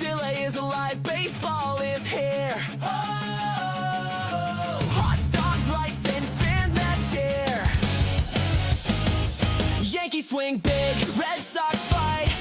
Delay is alive, baseball is here. Oh, hot dogs, lights, and fans that cheer. Yankees swing big, Red Sox fight,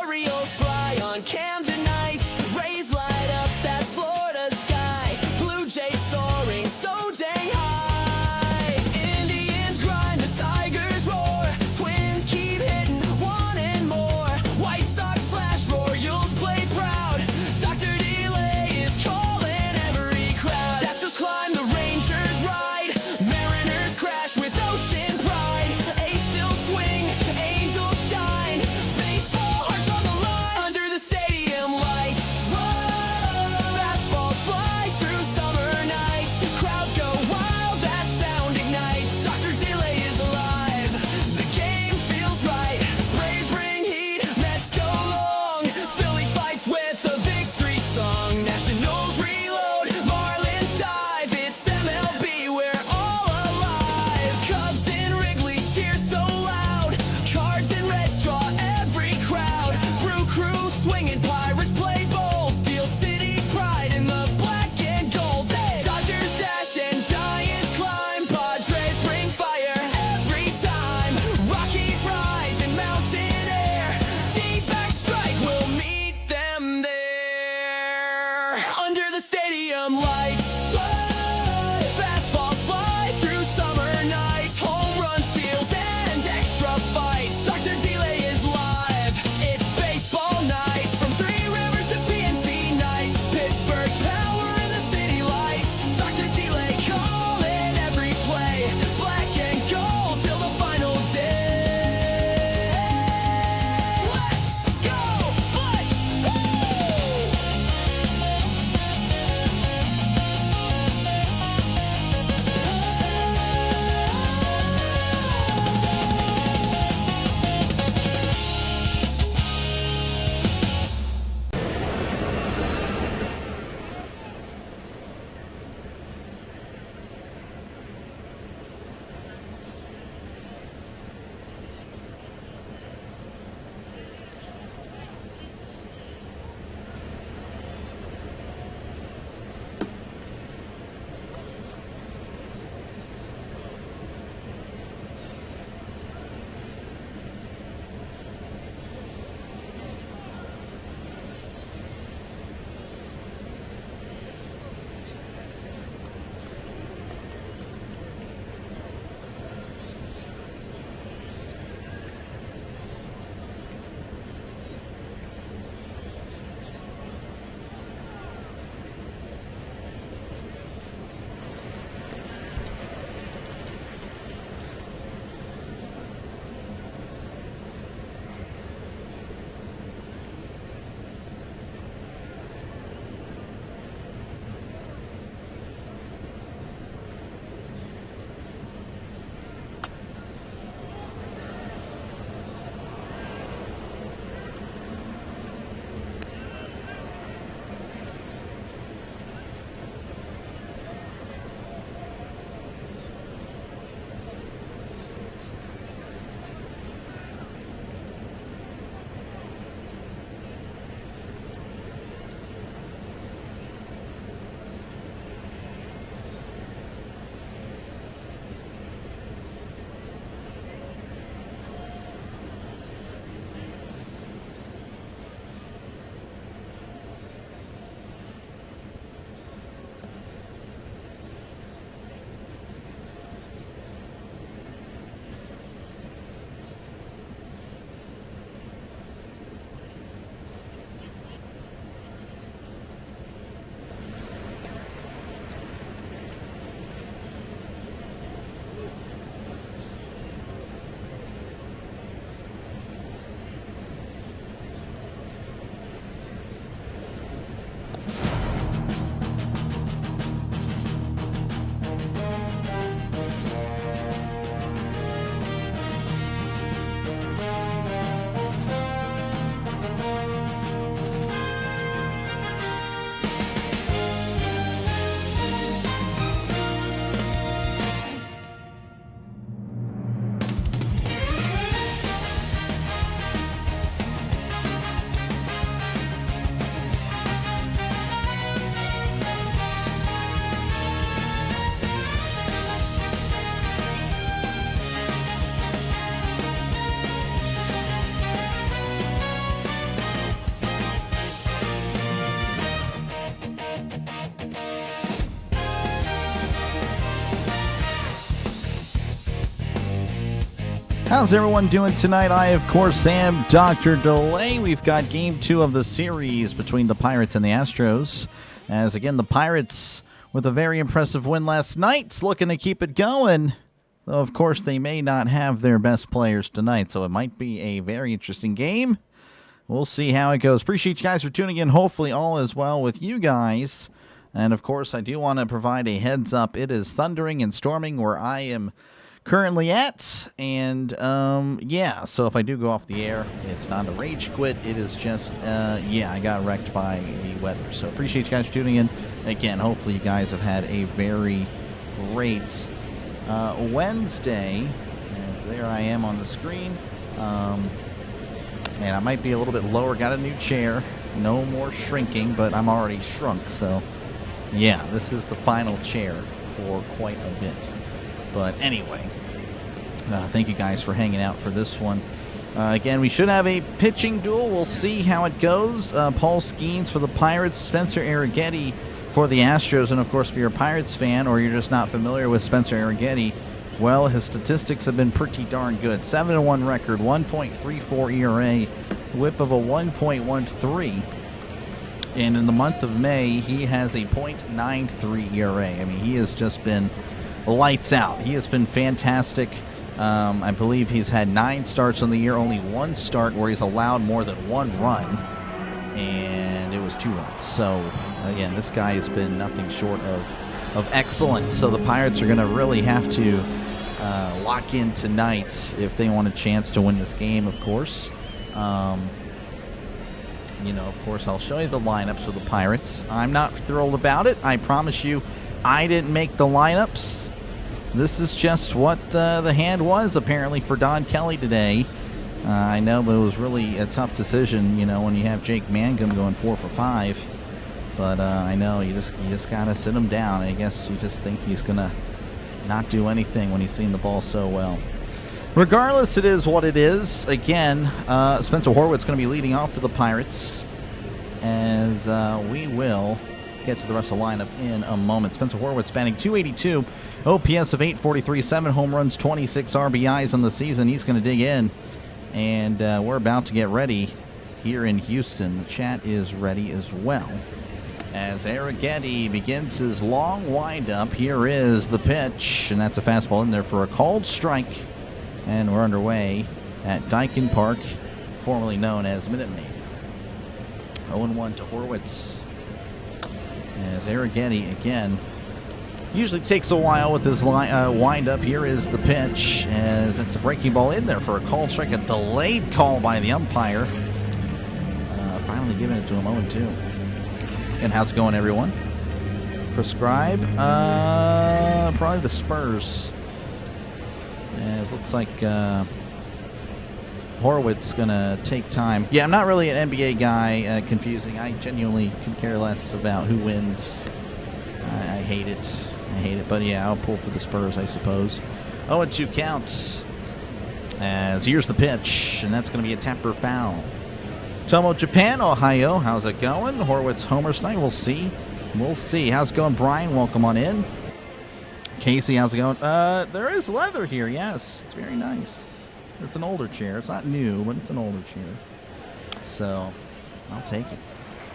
Orioles fly on Camden nights. Rays light up that Florida sky, Blue Jays soaring so dang high. Indians grind, the Tigers roar, Twins keep hitting, wanting more. White Sox flash, Royals play proud, Dr. Delay is calling every crowd. Astros climb, the Rangers ride, Mariners crash with ocean pride. A's still swing, Angels shine, baseball hearts on the line. Under the stadium lights, whoa, fastballs fly through summer nights. Crowds go wild, that sound ignites. Dr. Delay is alive, the game feels right. Braves bring heat, Mets go long, Philly fights with a victory song. Nationals reload, Marlins dive, it's MLB, we're all alive. Cubs in Wrigley cheer so loud, Cards and Reds draw every crowd. Brew Crew swinging, Pirates play bold, Steel City pride in the black and gold. Hey! Dodgers dash and Giants climb, Padres bring fire every time. Rockies rise in mountain air, D-back strike will meet them there. Under the stadium lights, whoa, fastballs fly through summer nights. Home run steals and extra fights. Dr. Delay is live, it's baseball nights. From Three Rivers to PNC nights, Pittsburgh power in the city lights. Dr. Delay calling every play, black and gold till the final day. Let's go, Bucks! Woo! How's everyone doing tonight? I, of course, am Dr. Delay. We've got Game 2 of the series between the Pirates and the Astros. As, again, the Pirates, with a very impressive win last night, looking to keep it going. Though, of course, they may not have their best players tonight, so it might be a very interesting game. We'll see how it goes. Appreciate you guys for tuning in. Hopefully all is well with you guys. And, of course, I do want to provide a heads up. It is thundering and storming where I am currently at, and yeah, so if I do go off the air, it's not a rage quit, it is just yeah, I got wrecked by the weather. So appreciate you guys for tuning in. Again, hopefully you guys have had a very great Wednesday, as there I am on the screen, and I might be a little bit lower. Got a new chair, no more shrinking, but I'm already shrunk, so yeah, this is the final chair for quite a bit. But anyway, thank you guys for hanging out for this one. Again, we should have a pitching duel. We'll see how it goes. Paul Skenes for the Pirates, Spencer Arrighetti for the Astros. And, of course, if you're a Pirates fan or you're just not familiar with Spencer Arrighetti, well, his statistics have been pretty darn good. 7-1 record, 1.34 ERA, whip of a 1.13. And in the month of May, he has a .93 ERA. I mean, he has just been lights out. He has been fantastic. I believe he's had 9 starts on the year, only 1 start where he's allowed more than 1 run, and it was 2 runs. So, again, this guy has been nothing short of excellent. So the Pirates are going to really have to lock in tonight if they want a chance to win this game, of course. You know, of course, I'll show you the lineups for the Pirates. I'm not thrilled about it. I promise you, I didn't make the lineups. This is just what the hand was, apparently, for Don Kelly today. I know, but it was really a tough decision, you know, when you have Jake Mangum going 4 for 5. But I know you just gotta sit him down. I guess you just think he's gonna not do anything when he's seeing the ball so well. Regardless, it is what it is. Again, Spencer Horwitz going to be leading off for the Pirates, as we will get to the rest of the lineup in a moment. Spencer Horwitz batting .282, OPS of .843, 7 home runs, 26 RBIs on the season. He's going to dig in, and we're about to get ready here in Houston. The chat is ready as well. As Arrighetti begins his long windup, here is the pitch, and that's a fastball in there for a called strike, and we're underway at Daikin Park, formerly known as Minute Maid. 0-1 to Horwitz. As Arrighetti, again, usually takes a while with his wind-up. Here is the pitch, as it's a breaking ball in there for a called strike. A delayed call by the umpire. Finally giving it to him, 0-2. And how's it going, everyone? Prescribe? Probably the Spurs. As looks like Horwitz going to take time. Yeah, I'm not really an NBA guy. Confusing. I genuinely could care less about who wins. I hate it. I hate it. But yeah, I'll pull for the Spurs, I suppose. 0-2 counts. As here's the pitch, and that's going to be a tapper foul. Tomo, Japan, Ohio. How's it going? Horwitz homers tonight. We'll see. We'll see. How's it going, Brian? Welcome on in. Casey, how's it going? There is leather here, yes. It's very nice. It's an older chair. It's not new, but it's an older chair. So, I'll take it.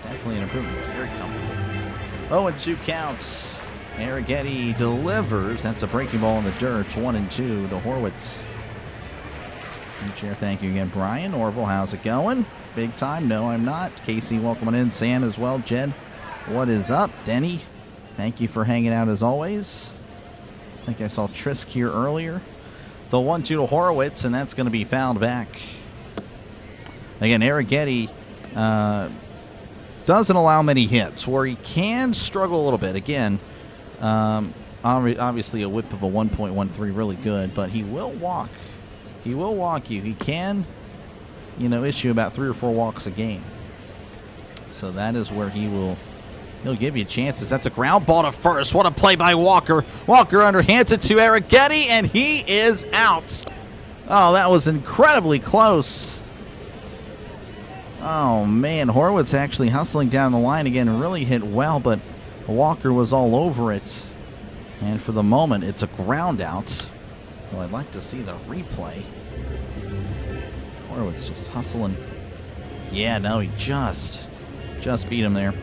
Definitely an improvement. It's very comfortable. 0-2 counts. Arrighetti delivers. That's a breaking ball in the dirt. 1-2 to Horwitz. New chair, thank you again, Brian. Orville, how's it going? Big time? No, I'm not. Casey, welcome on in. Sam as well. Jed, what is up? Denny, thank you for hanging out as always. I think I saw Trisk here earlier. The 1-2 to Horwitz, and that's going to be fouled back. Again, Arrighetti doesn't allow many hits, where he can struggle a little bit. Again, obviously a whip of a 1.13, really good, but he will walk. He will walk you. He can, you know, issue about 3 or 4 walks a game. So that is where he'll give you chances. That's a ground ball to first. What a play by Walker. Walker underhands it to Arrighetti, and he is out. Oh, that was incredibly close. Oh, man. Horwitz actually hustling down the line again and really hit well, but Walker was all over it. And for the moment, it's a ground out. So I'd like to see the replay. Horowitz just hustling. Yeah, no, he just beat him there.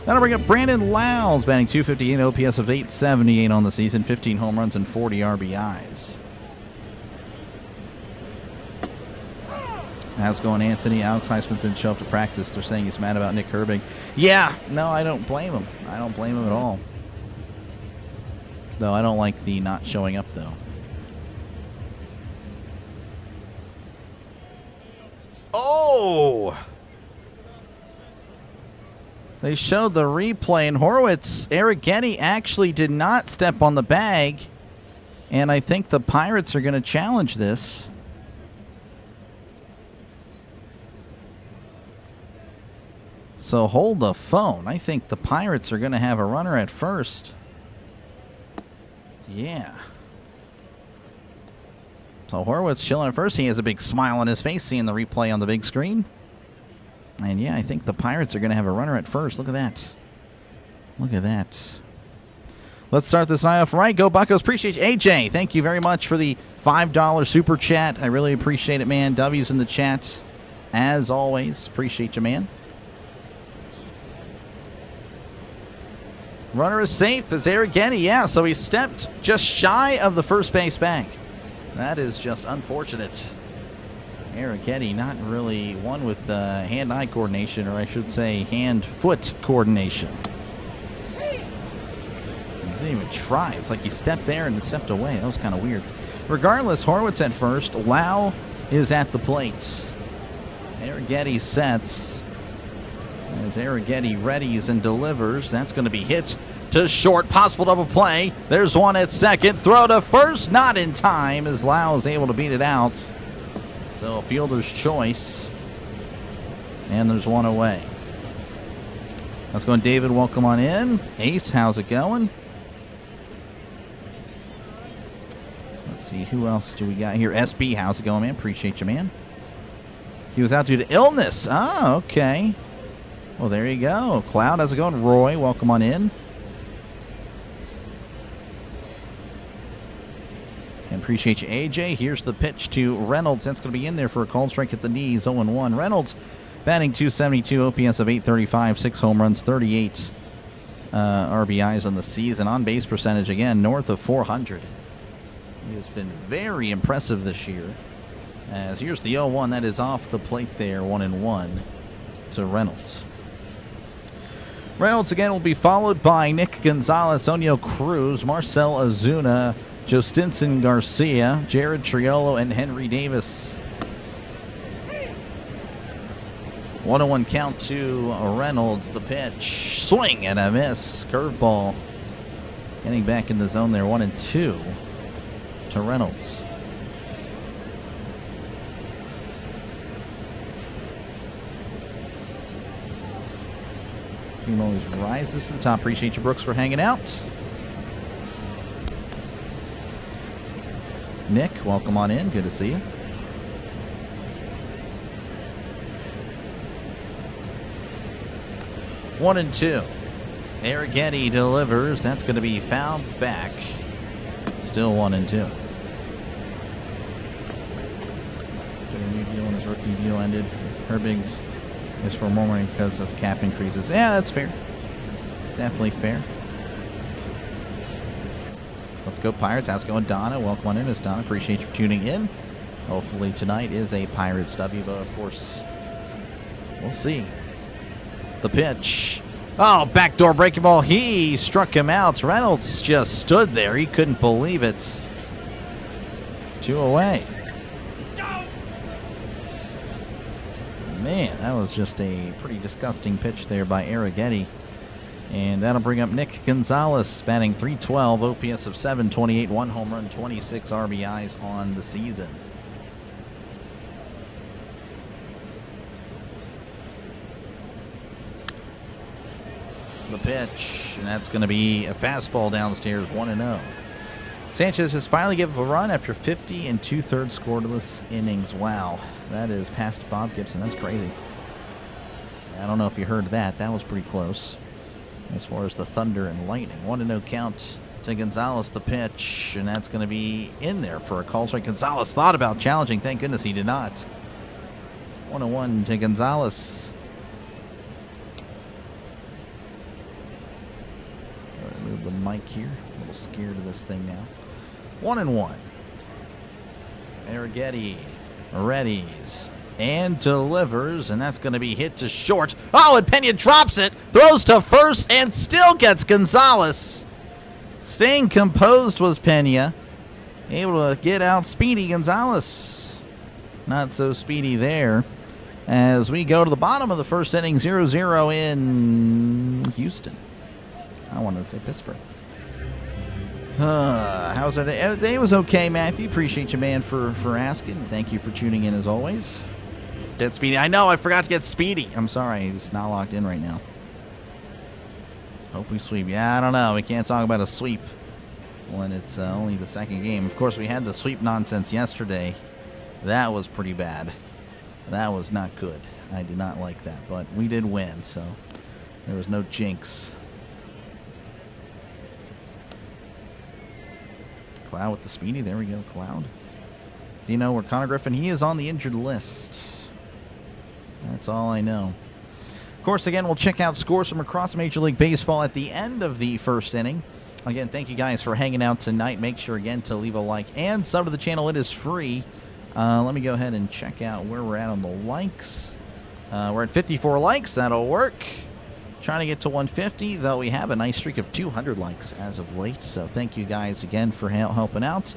That'll bring up Brandon Lowe's, batting .258, OPS of .878 on the season, 15 home runs and 40 RBIs. How's it going, Anthony? Alex Highsmith didn't show up to practice. They're saying he's mad about Nick Herbig. Yeah, no, I don't blame him. I don't blame him at all. Though I don't like the not showing up, though. Oh! They showed the replay, and Horowitz, Arrighetti actually did not step on the bag. And I think the Pirates are going to challenge this. So hold the phone. I think the Pirates are going to have a runner at first. Yeah. So Horowitz chilling at first. He has a big smile on his face seeing the replay on the big screen. And yeah, I think the Pirates are going to have a runner at first. Look at that. Look at that. Let's start this night off right. Go Buccos. Appreciate you. AJ, thank you very much for the $5 super chat. I really appreciate it, man. W's in the chat. As always, appreciate you, man. Runner is safe as Arrighetti. Yeah, so he stepped just shy of the first base bag. That is just unfortunate. Arrighetti not really one with hand-eye coordination, or I should say hand-foot coordination. He didn't even try. It's like he stepped there and stepped away. That was kind of weird. Regardless, Horowitz at first. Lau is at the plate. Arrighetti sets. As Arrighetti readies and delivers, that's going to be hit to short. Possible double play. There's one at second. Throw to first. Not in time as Lau is able to beat it out. So fielder's choice. And there's one away. Let's go, David. Welcome on in. Ace, how's it going? Let's see, who else do we got here? SB, how's it going, man? Appreciate you, man. He was out due to illness. Oh, okay. Well, there you go. Cloud, how's it going? Roy, welcome on in. And appreciate you, AJ. Here's the pitch to Reynolds. That's going to be in there for a called strike at the knees, 0-1. Reynolds batting .272, OPS of .835, 6 home runs, 38 RBIs on the season. On base percentage, again, north of 400. He has been very impressive this year. As here's the 0-1. That is off the plate there, 1-1 to Reynolds. Reynolds again will be followed by Nick Gonzalez, Onyo Cruz, Marcel Ozuna, Justinson Garcia, Jared Triolo, and Henry Davis. 1-1 count to Reynolds. The pitch. Swing and a miss. Curveball. Getting back in the zone there. 1-2 to Reynolds. Team always rises to the top. Appreciate you, Brooks, for hanging out. Nick, welcome on in. Good to see you. One and two. Arrighetti delivers. That's going to be fouled back. Still 1-2. Did a new deal when his rookie deal ended. Herbig's is for more because of cap increases. Yeah, that's fair. Definitely fair. Let's go Pirates. How's it going, Donna? Welcome on in, Miss Donna. Appreciate you for tuning in. Hopefully tonight is a Pirates W, but of course, we'll see. The pitch. Oh, backdoor breaking ball. He struck him out. Reynolds just stood there. He couldn't believe it. 2 away. Man, that was just a pretty disgusting pitch there by Arrighetti. And that'll bring up Nick Gonzalez, batting .312, OPS of .728, 1 home run, 26 RBIs on the season. The pitch, and that's going to be a fastball downstairs, 1-0. Sanchez has finally given up a run after 50 and 2/3 scoreless innings. Wow, that is past Bob Gibson. That's crazy. I don't know if you heard that. That was pretty close as far as the thunder and lightning. 1-0 count to Gonzalez, the pitch, and that's going to be in there for a call strike. Gonzalez thought about challenging. Thank goodness he did not. 1-1 to Gonzalez. Move the mic here. A little scared of this thing now. 1-1. Arrighetti readies and delivers, and that's going to be hit to short. Oh, and Pena drops it, throws to first, and still gets Gonzalez. Staying composed was Pena. Able to get out speedy Gonzalez. Not so speedy there. As we go to the bottom of the first inning, 0-0 in Houston. I wanted to say Pittsburgh. How's it? It was okay, Matthew. Appreciate you, man, for asking. Thank you for tuning in as always. Get Speedy. I know, I forgot to get Speedy. I'm sorry, he's not locked in right now. Hope we sweep. Yeah, I don't know. We can't talk about a sweep when it's only the second game. Of course, we had the sweep nonsense yesterday. That was pretty bad. That was not good. I did not like that, but we did win, so there was no jinx. Cloud with the Speedy. There we go, Cloud. Do you know where Connor Griffin? He is on the injured list. That's all I know. Of course, again, we'll check out scores from across Major League Baseball at the end of the first inning. Again, thank you guys for hanging out tonight. Make sure, again, to leave a like and sub to the channel. It is free. Let me go ahead and check out where we're at on the likes. We're at 54 likes. That'll work. Trying to get to 150, though we have a nice streak of 200 likes as of late. So thank you guys again for helping out.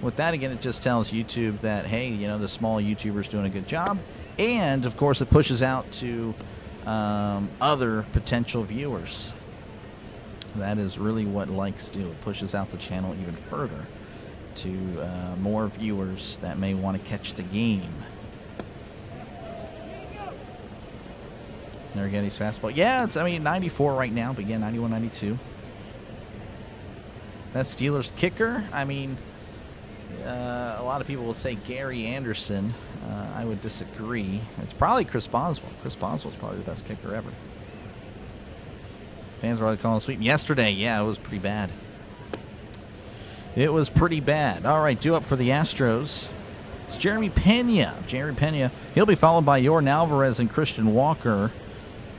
With that, again, it just tells YouTube that, hey, you know, the small YouTuber's doing a good job. And, of course, it pushes out to other potential viewers. That is really what likes do. It pushes out the channel even further to more viewers that may want to catch the game. There again, he's fastball. Yeah, it's, I mean, 94 right now, but yeah, 91, 92. That Steelers kicker, I mean, a lot of people will say Gary Anderson. I would disagree. It's probably Chris Boswell. Chris Boswell's probably the best kicker ever. Fans were already calling it sweep. Yesterday, yeah, it was pretty bad. It was pretty bad. All right, due up for the Astros. It's Jeremy Pena. Jeremy Pena. He'll be followed by Yordan Alvarez and Christian Walker.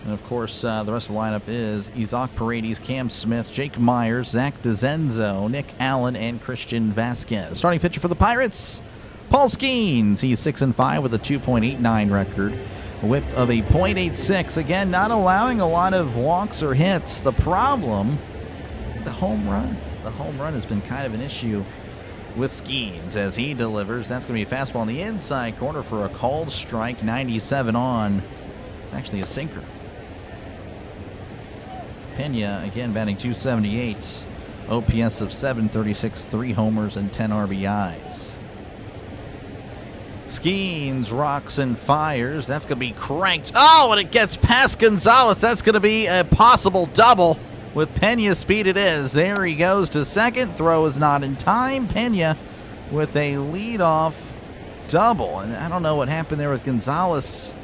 And, of course, the rest of the lineup is Isaac Paredes, Cam Smith, Jake Myers, Zach DeZenzo, Nick Allen, and Christian Vasquez. Starting pitcher for the Pirates, Paul Skenes. He's 6-5 with a 2.89 record. A whip of a .86. Again, not allowing a lot of walks or hits. The problem, the home run. The home run has been kind of an issue with Skenes as he delivers. That's going to be a fastball in the inside corner for a called strike. 97 on. It's actually a sinker. Pena, again, batting .278. OPS of 736, 3 homers, and 10 RBIs. Skenes rocks and fires. That's going to be cranked. Oh, and it gets past Gonzalez. That's going to be a possible double. With Pena's speed it is. There he goes to second. Throw is not in time. Pena with a leadoff double. And I don't know what happened there with Gonzalez.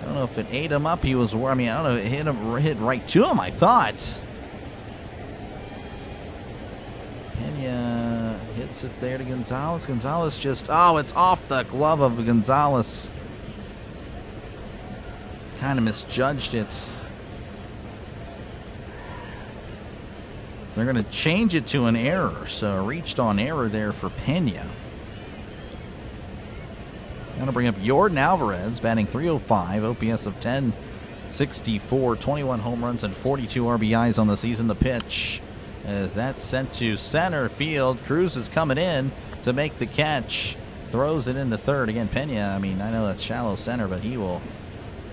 I don't know if it ate him up. He was, I mean, I don't know. It hit right to him, I thought. Pena hits it there to Gonzalez. Gonzalez just, oh, it's off the glove of Gonzalez. Kind of misjudged it. They're going to change it to an error. So reached on error there for Pena. Going to bring up Yordan Alvarez, batting .305, OPS of 1064, 21 home runs and 42 RBIs on the season. The pitch as that's sent to center field. Cruz is coming in to make the catch. Throws it into third. Again, Pena, I mean, I know that's shallow center, but he will,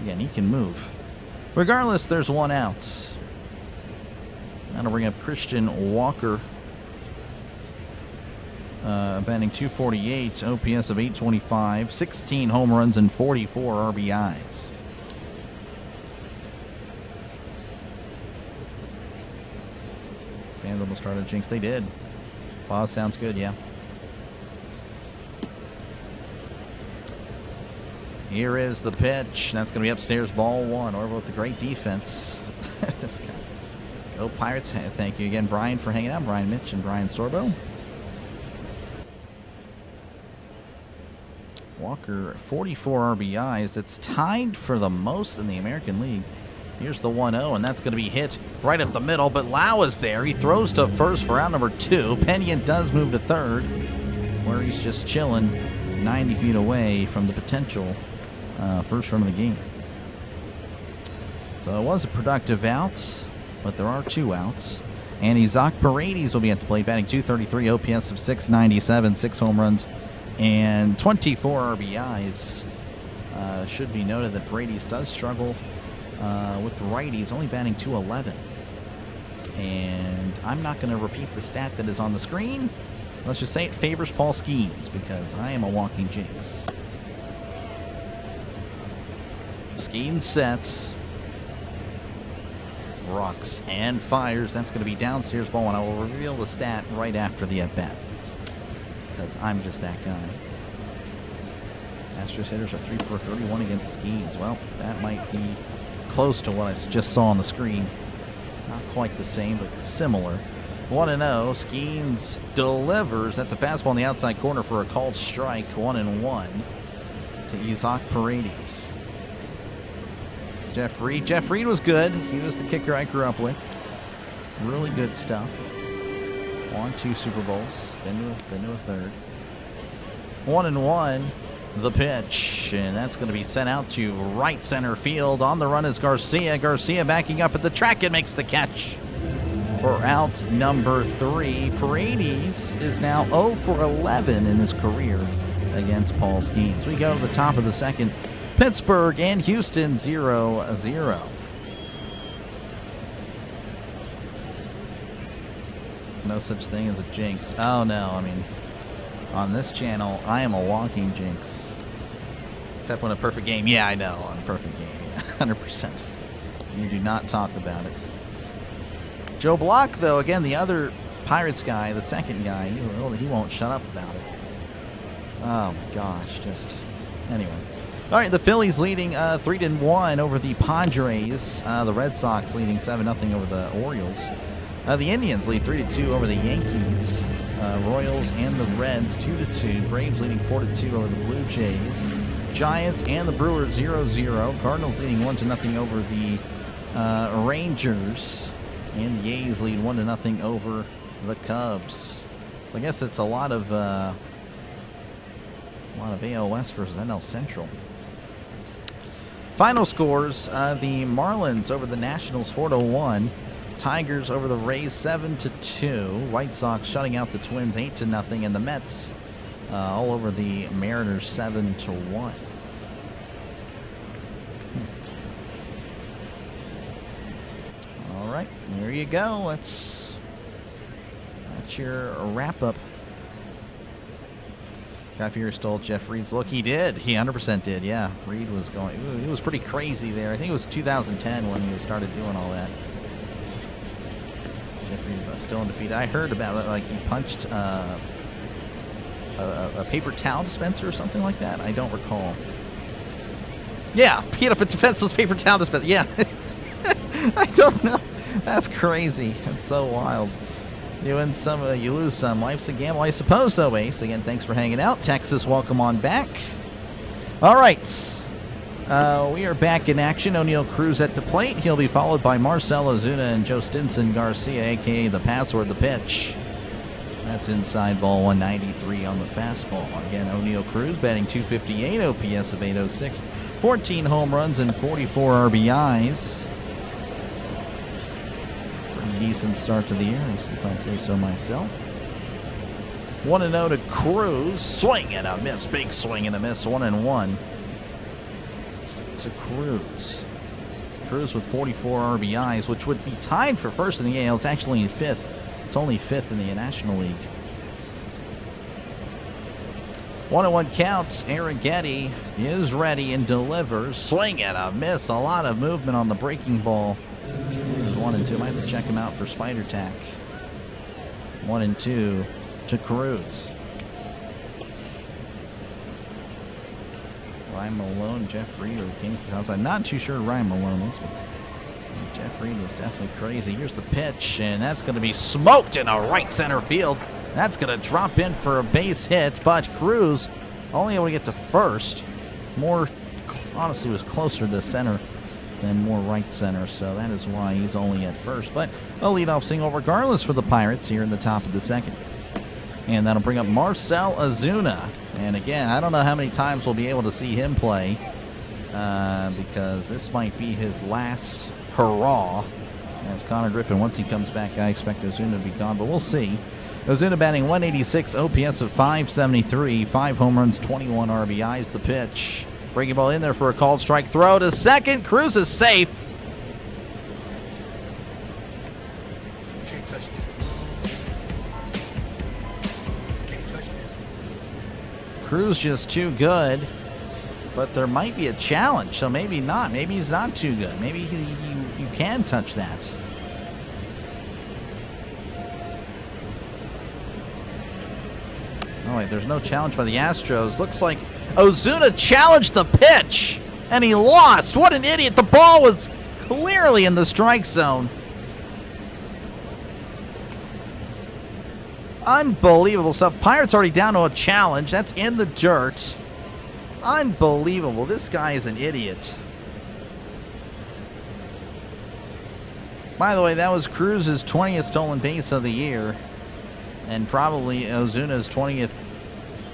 again, he can move. Regardless, there's one out. That'll bring up Christian Walker. Batting .248, OPS of 825, 16 home runs and 44 RBIs. Fans almost started jinx. They did. Wow, sounds good, yeah. Here is the pitch. That's going to be upstairs, ball one. Orville with the great defense. This guy. Go Pirates. Thank you again, Brian, for hanging out. Brian Mitch and Brian Sorbo. Walker, 44 RBIs. That's tied for the most in the American League. Here's the 1-0, and that's going to be hit right up the middle, but Lau is there. He throws to first for out number 2. Pena does move to third, where he's just chilling 90 feet away from the potential first run of the game. So it was a productive out, but there are 2 outs. And Isaac Paredes will be at the plate, batting .233, OPS of .697, 6 home runs, and 24 RBIs. Should be noted that Paredes does struggle with the righties, only batting .211. And I'm not going to repeat the stat that is on the screen. Let's just say it favors Paul Skenes, because I am a walking jinx. Skenes sets, rocks, and fires. That's going to be downstairs ball, and I will reveal the stat right after the at-bat, because I'm just that guy. Astros hitters are 3 for 31 against Skenes. Well, that might be close to what I just saw on the screen. Not quite the same, but similar. 1-0. Skenes delivers. That's a fastball on the outside corner for a called strike. 1-1 to Isaac Paredes. Jeff Reed was good. He was the kicker I grew up with. Really good stuff. Won 2 Super Bowls. Been to a third. 1-1. The pitch, and that's going to be sent out to right center field. On the run is Garcia. Garcia backing up at the track and makes the catch for out number 3. Paredes is now 0 for 11 in his career against Paul Skenes. We go to the top of the second. Pittsburgh and Houston 0-0. No such thing as a jinx. Oh no, I mean, on this channel, I am a walking jinx. Except when a perfect game. Yeah, I know, on a perfect game. Yeah, 100%. You do not talk about it. Joe Block, though, again, the other Pirates guy, the second guy, he won't shut up about it. Oh, my gosh, just... Anyway. All right, the Phillies leading 3-1 over the Padres. The Red Sox leading 7-0 over the Orioles. The Indians lead 3-2 over the Yankees. Royals and the Reds 2-2. Braves leading 4-2 over the Blue Jays. Giants and the Brewers 0-0. Cardinals leading 1-0 over the Rangers. And the A's lead 1-0 over the Cubs. I guess it's a lot of AL West versus NL Central. Final scores: the Marlins over the Nationals 4-1. Tigers over the Rays 7-2. White Sox shutting out the Twins 8-0, and the Mets all over the Mariners 7-1. All right, there you go. That's your wrap up. Guy Fieri stole Jeff Reed's look. He did. He 100% did. Yeah, Reed was going. He was pretty crazy there. I think it was 2010 when he started doing all that. Jeffrey's still undefeated. I heard about it, like he punched a paper towel dispenser or something like that. I don't recall. Yeah, peanut butter defenseless paper towel dispenser. Yeah. I don't know. That's crazy. That's so wild. You win some, you lose some. Life's a gamble, I suppose so, Ace. Again, thanks for hanging out. Texas, welcome on back. All right. We are back in action. O'Neal Cruz at the plate. He'll be followed by Marcell Ozuna and Joe Stinson Garcia, a.k.a. the password, the pitch. That's inside ball 193 on the fastball. Again, O'Neal Cruz batting .258, OPS of .806, 14 home runs and 44 RBIs. Pretty decent start to the year, if I say so myself. 1-0 to Cruz. Swing and a miss. Big swing and a miss. 1-1. To Cruz. Cruz with 44 RBIs, which would be tied for first in the AL. It's actually in fifth. It's only fifth in the National League. 1-1 counts. Arrighetti is ready and delivers. Swing and a miss. A lot of movement on the breaking ball. There's 1-2. I might have to check him out for spider tack. 1-2 to Cruz. Ryan Malone, Jeff Reed, or the Kingston House. I'm not too sure who Ryan Malone is, but Jeff Reed was definitely crazy. Here's the pitch, and that's going to be smoked in a right center field. That's going to drop in for a base hit, but Cruz Only able to get to first. Honestly, was closer to center than more right center, so that is why he's only at first. But a leadoff single regardless for the Pirates here in the top of the second. And that'll bring up Marcell Ozuna. And again, I don't know how many times we'll be able to see him play because this might be his last hurrah. As Connor Griffin, once he comes back, I expect Ozuna to be gone, but we'll see. Ozuna batting 186, OPS of 573, 5 home runs, 21 RBIs. The pitch. Breaking ball in there for a called strike. Throw to second. Cruz is safe. Can't touch this. Can't touch this. Cruz just too good, but there might be a challenge, so maybe not. Maybe he's not too good. Maybe you can touch that. Oh, wait, there's no challenge by the Astros. Looks like Ozuna challenged the pitch, and he lost. What an idiot. The ball was clearly in the strike zone. Unbelievable stuff. Pirates already down to a challenge. That's in the dirt. Unbelievable. This guy is an idiot. By the way, that was Cruz's 20th stolen base of the year, and probably Ozuna's 20th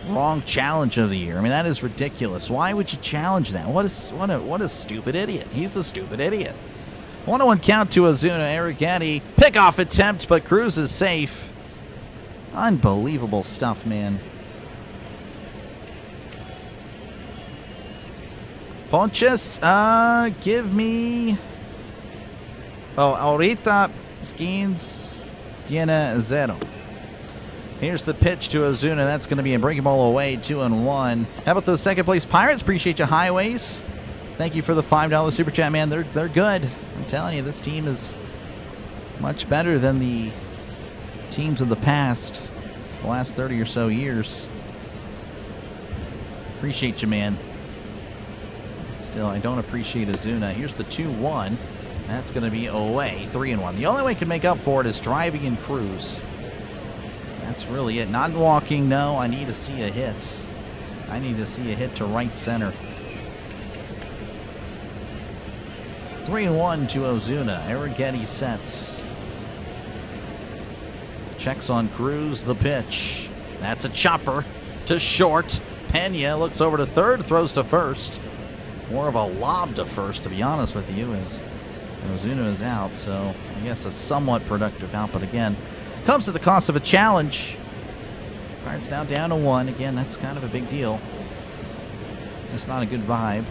wrong challenge of the year. I mean, that is ridiculous. Why would you challenge that? What a stupid idiot. He's a stupid idiot. 1-1 count to Ozuna. Arrighetti, pickoff attempt, but Cruz is safe. Unbelievable stuff, man. Ponches, give me... Oh, ahorita Skenes tiene 0. Here's the pitch to Ozuna. That's going to be a breaking ball away, 2-1. How about those second place Pirates? Appreciate you, Highways. Thank you for the $5 super chat, man. They're good. I'm telling you, this team is much better than the teams of the past, the last 30 or so years. Appreciate you, man. Still, I don't appreciate Ozuna. Here's the 2-1. That's going to be away, 3-1. The only way I can make up for it is driving in Cruz. That's really it. Not walking, no. I need to see a hit. I need to see a hit to right center. 3-1 to Ozuna. Arrighetti sets. Checks on Cruz, the pitch. That's a chopper to short. Pena looks over to third, throws to first. More of a lob to first, to be honest with you, as Ozuna is out. So I guess a somewhat productive out, but again, comes at the cost of a challenge. Pirates now down to 1. Again, that's kind of a big deal. Just not a good vibe.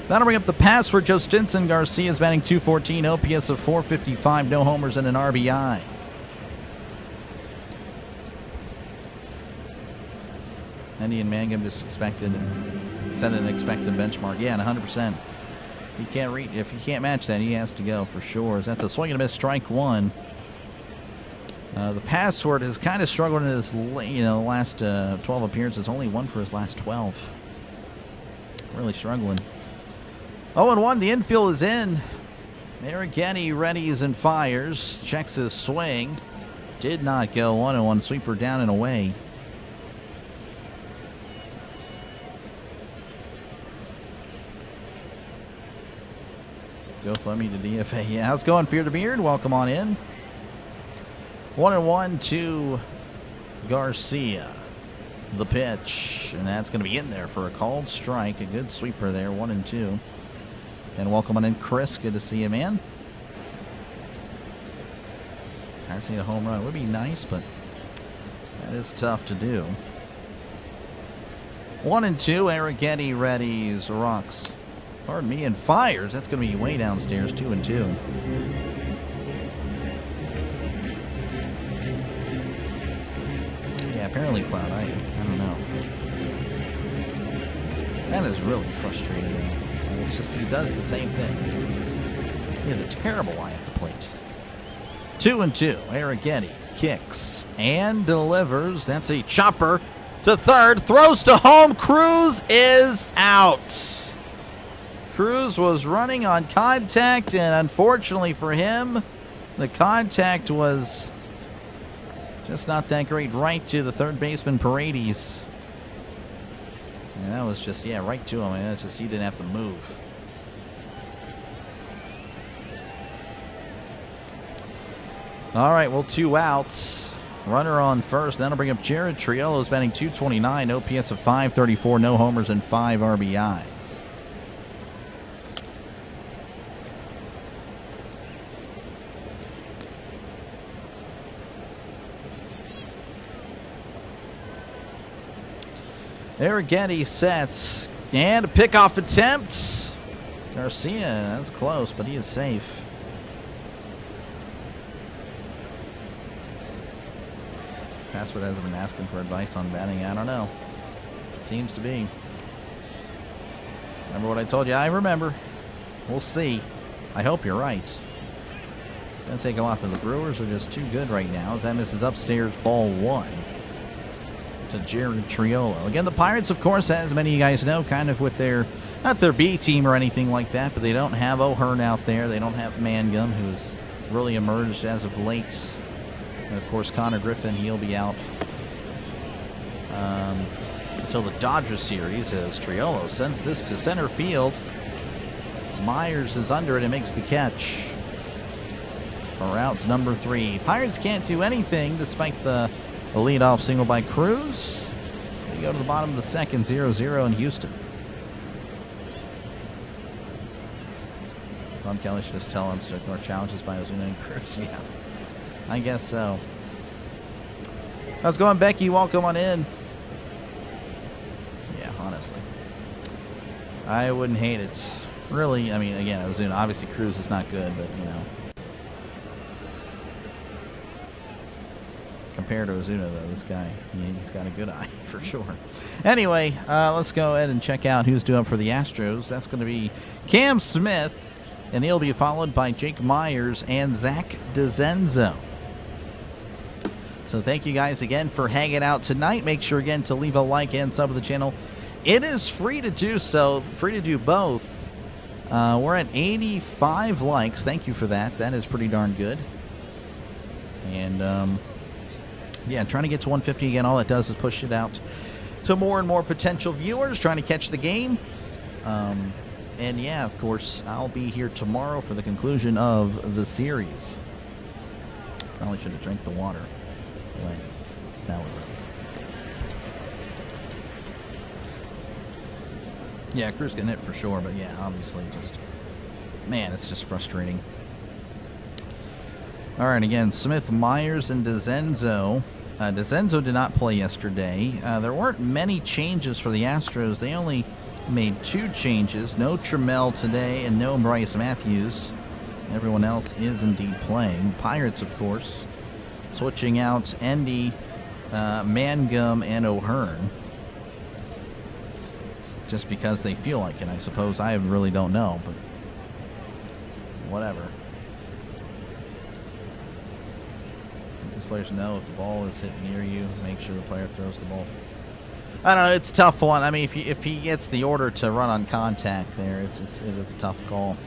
That'll bring up the pass for Joe Stinson. Garcia's batting .214, OPS of 455, no homers and an RBI. Indian Mangum just expected and set an expected benchmark. Yeah, and 100%. If he can't match that, he has to go for sure. That's a swing and a miss, strike one. The password has kind of struggled in his, last 12 appearances. Only one for his last 12. Really struggling. 0-1. The infield is in. Arrighetti readies and fires. Checks his swing. Did not go. 1-1. Sweeper down and away. Go Flemmy to DFA. Yeah, how's it going, Fear the Beard? Welcome on in. 1-1 to Garcia. The pitch, and that's going to be in there for a called strike. A good sweeper there, 1-2. And welcome on in, Chris. Good to see you, man. Pirates need a home run. It would be nice, but that is tough to do. 1-2. Arrighetti readies, rocks. Pardon me, and fires. That's going to be way downstairs, 2-2. Yeah, apparently Cloud. I don't know. That is really frustrating. It's just he does the same thing. He has a terrible eye at the plate. 2-2. Arrighetti kicks and delivers. That's a chopper to third. Throws to home. Cruz is out. Cruz was running on contact, and unfortunately for him, the contact was just not that great. Right to the third baseman, Paredes. And that was just, yeah, right to him. And that's just, he didn't have to move. All right, well, 2 outs. Runner on first. That'll bring up Jared Triolo's batting .229, OPS of .534, no homers and 5 RBIs. Arrighetti sets, and a pickoff attempt. Garcia, that's close, but he is safe. Password hasn't been asking for advice on batting. I don't know. Seems to be. Remember what I told you? I remember. We'll see. I hope you're right. It's going to take a while. The Brewers are just too good right now as that misses upstairs, ball 1. To Jared Triolo. Again, the Pirates, of course, as many of you guys know, kind of with their, not their B team or anything like that, but they don't have O'Hearn out there. They don't have Mangum, who's really emerged as of late. And, of course, Connor Griffin, he'll be out until the Dodgers series as Triolo sends this to center field. Myers is under it and makes the catch for out number 3. Pirates can't do anything despite the leadoff single by Cruz. We go to the bottom of the second, 0-0 in Houston. Bob Kelly should just tell him to ignore challenges by Ozuna and Cruz. Yeah, I guess so. How's it going, Becky? Welcome on in. Yeah, honestly, I wouldn't hate it. Really, I mean, again, Ozuna. Obviously, Cruz is not good, but, you know. Compared to Ozuna, though, this guy, he's got a good eye for sure. Anyway, let's go ahead and check out who's due up for the Astros. That's going to be Cam Smith, and he'll be followed by Jake Myers and Zach DeZenzo. So thank you guys again for hanging out tonight. Make sure again to leave a like and sub to the channel. It is free to do so, free to do both. We're at 85 likes. Thank you for that. That is pretty darn good. And yeah, trying to get to 150 again. All that does is push it out to more and more potential viewers trying to catch the game. And yeah, of course, I'll be here tomorrow for the conclusion of the series. Probably should have drank the water when that was it. Yeah, Cruz getting it for sure, but yeah, obviously just, man, it's just frustrating. All right, again, Smith, Myers, and DeZenzo. DeZenzo did not play yesterday. There weren't many changes for the Astros. They only made 2 changes. No Trammell today and no Bryce Matthews. Everyone else is indeed playing. Pirates, of course, switching out Endy, Mangum, and O'Hearn. Just because they feel like it, I suppose. I really don't know, but whatever. Players know if the ball is hit near you, make sure the player throws the ball. I don't know, it's a tough one. I mean, if he gets the order to run on contact there, it is a tough call.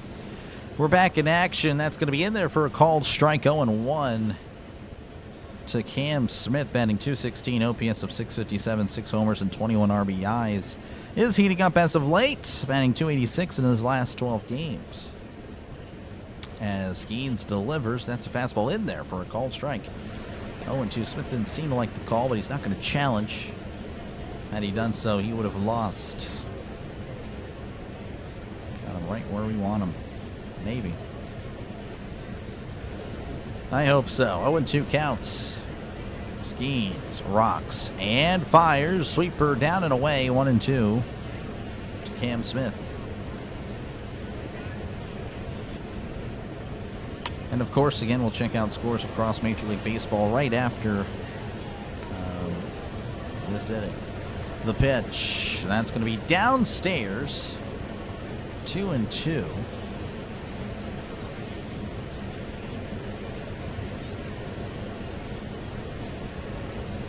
We're back in action. That's going to be in there for a called strike. 0-1 to Cam Smith, batting .216, OPS of .657, 6 homers and 21 RBIs. Is heating up as of late, batting .286 in his last 12 games. As Skenes delivers, that's a fastball in there for a called strike. 0-2. Smith didn't seem to like the call, but he's not going to challenge. Had he done so, he would have lost. Got him right where we want him. Maybe. I hope so. 0-2 counts. Skenes rocks and fires. Sweeper down and away. 1-2 to Cam Smith. And, of course, again, we'll check out scores across Major League Baseball right after this inning. The pitch. That's going to be downstairs. 2-2.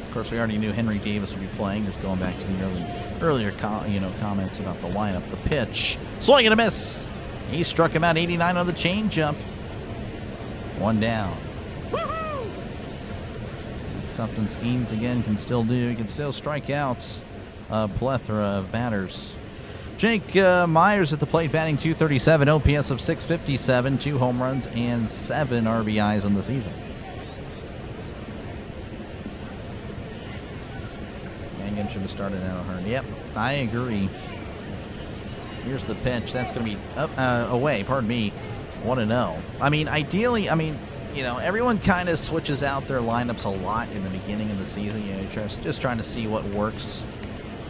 Of course, we already knew Henry Davis would be playing. Just going back to the earlier comments about the lineup. The pitch. Swing and a miss. He struck him out 89 on the changeup. 1 down. That's something Skenes again can still do. He can still strike out a plethora of batters. Jake Myers at the plate, batting .237, OPS of .657, 2 home runs, and 7 RBIs on the season. Mangum should have started out Hearn. Yep, I agree. Here's the pitch. That's going to be away. Pardon me. 1-0. I mean, ideally, everyone kind of switches out their lineups a lot in the beginning of the season. Just trying to see what works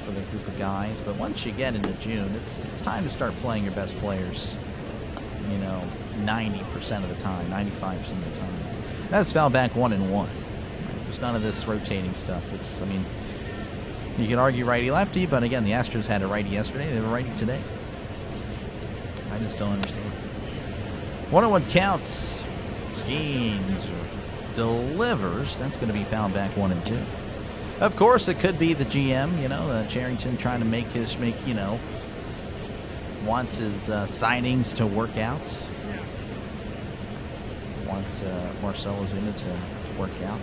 for the group of guys. But once you get into June, it's time to start playing your best players. 90% of the time, 95% of the time. That's foul back 1-1. There's none of this rotating stuff. You can argue righty-lefty, but again, the Astros had a righty yesterday. They have a righty today. I just don't understand. 1-1 counts. Skenes delivers. That's going to be foul back 1-2. Of course, it could be the GM, Charrington trying to wants his signings to work out. Wants Marcell Ozuna to work out.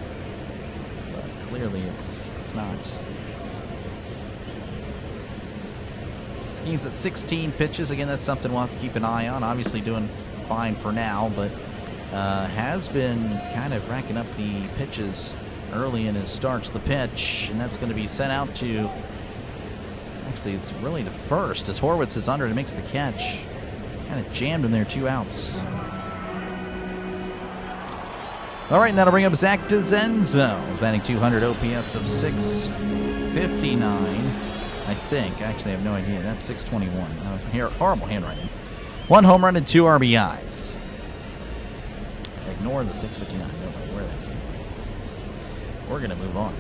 But clearly it's not. Skenes at 16 pitches. Again, that's something we'll have to keep an eye on. Obviously doing fine for now, but has been kind of racking up the pitches early in his starts. The pitch, and that's going to be sent out to, actually it's really to first as Horwitz is under and makes the catch. Kind of jammed him there, 2 outs. All right, and that'll bring up Zach DeZenzo. He's batting .200, OPS of .659, I think. Actually, I have no idea. That's .621. That was horrible handwriting. 1 home run and 2 RBIs. Ignore the .659. I don't know where that came from. We're going to move on.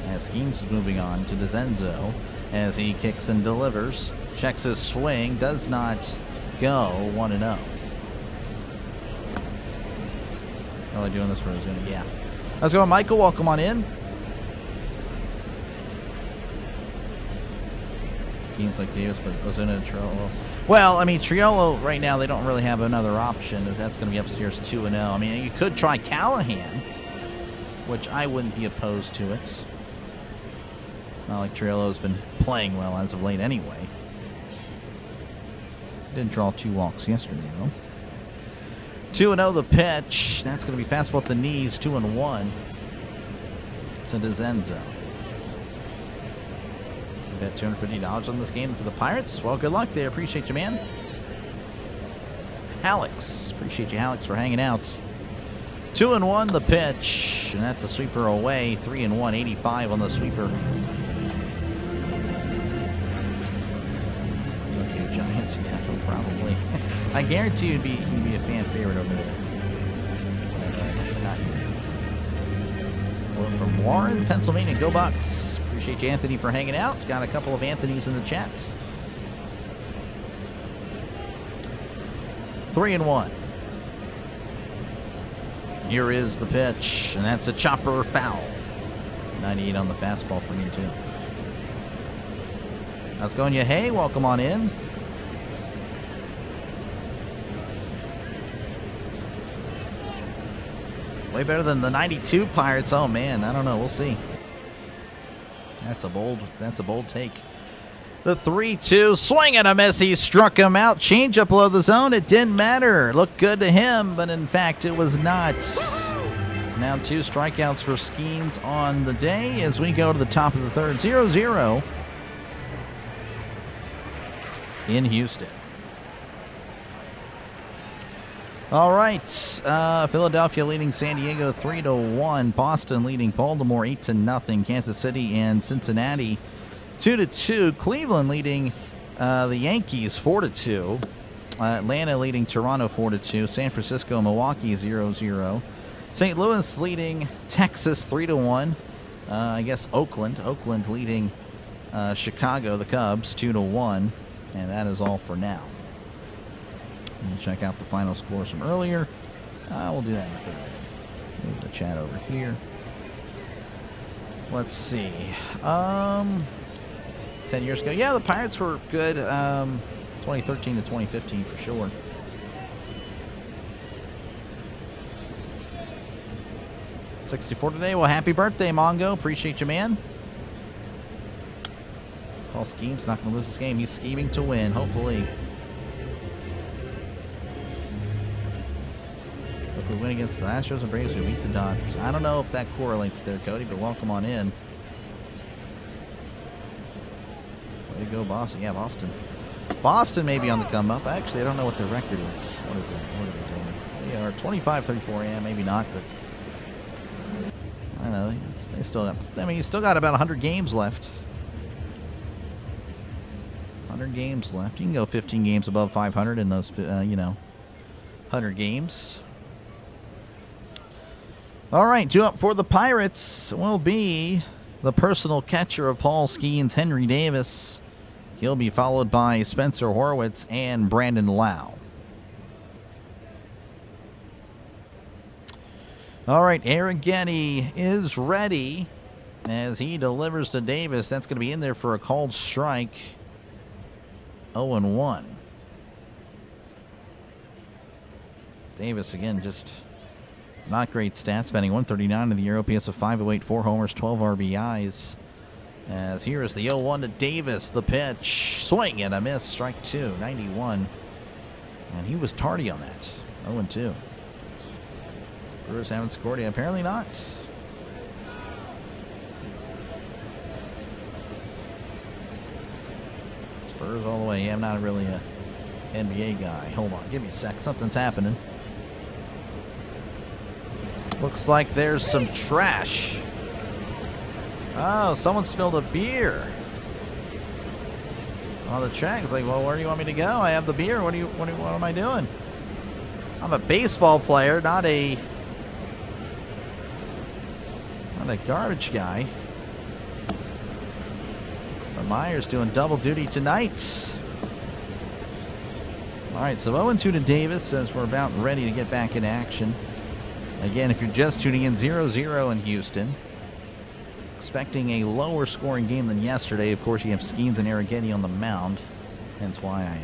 As Skenes is moving on to DeZenzo as he kicks and delivers. Checks his swing. Does not go. 1-0. Are they doing this for Ozuna? Yeah. How's it going, Michael? Welcome on in. Skenes like Davis, but Ozuna and Triolo. Well, Triolo right now, they don't really have another option, as that's going to be upstairs 2-0. You could try Callahan, which I wouldn't be opposed to it. It's not like Triolo's been playing well as of late anyway. Didn't draw 2 walks yesterday, though. 2-0 the pitch. That's going to be fastball at the knees, 2-1 to DeZenzo. Bet $250 on this game for the Pirates. Well, good luck there. Appreciate you, man. Alex. Appreciate you, Alex, for hanging out. 2-1 the pitch. And that's a sweeper away. 3-1, 85 on the sweeper. Giants, yeah, probably. I guarantee he'd be a fan favorite over there. But definitely not here. We're from Warren, Pennsylvania. Go Bucks. Appreciate you, Anthony, for hanging out. Got a couple of Anthonys in the chat. 3-1. Here is the pitch, and that's a chopper foul. 98 on the fastball, 3-2. How's it going, you? Hey, welcome on in. Way better than the 92 Pirates. Oh man, I don't know. We'll see. That's a bold take. The 3-2 swing and a miss. He struck him out. Change up below the zone. It didn't matter. Looked good to him, but in fact it was not. It's now 2 strikeouts for Skenes on the day as we go to the top of the third. 0-0 in Houston. All right, Philadelphia leading San Diego 3-1. Boston leading Baltimore 8-0. Kansas City and Cincinnati 2-2. Cleveland leading the Yankees 4-2. Atlanta leading Toronto 4-2. San Francisco, Milwaukee 0-0. St. Louis leading Texas 3-1. I guess Oakland leading Chicago, the Cubs 2-1. And that is all for now. We'll check out the final scores from earlier. We'll do that in a third. Move the chat over here. Let's see. 10 years ago. Yeah, the Pirates were good. 2013 to 2015 for sure. $64 today. Well, happy birthday, Mongo. Appreciate you, man. Paul Skenes not going to lose this game. He's scheming to win, hopefully. If we win against the Astros and Braves, we beat the Dodgers. I don't know if that correlates there, Cody, but welcome on in. Way to go, Boston. Yeah, Boston. Boston may be on the come up. Actually, I don't know what their record is. What is that? What are they doing? They are 25-34. Yeah, maybe not, but I don't know. They still got. I mean, you still got about 100 games left. 100 games left. You can go 15 games above 500 in those, 100 games. All right, due up for the Pirates will be the personal catcher of Paul Skenes, Henry Davis. He'll be followed by Spencer Horwitz and Brandon Lau. All right, Arrighetti is ready as he delivers to Davis. That's going to be in there for a called strike. 0-1. Davis, again, just not great stats. Batting 139 in the year. OPS of 508, 4 homers, 12 RBIs. As here is the 0-1 to Davis. The pitch. Swing and a miss. Strike 2, 91. And he was tardy on that. 0-2. Brewers haven't scored yet. Apparently not. Spurs all the way. Yeah, I'm not really a NBA guy. Hold on. Give me a sec. Something's happening. Looks like there's some trash. Oh, someone spilled a beer. Oh, the track's like, well, where do you want me to go? I have the beer. What am I doing? I'm a baseball player, not a garbage guy. But Myers doing double duty tonight. All right, so 0-2 to Davis as we're about ready to get back in action. Again, if you're just tuning in, 0-0 in Houston. Expecting a lower scoring game than yesterday. Of course, you have Skenes and Arrighetti on the mound. Hence why I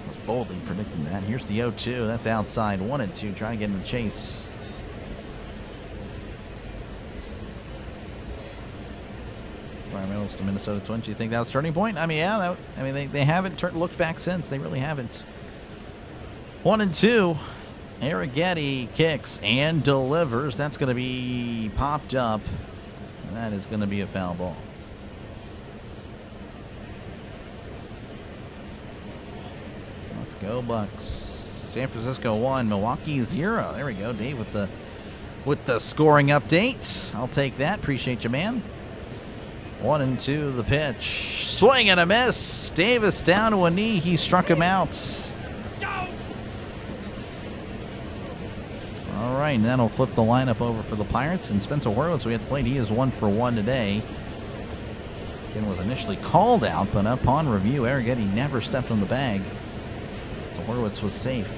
was boldly predicting that. Here's the 0-2. That's outside. 1-2. Trying to get in the chase. Environmentals to Minnesota Twins. Do you think that was turning point? I mean, yeah. They haven't looked back since. They really haven't. 1-2. Arrighetti kicks and delivers. That's going to be popped up. And that is going to be a foul ball. Let's go, Bucks. San Francisco 1, Milwaukee 0. There we go, Dave, with the scoring update. I'll take that. Appreciate you, man. 1-2, the pitch. Swing and a miss. Davis down to a knee. He struck him out. All right, and that'll flip the lineup over for the Pirates. And Spencer Horwitz, we have to play. He is 1 for 1 today. Again, was initially called out, but upon review, Arrighetti never stepped on the bag. So Horwitz was safe.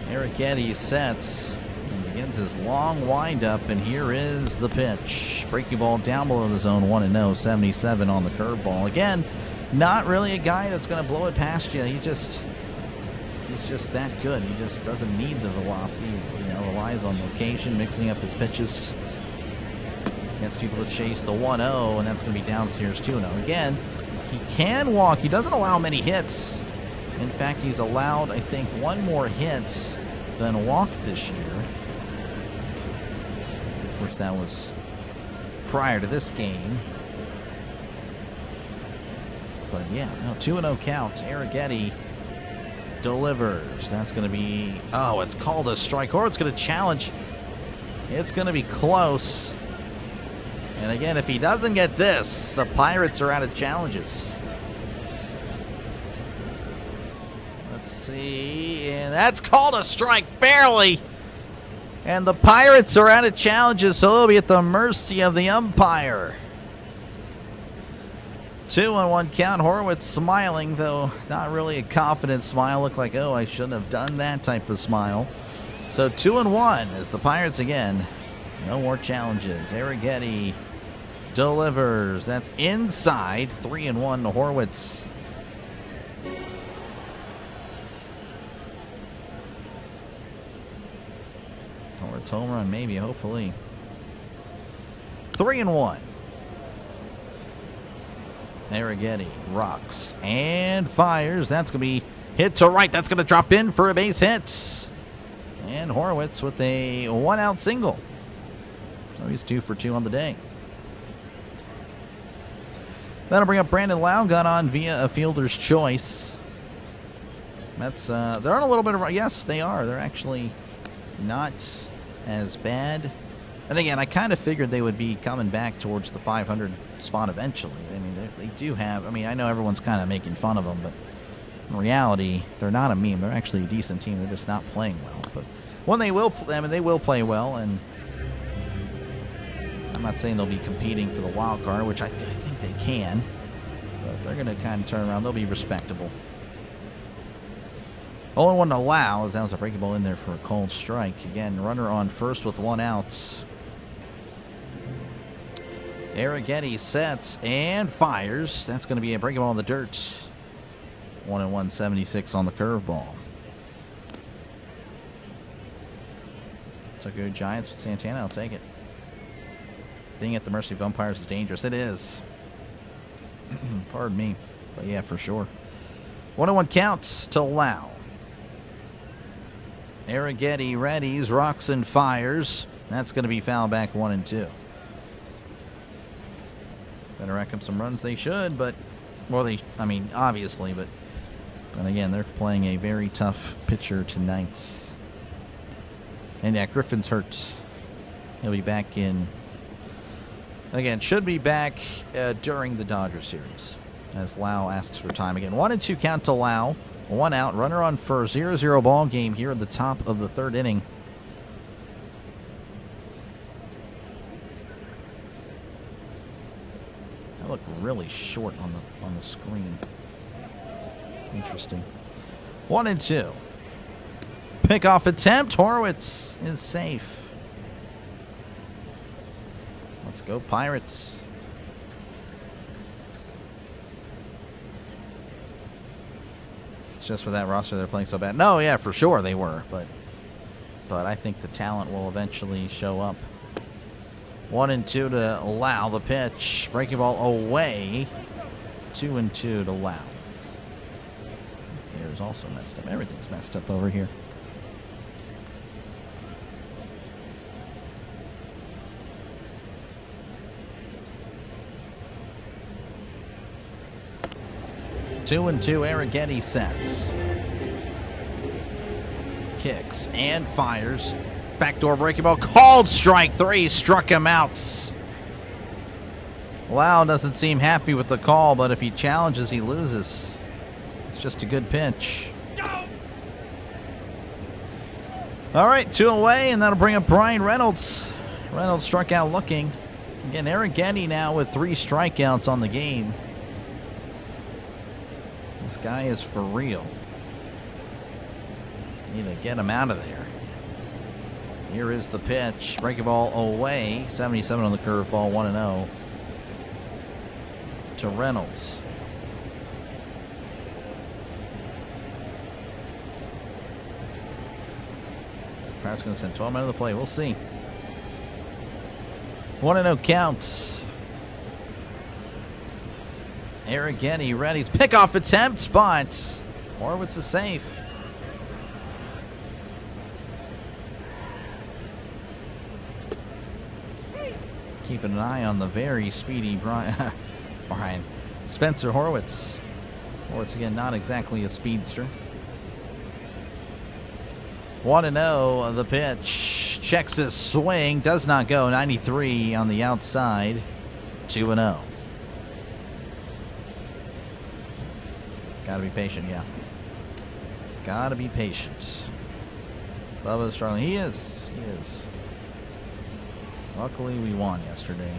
Arrighetti sets and begins his long windup, and here is the pitch. Breaking ball down below the zone, 1-0, 77 on the curveball. Again, not really a guy that's going to blow it past you. He's just that good. He just doesn't need the velocity. Relies on location, mixing up his pitches. Gets people to chase the 1-0, and that's going to be downstairs 2-0. Again, he can walk. He doesn't allow many hits. In fact, he's allowed, I think, 1 more hit than a walk this year. Of course, that was prior to this game. But yeah, no, 2-0 count. Arrighetti delivers. That's going to be, it's called a strike, or it's going to challenge. It's going to be close. And again, if he doesn't get this, the Pirates are out of challenges. Let's see, and that's called a strike, barely. And the Pirates are out of challenges, so they'll be at the mercy of the umpire. 2-1 count. Horwitz smiling, though not really a confident smile. Looked like, I shouldn't have done that type of smile. So 2-1 as the Pirates again. No more challenges. Arrighetti delivers. That's inside. 3-1 to Horwitz. Horwitz home run, maybe, hopefully. 3-1. Arrighetti rocks and fires. That's going to be hit to right. That's going to drop in for a base hit. And Horwitz with a 1-out single. So he's 2 for 2 on the day. That'll bring up Brandon Lau. Got on via a fielder's choice. That's they're on a little bit of, yes, they are. They're actually not as bad. And again, I kind of figured they would be coming back towards the 500 spot eventually. I mean, they do have, I mean, I know everyone's kind of making fun of them, but in reality, they're not a meme. They're actually a decent team. They're just not playing well. But when they will, I mean, they will play well, and I'm not saying they'll be competing for the wild card, which I think they can, but they're going to kind of turn around. They'll be respectable. Only one to allow as that was a breaking ball in there for a cold strike. Again, runner on first with 1 out. Arrighetti sets and fires. That's going to be a breaking ball in the dirt. 1-1-76 on the curveball. So good Giants with Santana. I'll take it. Being at the mercy of umpires is dangerous. It is. Pardon me. But yeah, for sure. 1-1 counts to Lau. Arrighetti readies, rocks and fires. That's going to be foul back 1-2. Better rack up some runs. They should, but, well, I mean, obviously, but again, they're playing a very tough pitcher tonight. And yeah, Griffin's hurt. He'll be back in, again, should be back during the Dodgers series as Lau asks for time again. 1-2 count to Lau. 1 out, runner on first. 0-0 ball game here at the top of the 3rd inning. That looked really short on the screen. Interesting. 1-2. Pickoff attempt. Horwitz is safe. Let's go Pirates. It's just with that roster they're playing so bad. No, yeah, for sure they were, but I think the talent will eventually show up. 1-2 to Lau. The pitch. Breaking ball away. 2-2 to Lau. Here's also messed up. Everything's messed up over here. Two and two, Arrighetti sets. Kicks and fires. Backdoor breaking ball. Called strike 3. Struck him out. Lau doesn't seem happy with the call, but if he challenges, he loses. It's just a good pitch. All right, 2 away, and that'll bring up Brian Reynolds. Reynolds struck out looking. Again, Arrighetti now with 3 strikeouts on the game. This guy is for real. Need to get him out of there. Here is the pitch. Breaking ball away. 77 on the curveball. 1-0 to Reynolds. Pirates going to send 12 men to the play. We'll see. 1-0 count. Arrighetti ready. Pickoff attempt, but Horwitz is safe. Keeping an eye on the very speedy Brian Spencer Horwitz. Horwitz again, not exactly a speedster. 1-0, the pitch. Checks his swing. Does not go. 93 on the outside. 2-0. Gotta be patient, yeah. Gotta be patient. Bubba's struggling. He is. Luckily, we won yesterday.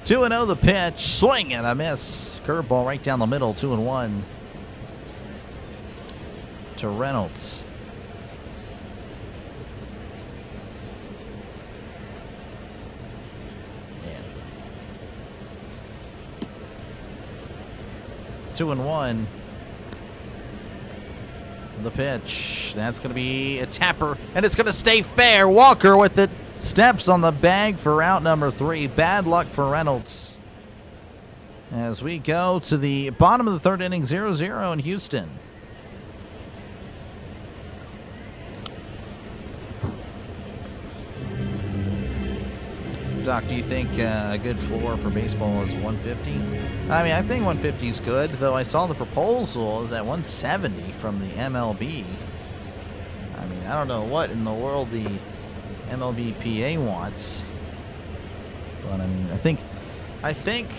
2-0 the pitch. Swing and a miss. Curveball right down the middle. 2-1 to Reynolds. Man. 2-1. The pitch. That's going to be a tapper, and it's going to stay fair. Walker with it. Steps on the bag for out number 3. Bad luck for Reynolds. as we go to the bottom of the third inning, 0-0 in Houston. Doc, do you think a good floor for baseball is 150? I mean, I think 150 is good, though I saw the proposal is at 170 from the MLB. I mean, I don't know what in the world the MLB PA wants, but I mean, I think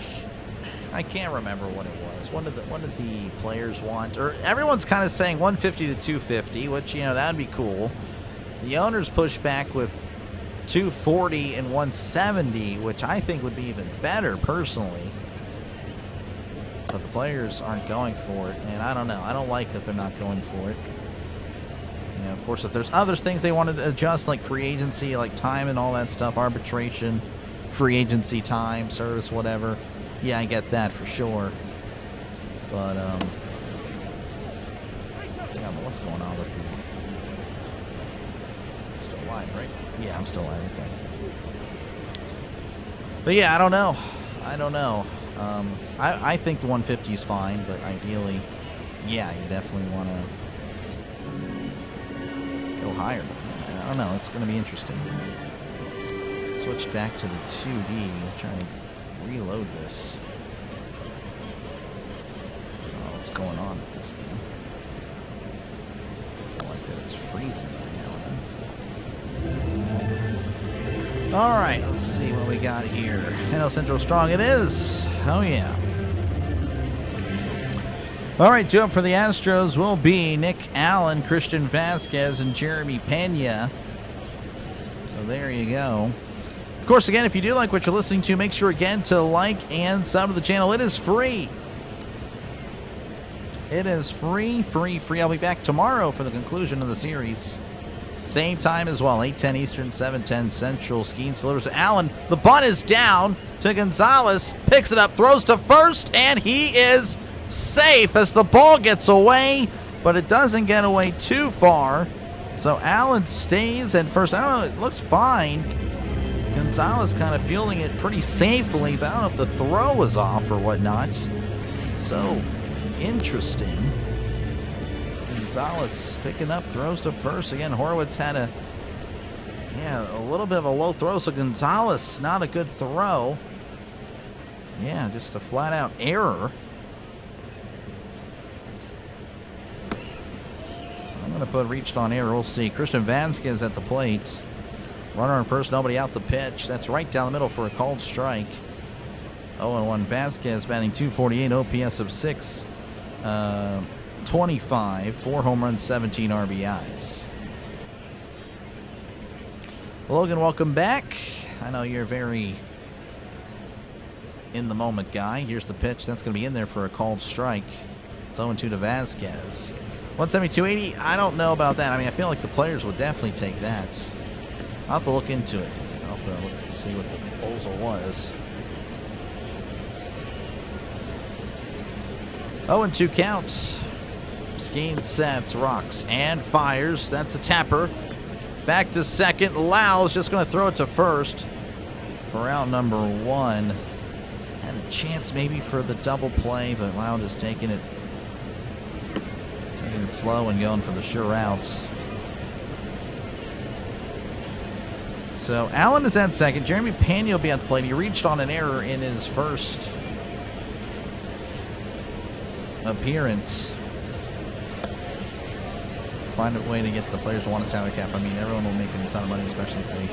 I can't remember what it was. What did the players want? Or everyone's kind of saying 150 to 250, which, you know, that would be cool. The owners pushed back with 240 and 170, which I think would be even better personally. But the players aren't going for it, and I don't know. I don't like that they're not going for it. You know, of course, if there's other things they wanted to adjust, like free agency, like time and all that stuff, arbitration, free agency time, service, whatever, yeah, I get that for sure. But, yeah, but what's going on with the... Still live, right? Yeah, I'm still live, okay. But yeah, I don't know. I think the 150 is fine, but ideally, yeah, you definitely want to go higher. I don't know. It's going to be interesting. Switch back to the 2D. Trying to reload this. I don't know what's going on with this thing. I like that it's freezing right now and then. All right, let's see what we got here. NL Central Strong. It is. Oh, yeah. All right, two up for the Astros will be Nick Allen, Christian Vasquez, and Jeremy Pena. So there you go. Of course, again, if you do like what you're listening to, make sure, again, to like and sub to the channel. It is free. It is free. I'll be back tomorrow for the conclusion of the series. Same time as well, 8:10 Eastern, 7:10 Central. Skenes delivers to Allen. The bunt is down to Gonzalez. Picks it up, throws to first, and he is safe as the ball gets away, but it doesn't get away too far. So Allen stays at first. I don't know, it looks fine. Gonzalez kind of fielding it pretty safely, but I don't know if the throw was off or whatnot. So interesting. Gonzalez picking up, throws to first. Again, Horowitz had a little bit of a low throw, so Gonzalez, not a good throw. Yeah, just a flat-out error. I'm going to put reached on error. We'll see. Christian Vasquez at the plate. Runner on first, nobody out the pitch. That's right down the middle for a called strike. 0-1. Vasquez batting .248, OPS of 625, 4 home runs, 17 RBIs. Logan, welcome back. I know you're very in the moment guy. Here's the pitch. That's going to be in there for a called strike. It's 0-2 to Vasquez. 170, 280, I don't know about that. I mean, I feel like the players would definitely take that. I'll have to look into it. I'll have to look to see what the proposal was. 0-2 counts. Skenes sets, rocks, and fires. That's a tapper. Back to second. Lau's just going to throw it to first for out number 1. Had a chance maybe for the double play, but Lau just taking it slow and going for the sure outs. So Allen is at second. Jeremy Pena will be at the plate. He reached on an error in his first appearance. Find a way to get the players to want a salary cap. I mean, everyone will make a ton of money, especially if they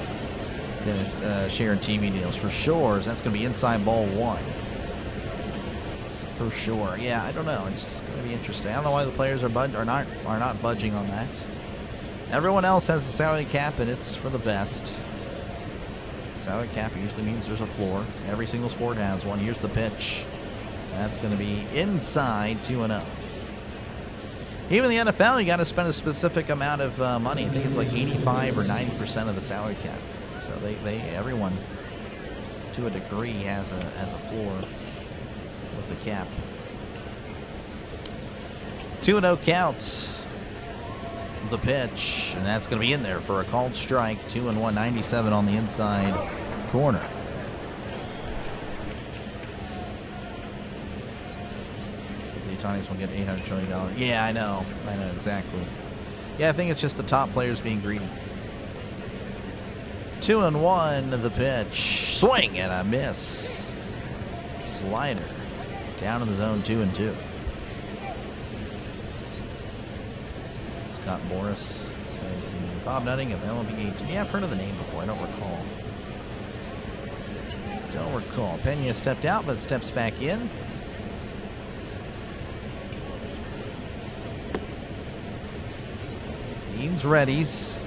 get share TV deals for sure. So that's going to be inside ball 1. For sure. Yeah, I don't know. It's going to be interesting. I don't know why the players are not budging on that. Everyone else has the salary cap, and it's for the best. Salary cap usually means there's a floor. Every single sport has one. Here's the pitch. That's going to be inside 2-0. Even the NFL, you got to spend a specific amount of money. I think it's like 85 or 90% of the salary cap. So everyone, to a degree, has a floor with the cap. 2-0 counts. The pitch, and that's going to be in there for a called strike. 2-1, 97 on the inside corner. Ohtani's will get $800 trillion. Yeah, I know exactly. Yeah, I think it's just the top players being greedy. 2-1, the pitch. Swing and a miss. Slider. Down in the zone, 2-2. Scott Morris is the Bob Nutting of MLB agent. Yeah, I've heard of the name before. I don't recall. Pena stepped out, but steps back in. Skenes readies.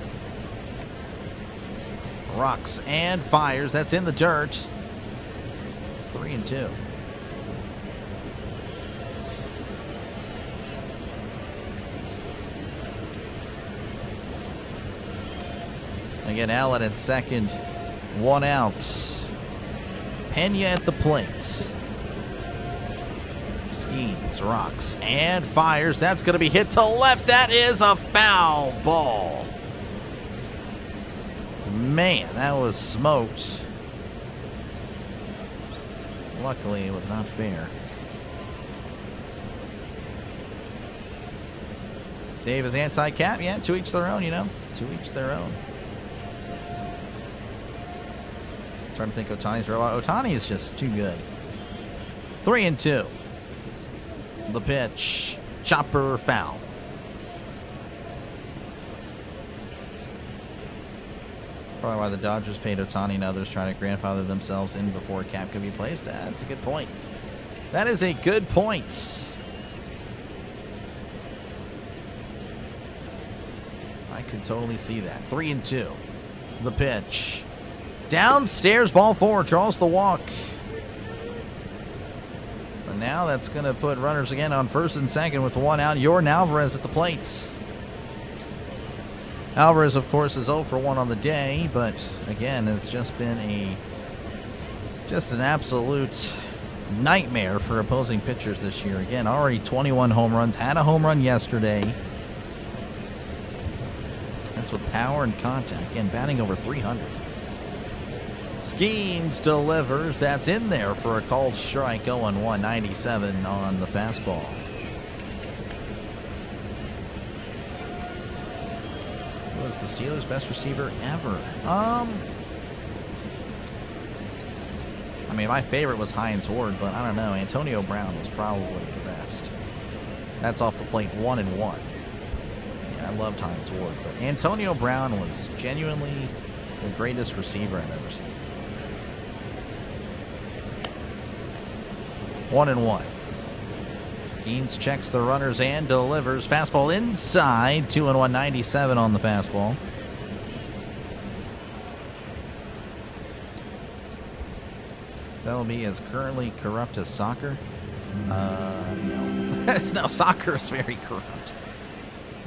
Rocks and fires. That's in the dirt. It's 3-2. Again, Allen at second. 1 out. Pena at the plate. Skenes, rocks, and fires. That's going to be hit to left. That is a foul ball. Man, that was smoked. Luckily, it was not fair. Dave is anti-cap. Yeah, to each their own, you know. To each their own. Starting to think Ohtani's robot. Ohtani is just too good. 3-2. The pitch. Chopper foul. Probably why the Dodgers paid Ohtani and others trying to grandfather themselves in before a cap could be placed. That's a good point. That is a good point. I could totally see that. 3-2. The pitch. Downstairs, ball 4, draws the walk. And now that's going to put runners again on first and second with 1 out. Yordan Alvarez at the plates. Alvarez, of course, is 0 for 1 on the day, but again, it's just been an absolute nightmare for opposing pitchers this year. Again, already 21 home runs, had a home run yesterday. That's with power and contact. Again, batting over 300. Skenes delivers. That's in there for a called strike. 0-1, 97 on the fastball. Who was the Steelers' best receiver ever? I mean, my favorite was Hines Ward, but I don't know. Antonio Brown was probably the best. That's off the plate, 1-1. Yeah, I loved Hines Ward, but Antonio Brown was genuinely the greatest receiver I've ever seen. 1-1. Skenes checks the runners and delivers. Fastball inside. 2-1, 97 on the fastball. MLB is currently corrupt as soccer. No. No, soccer is very corrupt.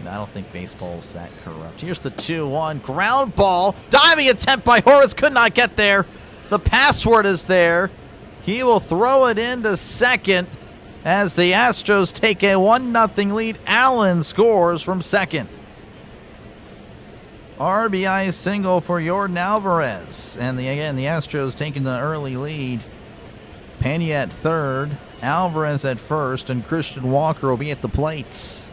No, I don't think baseball's that corrupt. Here's the 2-1. Ground ball. Diving attempt by Horwitz. Could not get there. The password is there. He will throw it into second as the Astros take a 1-0 lead. Allen scores from second. RBI single for Yordan Alvarez. And the Astros taking the early lead. Pena at third, Alvarez at first, and Christian Walker will be at the plate.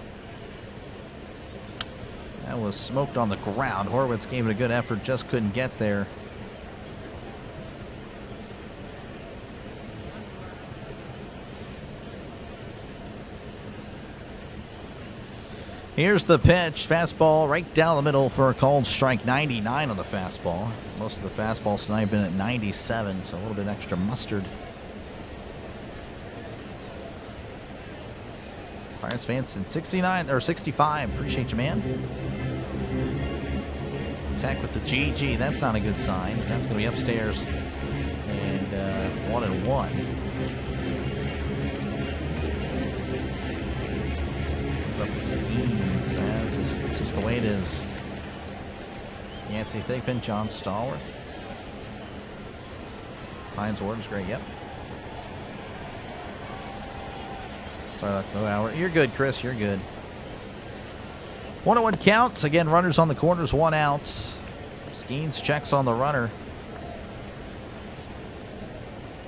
That was smoked on the ground. Horwitz gave it a good effort, just couldn't get there. Here's the pitch. Fastball right down the middle for a called strike. 99 on the fastball. Most of the fastballs tonight have been at 97, so a little bit extra mustard. Pirates fans in 69 or 65. Appreciate you, man. Attack with the GG. That's not a good sign. That's going to be upstairs. And 1-1. Up with Skenes. It's just the way it is. Yancey Thigpen, John Stallworth. Hines Ward is great, yep. Sorry, no hour. You're good, Chris, you're good. 1-1 counts. Again, runners on the corners, 1 out. Skenes checks on the runner.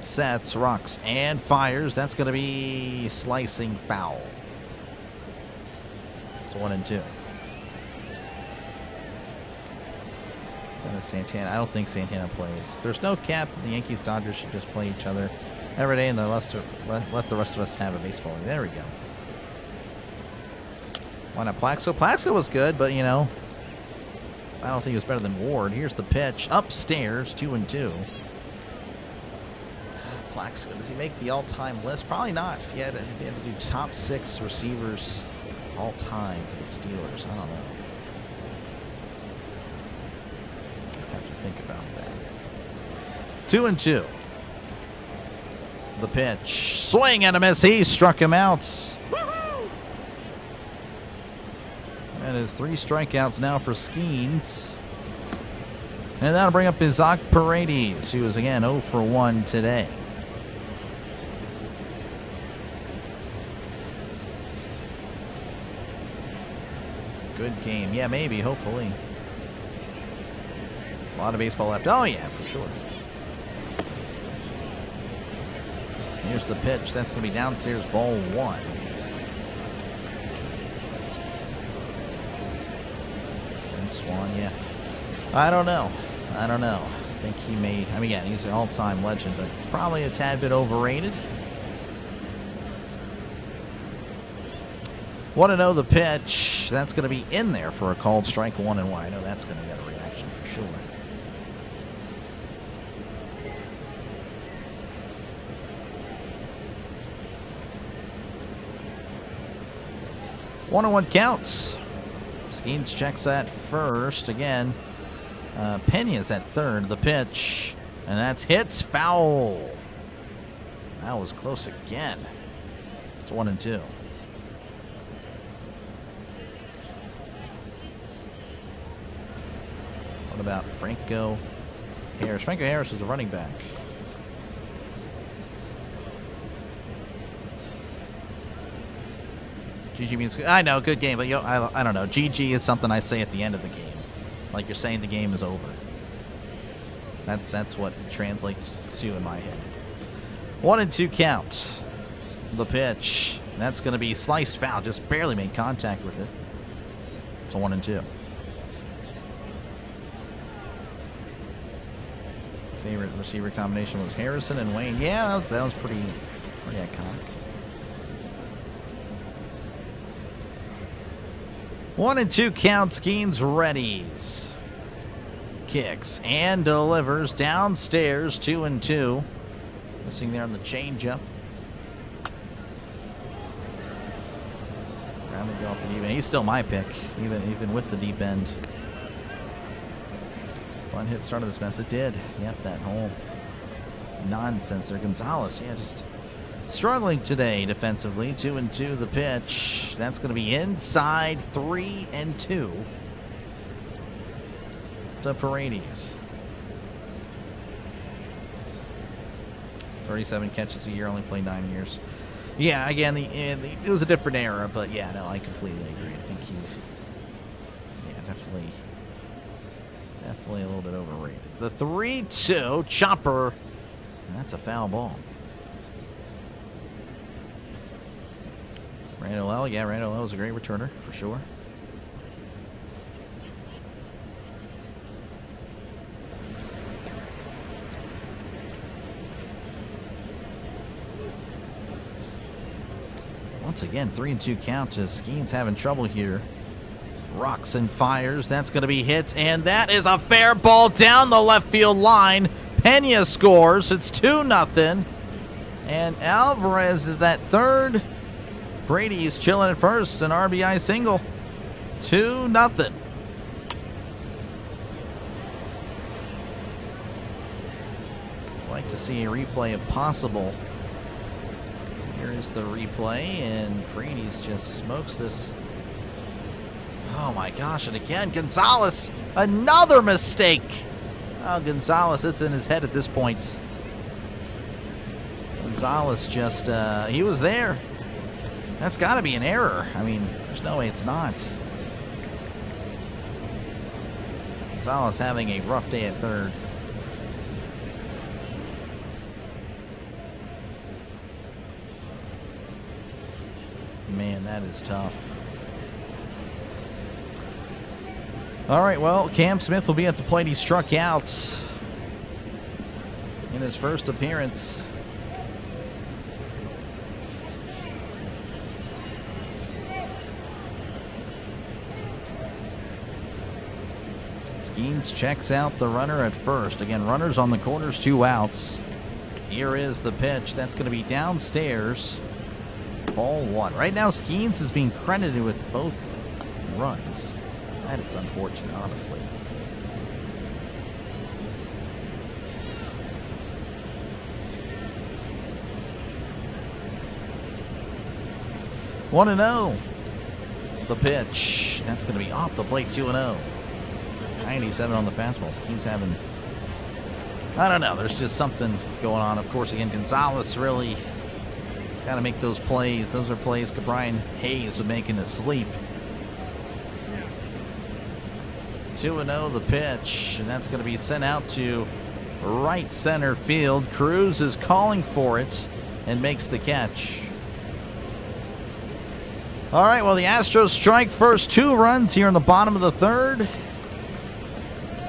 sets, rocks, and fires. That's going to be slicing foul. It's 1-2. Dennis Santana. I don't think Santana plays. If there's no cap, the Yankees, Dodgers should just play each other every day and let the rest of us have a baseball league. There we go. Why not Plaxo? Plaxo was good, but, you know, I don't think he was better than Ward. Here's the pitch. Upstairs, 2-2. Plaxo, does he make the all-time list? Probably not. If you had to do top 6 receivers all-time for the Steelers, I don't know. I have to think about that. 2-2. The pitch. Swing and a miss. He struck him out. That is 3 strikeouts now for Skenes. And that'll bring up Isaac Paredes, who was again 0 for 1 today. Good game. Yeah, maybe, hopefully. A lot of baseball left. Oh, yeah, for sure. Here's the pitch. That's going to be downstairs, ball 1. And Swan, yeah. I don't know. I think he may. I mean, again, he's an all-time legend, but probably a tad bit overrated. Want to know the pitch. That's going to be in there for a called strike, 1-1. I know that's going to get a reaction for sure. One on one counts. Skenes checks at first again. Pena's at third. The pitch, and that's hits foul. That was close again. It's 1-2. What about Franco Harris? Franco Harris is a running back. GG means good. I know, good game, but I don't know. GG is something I say at the end of the game, like you're saying the game is over. That's what it translates to in my head. 1-2 count. The pitch. That's going to be sliced foul. Just barely made contact with it. It's a 1-2. Favorite receiver combination was Harrison and Wayne. Yeah, that was pretty iconic. 1-2 count. Skenes readies. Kicks and delivers downstairs. 2-2. Missing there on the changeup. Rounded off the deep end. He's still my pick, even with the deep end. Fun hit started this mess. It did. Yep, that whole nonsense there. Gonzalez, yeah, just struggling today defensively. 2-2 the pitch. That's going to be inside. 3-2 to Paredes. 37 catches a year, only played 9 years. Yeah, again, it was a different era, but yeah, no, I completely agree. I think definitely a little bit overrated. The 3-2 chopper. That's a foul ball. Randall L. Yeah, Randall L. was a great returner for sure. Once again, 3-2 count to Skenes having trouble here. Rocks and fires. That's going to be hit, and that is a fair ball down the left field line. Pena scores. It's 2-0, and Alvarez is at third. Brady's chilling at first, an RBI single. 2-0. Like to see a replay if possible. Here is the replay, and Brady's just smokes this. Oh my gosh, and again, Gonzalez, another mistake. Oh, Gonzalez, it's in his head at this point. Gonzalez just, he was there. That's got to be an error. I mean, there's no way it's not. Gonzalez having a rough day at third. man, that is tough. All right, well, Cam Smith will be at the plate. He struck out in his first appearance. Skenes checks out the runner at first. Again, runners on the corners, 2 outs. Here is the pitch. That's going to be downstairs. Ball 1. Right now, Skenes is being credited with both runs. That is unfortunate, honestly. One and 0. The pitch. That's going to be off the plate. 2-0. 97 on the fastball. Skenes having, I don't know. There's just something going on. Of course, again, Gonzalez really has got to make those plays. Those are plays Brian Hayes would make in his sleep. 2-0 the pitch, and that's going to be sent out to right center field. Cruz is calling for it and makes the catch. All right, well, the Astros strike first. 2 runs here in the bottom of the third.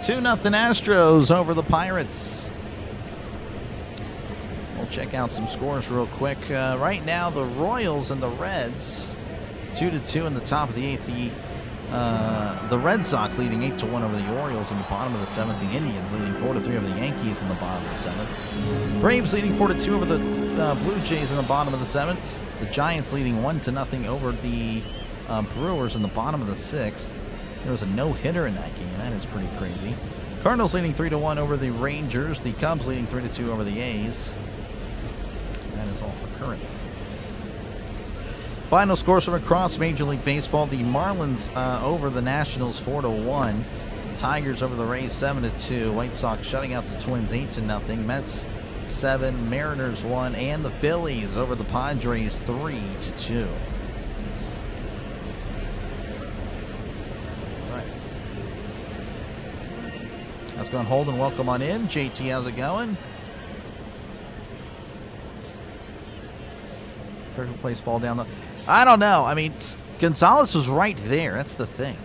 2-0 Astros over the Pirates. We'll check out some scores real quick. Right now, the Royals and the Reds, 2-2 in the top of the 8th. The Red Sox leading 8-1 over the Orioles in the bottom of the 7th. The Indians leading 4-3 over the Yankees in the bottom of the 7th. Braves leading 4-2 over the Blue Jays in the bottom of the 7th. The Giants leading 1-0 over the Brewers in the bottom of the 6th. There was a no-hitter in that game. That is pretty crazy. Cardinals leading 3-1 over the Rangers. The Cubs leading 3-2 over the A's. That is all for currently. Final scores from across Major League Baseball. The Marlins over the Nationals 4-1. Tigers over the Rays 7-2. White Sox shutting out the Twins 8-0. Mets 7, Mariners 1, and the Phillies over the Padres 3-2. Let's go and hold and welcome on in. JT, how's it going? Perfect place ball down the... I don't know. I mean, Gonzalez was right there. That's the thing.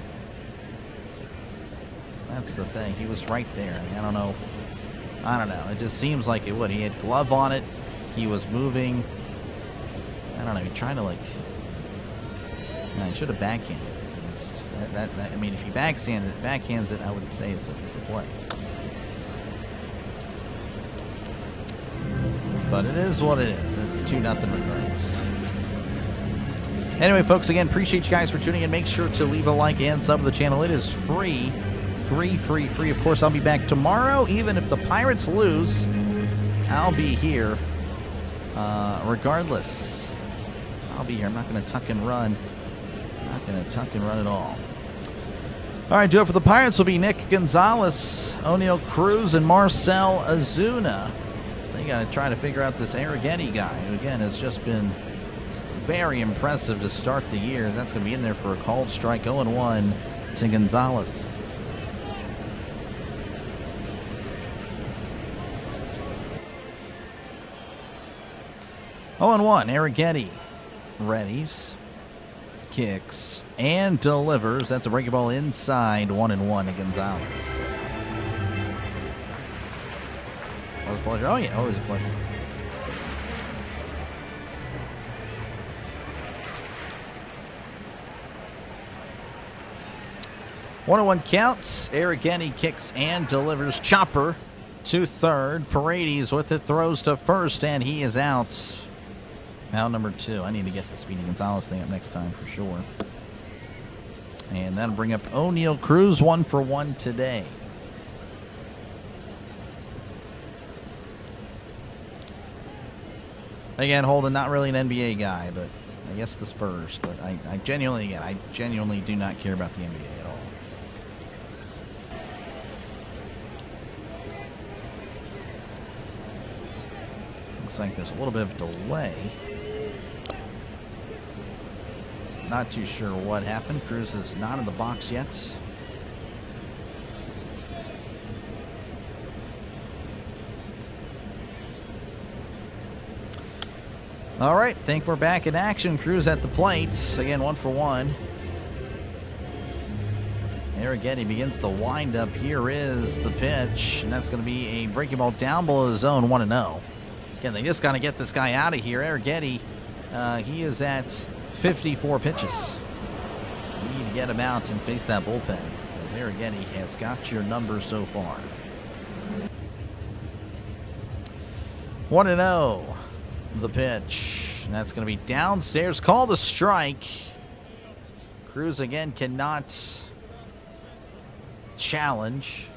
That's the thing. He was right there. I mean, I don't know. It just seems like it would. He had glove on it. He was moving. I don't know. He tried to, like... he should have backhanded it. I mean, if he backhands it, I would say it's a play. But it is what it is. It's 2-0 regardless. Anyway, folks, again, appreciate you guys for tuning in. Make sure to leave a like and sub to the channel. It is free. Free. Of course, I'll be back tomorrow. Even if the Pirates lose, I'll be here. Regardless, I'll be here. I'm not going to tuck and run. Not going to tuck and run at all. All right, do it for the Pirates will be Nick Gonzalez, O'Neal Cruz, and Marcell Ozuna. So they got to try to figure out this Arrighetti guy, who again has just been very impressive to start the year. That's going to be in there for a called strike. 0-1 to Gonzalez. Oh, and 1, Arrighetti readies, kicks, and delivers. That's a breaking ball inside. 1-1 to Gonzalez. Always a pleasure. Oh, yeah, always a pleasure. One counts. Arrighetti kicks and delivers. Chopper to third. Paredes with it, throws to first, and he is out. Out number 2. I need to get the Speedy Gonzalez thing up next time for sure. And that'll bring up O'Neal Cruz, 1 for 1 today. Again, Holden, not really an NBA guy, but I guess the Spurs. But I genuinely do not care about the NBA at all. Looks like there's a little bit of delay. Not too sure what happened. Cruz is not in the box yet. All right, think we're back in action. Cruz at the plate. Again, 1 for 1. Arrighetti begins to wind up. Here is the pitch, and that's going to be a breaking ball down below the zone, 1-0. Again, they just got to get this guy out of here. Arrighetti, he is at 54 pitches. You need to get him out and face that bullpen, because Arrighetti has got your number so far. 1-0. The pitch, and that's going to be downstairs. Called a strike. Cruz again cannot challenge.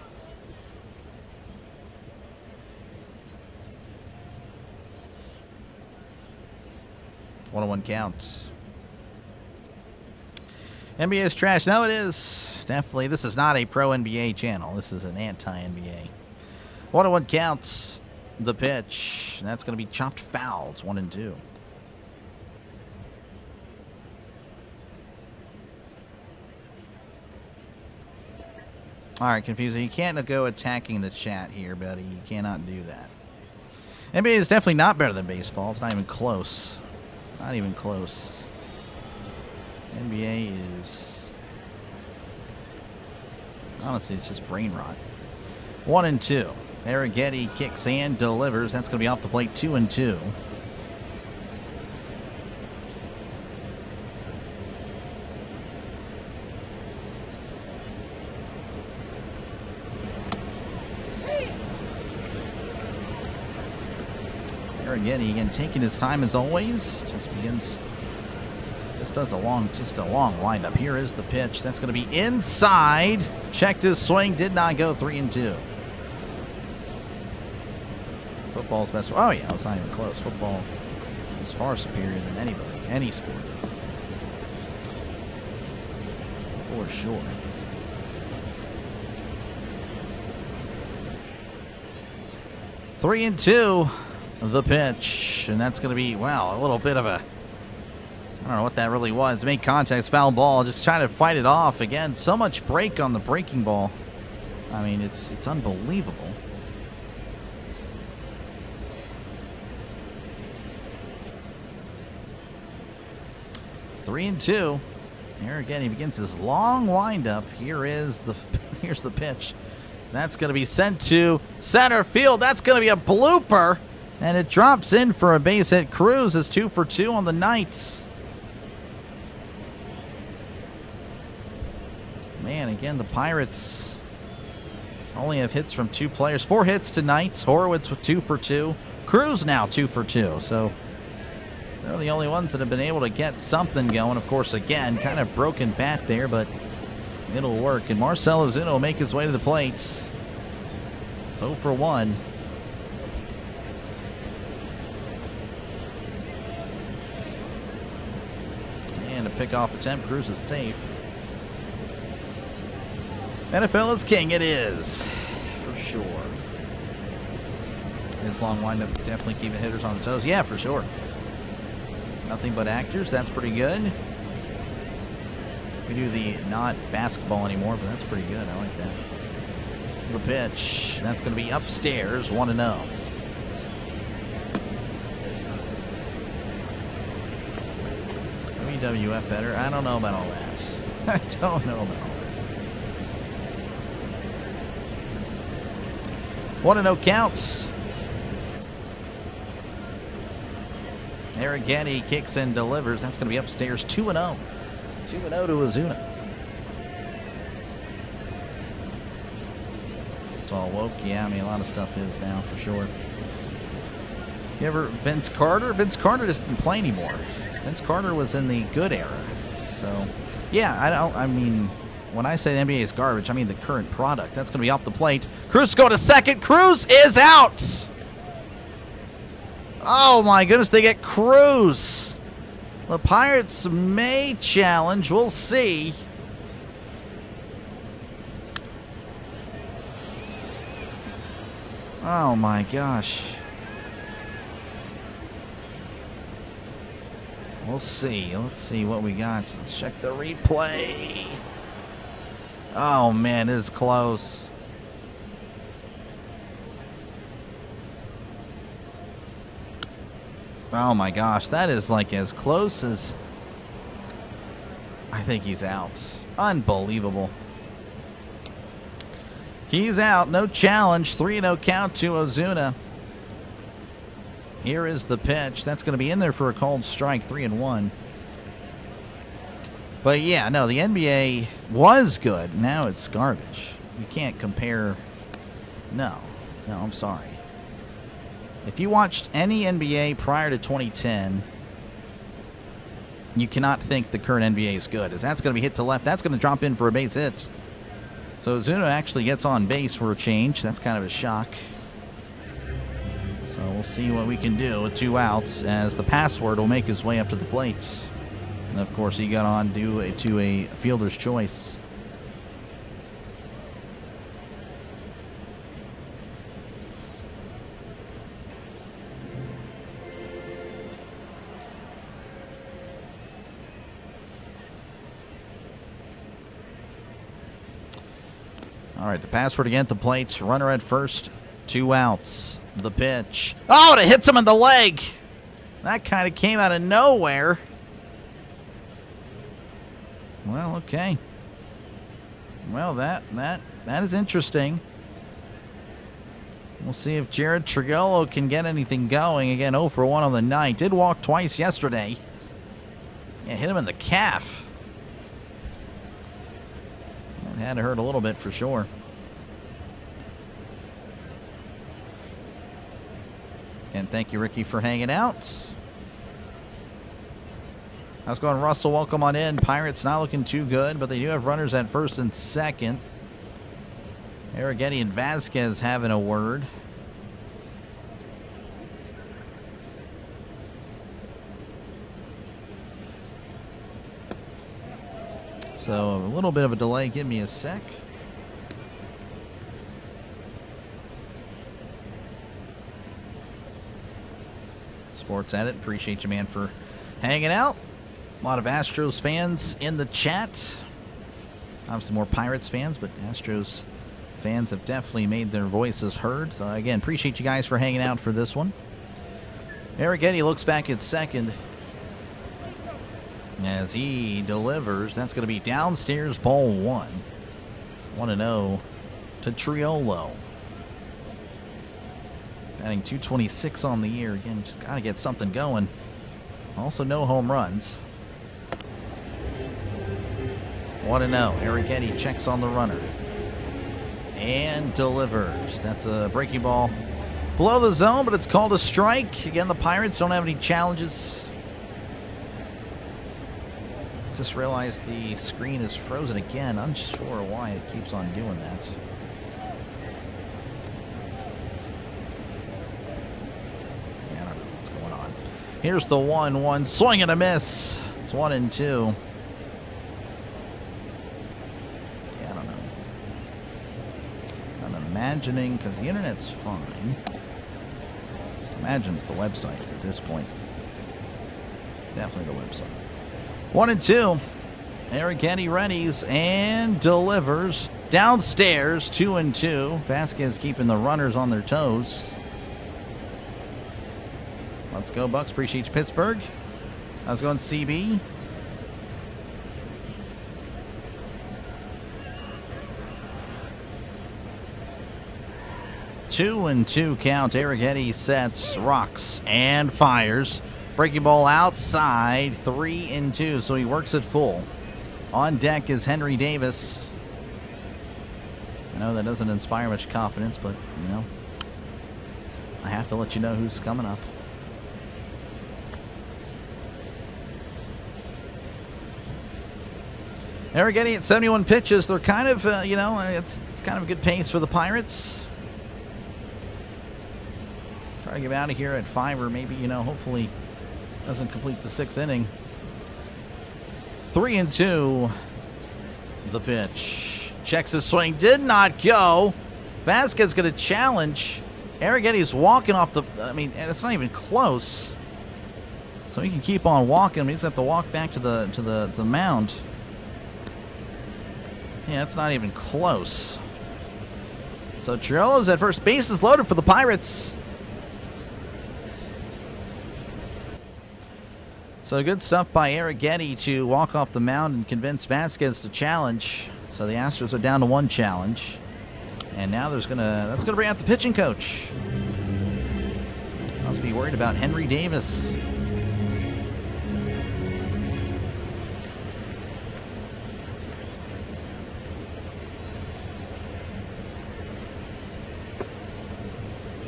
One count. NBA is trash. No, it is. Definitely. This is not a pro NBA channel. This is an anti-NBA. 1-1 counts. The pitch, and that's going to be chopped foul. It's 1-2. All right, Confuser, you can't go attacking the chat here, buddy. You cannot do that. NBA is definitely not better than baseball. It's not even close. Not even close. NBA is... honestly, it's just brain rot. 1-2. Arrighetti kicks and delivers. That's going to be off the plate, 2-2. Arrighetti again taking his time as always. Just does a long windup. Here is the pitch. That's going to be inside. Checked his swing. Did not go. 3-2. Football's best. Oh yeah, it's not even close. Football is far superior than anybody, any sport, for sure. Three and two, the pitch, and that's going to be, well, a little bit of a, I don't know what that really was. Made contact, foul ball, just trying to fight it off. Again, so much break on the breaking ball. I mean, it's unbelievable. 3-2. Here again, he begins his long windup. Here's the pitch. That's going to be sent to center field. That's going to be a blooper, and it drops in for a base hit. Cruz is 2 for 2 on the night. Man, again, the Pirates only have hits from 2 players. 4 hits tonight. Horowitz with 2 for 2. Cruz now 2 for 2. So they're the only ones that have been able to get something going. Of course, again, kind of broken bat there, but it'll work. And Marcell Ozuna will make his way to the plate. It's 0 for 1. And a pickoff attempt. Cruz is safe. NFL is king. It is, for sure. His long windup definitely keeping hitters on the toes. Yeah, for sure. Nothing but actors. That's pretty good. We do the not basketball anymore, but that's pretty good. I like that. The pitch. That's going to be upstairs. 1-0. WWF better? I don't know about all that. I don't know about all that. 1-0 counts. Arrighetti kicks and delivers. That's going to be upstairs. 2-0. 2-0 to Ozuna. It's all woke. Yeah, I mean, a lot of stuff is now, for sure. You ever Vince Carter? Vince Carter doesn't play anymore. Vince Carter was in the good era. So, yeah, I mean, when I say the NBA is garbage, I mean the current product. That's going to be off the plate. Cruz go to second. Cruz is out. Oh my goodness, they get Cruz. The Pirates may challenge. We'll see. Oh my gosh. We'll see. Let's see what we got. Let's check the replay. Oh man, it is close. Oh my gosh, that is like as close as... I think he's out. Unbelievable. He's out. No challenge. 3-0 count to Ozuna. Here is the pitch. That's going to be in there for a called strike. 3-1. But yeah, no, the NBA was good. Now it's garbage. You can't compare. No, I'm sorry. If you watched any NBA prior to 2010, you cannot think the current NBA is good. As that's going to be hit to left, that's going to drop in for a base hit. So Ozuna actually gets on base for a change. That's kind of a shock. So we'll see what we can do with 2 outs as the password will make his way up to the plate. And of course, he got on to a fielder's choice. All right, the password again at the plate. Runner at first. 2 outs. The pitch. Oh, and it hits him in the leg. That kind of came out of nowhere. Well, okay. Well, that is interesting. We'll see if Jared Triolo can get anything going. Again, 0 for 1 on the night. Did walk twice yesterday. Yeah, hit him in the calf. That had to hurt a little bit for sure. And thank you, Ricky, for hanging out. How's it going, Russell? Welcome on in. Pirates not looking too good, but they do have runners at first and second. Arrighetti and Vasquez having a word. So a little bit of a delay. Give me a sec. Sports Edit. Appreciate you, man, for hanging out. A lot of Astros fans in the chat. Obviously more Pirates fans, but Astros fans have definitely made their voices heard. So again, appreciate you guys for hanging out for this one. Arrighetti looks back at second as he delivers. That's going to be downstairs, ball 1. 1-0 to Triolo. Batting .226 on the year. Again, just got to get something going. Also, no home runs. 1-0. Arrighetti checks on the runner. And delivers. That's a breaking ball below the zone, but it's called a strike. Again, the Pirates don't have any challenges. Just realized the screen is frozen again. Unsure why it keeps on doing that. I don't know what's going on. Here's the 1-1. Swing and a miss. It's 1-2. Yeah, I don't know. I'm imagining, because the internet's fine. Imagine it's the website at this point. Definitely the website. 1-2. Arrighetti readies and delivers. Downstairs, 2-2. Vasquez keeping the runners on their toes. Let's go, Bucks. Appreciate you, Pittsburgh. How's it going, CB? Two and 2 count. Arrighetti sets, rocks, and fires. Breaking ball outside, 3-2, so he works it full. On deck is Henry Davis. I know that doesn't inspire much confidence, but, you know, I have to let you know who's coming up. Arrighetti at 71 pitches. They're kind of, you know, it's kind of a good pace for the Pirates. Try to get out of here at 5 or maybe, you know, hopefully doesn't complete the 6th inning. 3-2. The pitch. Checks his swing. Did not go. Vasquez going to challenge. Arrighetti's walking off the... I mean, it's not even close. So he can keep on walking. He's got to walk back to the mound. Yeah, it's not even close. So Triolo's at first. Base is loaded for the Pirates. So good stuff by Arrighetti to walk off the mound and convince Vasquez to challenge. So the Astros are down to 1 challenge. And now that's gonna bring out the pitching coach. Must be worried about Henry Davis.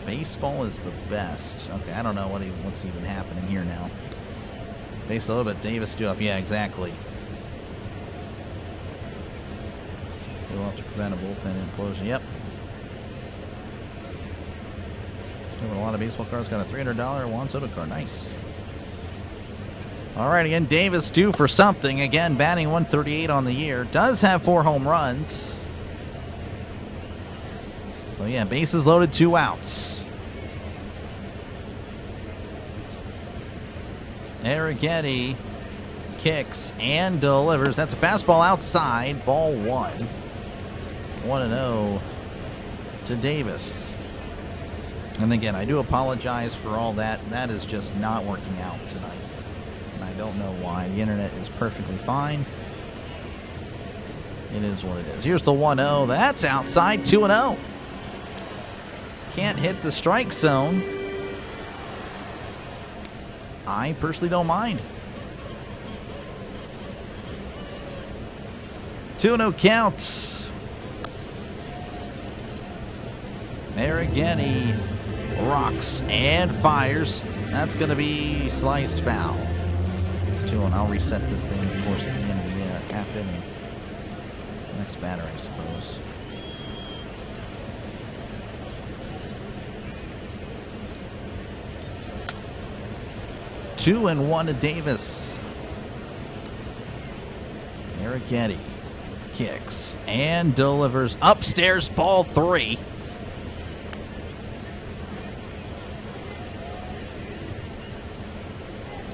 Baseball is the best. Okay, I don't know what's even happening here now. Base a little bit. Davis do off. Yeah, exactly. They will have to prevent a bullpen implosion. Yep. A lot of baseball cards. Got a $300 Juan Soto card. Nice. All right, again, Davis due for something. Again, batting 138 on the year. Does have 4 home runs. So, yeah, bases loaded, 2 outs. Arrighetti kicks and delivers. That's a fastball outside. Ball 1. 1-0 to Davis. And again, I do apologize for all that. That is just not working out tonight. And I don't know why. The internet is perfectly fine. It is what it is. Here's the 1-0. That's outside. 2-0. Can't hit the strike zone. I personally don't mind. 2-0 count. Arrighetti rocks and fires. That's going to be sliced foul. It's 2-1. I'll reset this thing, of course, at the end of the half inning. Next batter, I suppose. Two and 1 to Davis. Arrighetti kicks and delivers upstairs. Ball 3.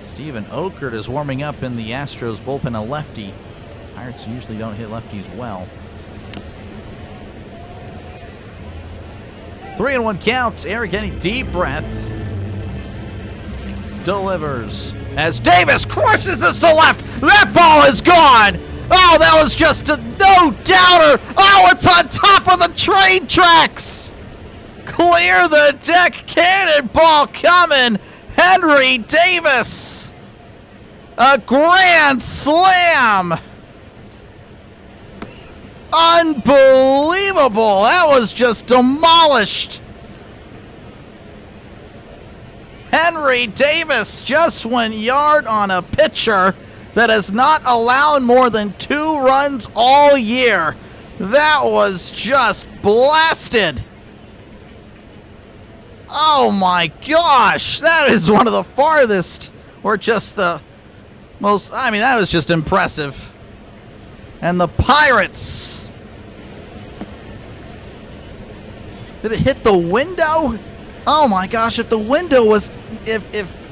Steven Okert is warming up in the Astros bullpen, a lefty. Pirates usually don't hit lefties well. 3-1 count. Arrighetti, deep breath. Delivers as Davis crushes this to left. That ball is gone. Oh, that was just a no-doubter. Oh, it's on top of the train tracks. Clear the deck. Cannonball coming. Henry Davis. A grand slam. Unbelievable. That was just demolished. Henry Davis just went yard on a pitcher that has not allowed more than 2 runs all year. That was just blasted. Oh my gosh, that is one of the farthest, or just the most, I mean, that was just impressive. And the Pirates, did it hit the window? Oh my gosh, if the window was,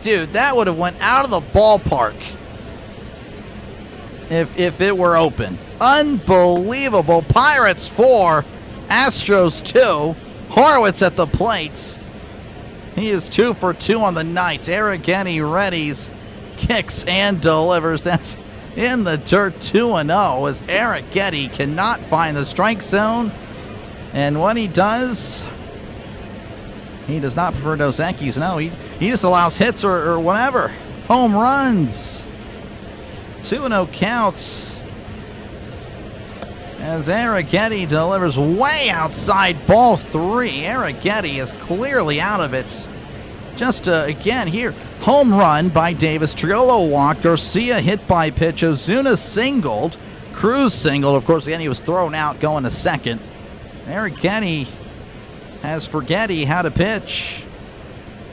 dude, that would have went out of the ballpark if it were open. Unbelievable. Pirates 4, Astros 2. Horwitz at the plate. He is 2 for 2 on the night. Arrighetti readies, kicks and delivers. That's in the dirt. 2-0 as Arrighetti cannot find the strike zone. And when he does, he does not prefer Dos Equis. No, he just allows hits or whatever. Home runs. 2-0 counts as Arrighetti delivers way outside. Ball 3. Arrighetti is clearly out of it. Just again here, home run by Davis. Triolo walked. Garcia hit by pitch. Ozuna singled. Cruz singled. Of course, again, he was thrown out going to second. Arrighetti has Forgetti how to pitch.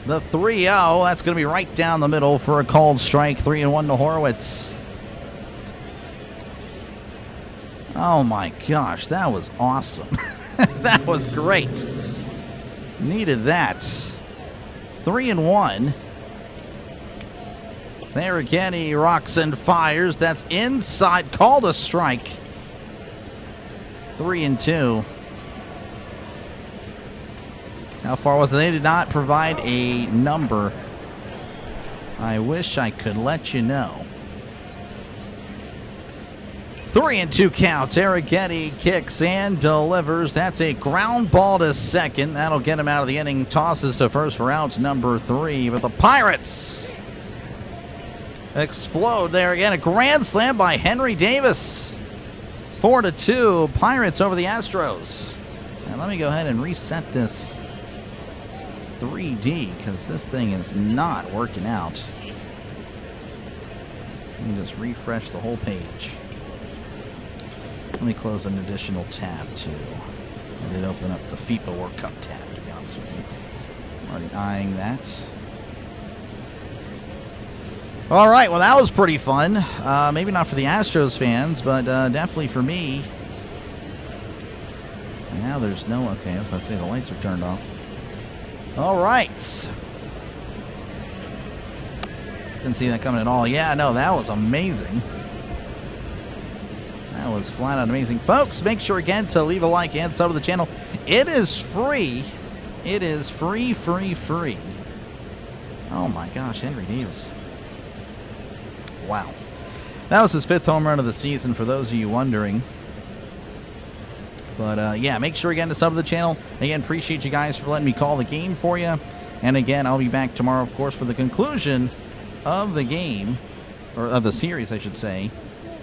The 3-0. That's going to be right down the middle for a called strike. 3-1 to Horwitz. Oh my gosh, that was awesome. That was great. Needed that. 3-1. Arrighetti rocks and fires. That's inside. Called a strike. 3-2. How far was it? They did not provide a number. I wish I could let you know. 3-2 counts. Arrighetti kicks and delivers. That's a ground ball to second. That'll get him out of the inning. Tosses to first for out number 3. But the Pirates explode there again. A grand slam by Henry Davis. 4-2. Pirates over the Astros. And let me go ahead and reset this 3D because this thing is not working out. Let me just refresh the whole page. Let me close an additional tab too. I did open up the FIFA World Cup tab, to be honest with you. I'm already eyeing that. All right, well, that was pretty fun. Maybe not for the Astros fans, but definitely for me. Now there's no... Okay, I was about to say the lights are turned off. All right. Didn't see that coming at all. Yeah, no, that was amazing. That was flat out amazing. Folks, make sure again to leave a like and sub to the channel. It is free. It is free. Oh my gosh, Henry Davis. Wow. That was his 5th home run of the season, for those of you wondering. But yeah, make sure again to sub to the channel. Again, appreciate you guys for letting me call the game for you. And again, I'll be back tomorrow, of course, for the conclusion of the game, or of the series, I should say.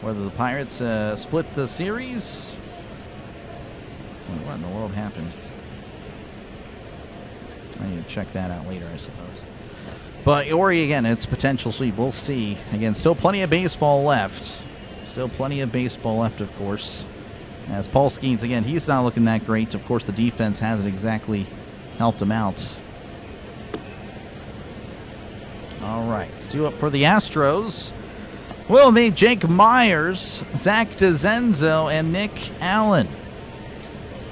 Whether the Pirates split the series. What in the world happened? I need to check that out later, I suppose. But, or again, it's potential sweep. We'll see. Again, still plenty of baseball left. Still plenty of baseball left, of course. As Paul Skenes, again, he's not looking that great. Of course, the defense hasn't exactly helped him out. All right, let's do it for the Astros. Will be Jake Myers, Zach DeZenzo, and Nick Allen.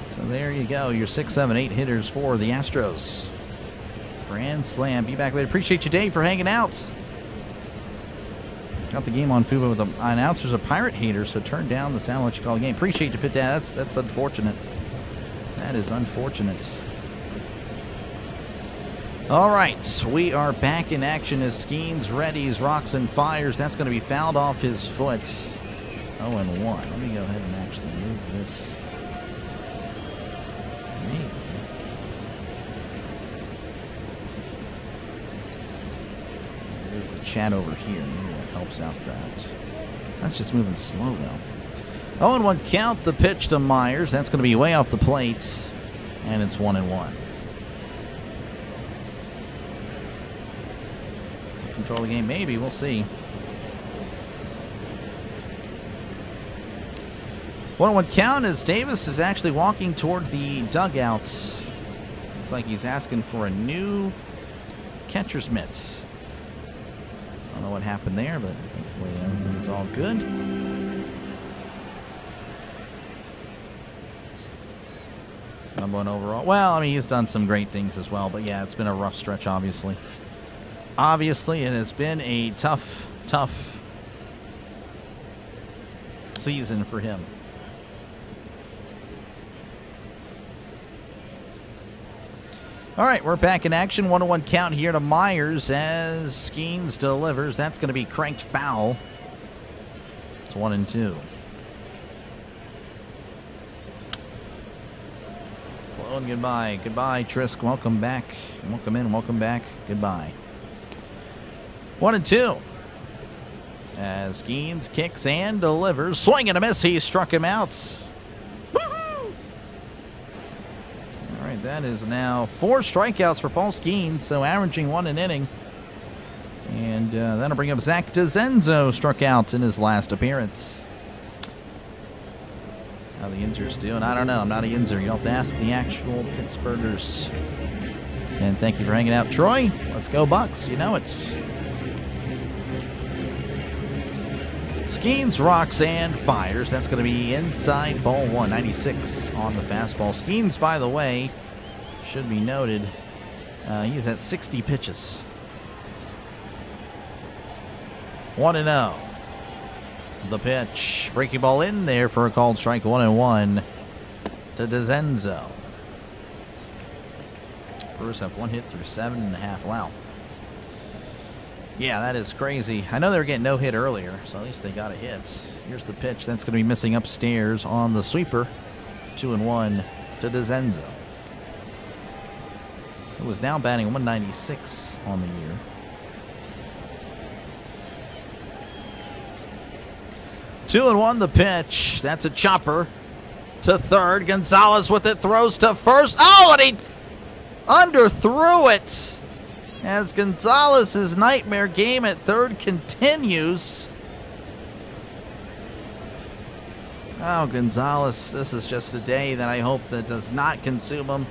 So there you go, your 6, 7, 8 hitters for the Astros. Grand slam. Be back later. Appreciate you, Dave, for hanging out. Got the game on Fubo with the announcers, a Pirate hater, so turn down the sound, let you call the game. Appreciate you, Pit Dad. That's unfortunate. That is unfortunate. All right, we are back in action as Skenes readies, rocks, and fires. That's going to be fouled off his foot. 0-1. Let me go ahead and actually move this. Maybe. Move the chat over here. Maybe that helps out that. That's just moving slow, though. 0-1 count, the pitch to Myers. That's going to be way off the plate, and it's 1-1. Control the game, maybe. We'll see. 1-1 count as Davis is actually walking toward the dugout. Looks like he's asking for a new catcher's mitt. Don't know what happened there, but hopefully everything's all good. Number 1 overall. Well, I mean, he's done some great things as well, but yeah, it's been a rough stretch, obviously. Obviously, it has been a tough season for him. All right, we're back in action. 1-1 count here to Myers as Skenes delivers. That's going to be cranked foul. It's 1-2. Hello and goodbye. Goodbye, Trisk. Welcome back. Welcome in. Welcome back. Goodbye. 1-2. As Skenes kicks and delivers. Swing and a miss. He struck him out. Woo-hoo! All right, that is now 4 strikeouts for Paul Skenes, so averaging 1 an inning. And that'll bring up Zach DeZenzo, struck out in his last appearance. How the Yinzers doing? I don't know. I'm not a Yinzer. You'll have to ask the actual Pittsburghers. And thank you for hanging out, Troy. Let's go, Bucks. You know it. Skenes rocks and fires. That's going to be inside ball 1. 96 on the fastball. Skenes, by the way, should be noted, he's at 60 pitches. 1-0. The pitch. Breaking ball in there for a called strike. 1-1 to DeZenzo. Brewers have 1 hit through 7.5. Wow. Yeah, that is crazy. I know they were getting no hit earlier, so at least they got a hit. Here's the pitch. That's going to be missing upstairs on the sweeper. 2-1 to DeZenzo, who is now batting 196 on the year. Two and one, the pitch. That's a chopper to third. Gonzalez with it, throws to first. Oh, and he underthrew it. As Gonzalez's nightmare game at third continues. Oh, Gonzalez, this is just a day that I hope that does not consume him.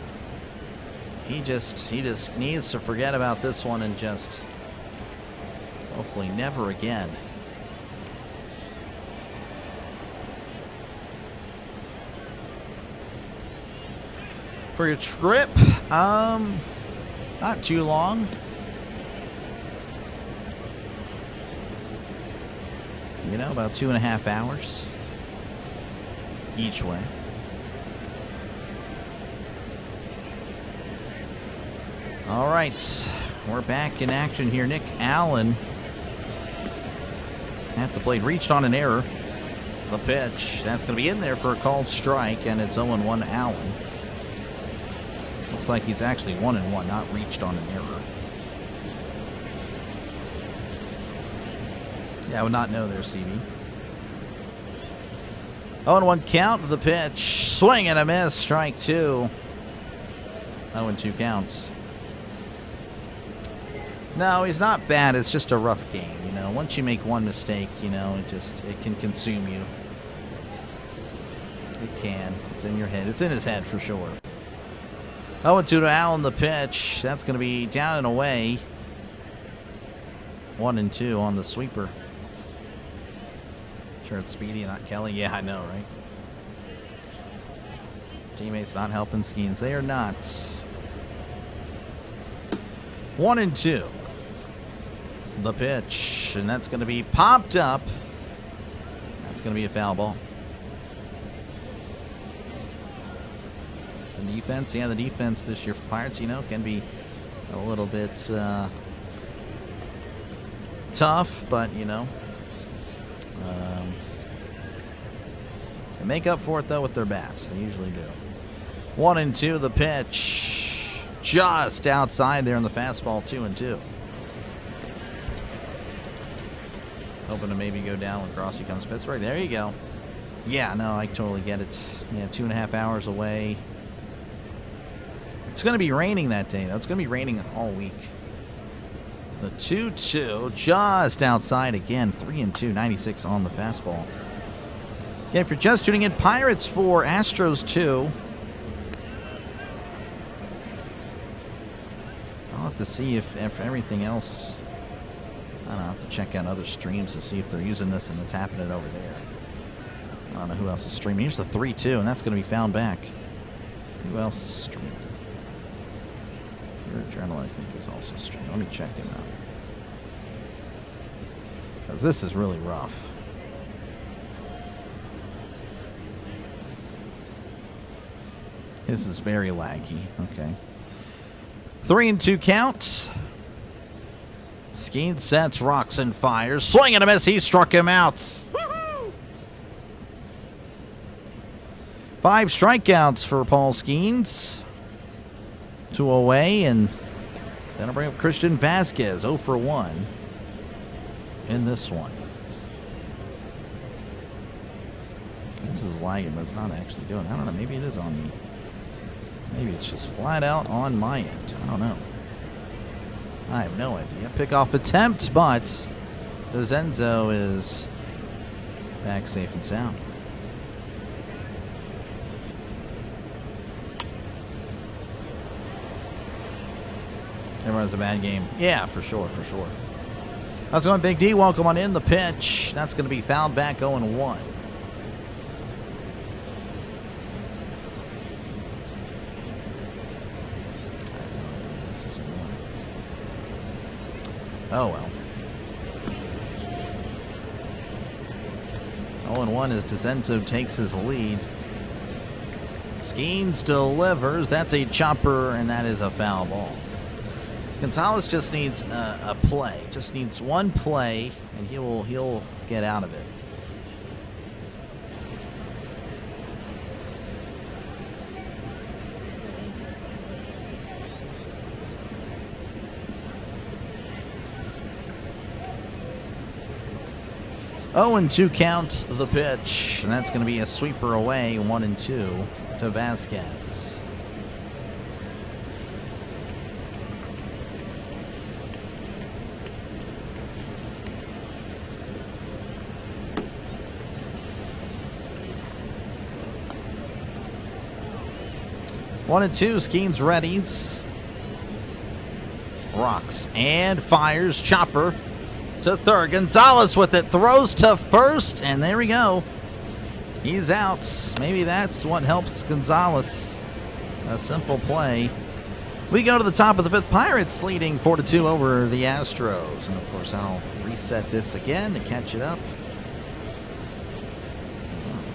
He just needs to forget about this one and just hopefully never again. For your trip, not too long. You know, about 2.5 hours each way. All right, we're back in action here. Nick Allen at the plate, reached on an error. The pitch, that's going to be in there for a called strike, and it's 0-1 Allen. Looks like he's actually 1-1, not reached on an error. Yeah, I would not know there, CB. 0-1 count of the pitch. Swing and a miss. Strike two. 0-2 counts. No, he's not bad. It's just a rough game. You know, once you make one mistake, you know, it can consume you. It can. It's in your head. It's in his head for sure. 0-2 to Allen, the pitch. That's going to be down and away. 1-2 on the sweeper. Sure, it's Speedy, not Kelly. Yeah, I know, right? Teammates not helping Skenes. They are not. 1-2. The pitch. And that's going to be popped up. That's going to be a foul ball. The defense, yeah, the defense this year for Pirates, you know, can be a little bit tough, but, you know, they make up for it, though, with their bats. They usually do. 1-2, the pitch. Just outside there in the fastball, 2-2. Hoping to maybe go down when Crossy comes Pittsburgh. There you go. Yeah, no, I totally get it. Yeah, 2.5 hours away. It's going to be raining that day, though. It's going to be raining all week. The 2-2 just outside again. 3-2, 96 on the fastball. Again, if you're just tuning in, Pirates 4, Astros 2. I'll have to see if everything else... I don't know, I'll have to check out other streams to see if they're using this and it's happening over there. I don't know who else is streaming. Here's the 3-2, and that's going to be found back. Who else is streaming? Pure Adrenaline, I think, is also streaming. Let me check him out. Because this is really rough. This is very laggy. Okay. 3-2 count. Skenes sets, rocks and fires. Swing and a miss. He struck him out. Woo-hoo! 5 strikeouts for Paul Skenes. 2 away, and then I'll bring up Christian Vasquez, 0 for 1 in this one. This is lagging, but it's not actually doing it. I don't know. Maybe it is on me. Maybe it's just flat out on my end. I don't know. I have no idea. Pickoff attempt, but DeZenzo is back safe and sound. Everyone has a bad game. Yeah, for sure, for sure. How's it going, Big D? Welcome on in. The pitch. That's going to be fouled back 0-1. Oh, well. 0-1 as DeZenzo takes his lead. Skenes delivers. That's a chopper, and that is a foul ball. Gonzalez just needs a play. Just needs one play, and he'll get out of it. Oh, and 2 counts the pitch, and that's going to be a sweeper away, 1-2 to Vasquez. One and two, Skenes readies. Rocks and fires. Chopper to third. Gonzalez with it. Throws to first. And there we go. He's out. Maybe that's what helps Gonzalez. A simple play. We go to the top of the fifth. Pirates leading 4-2 over the Astros. And, of course, I'll reset this again to catch it up.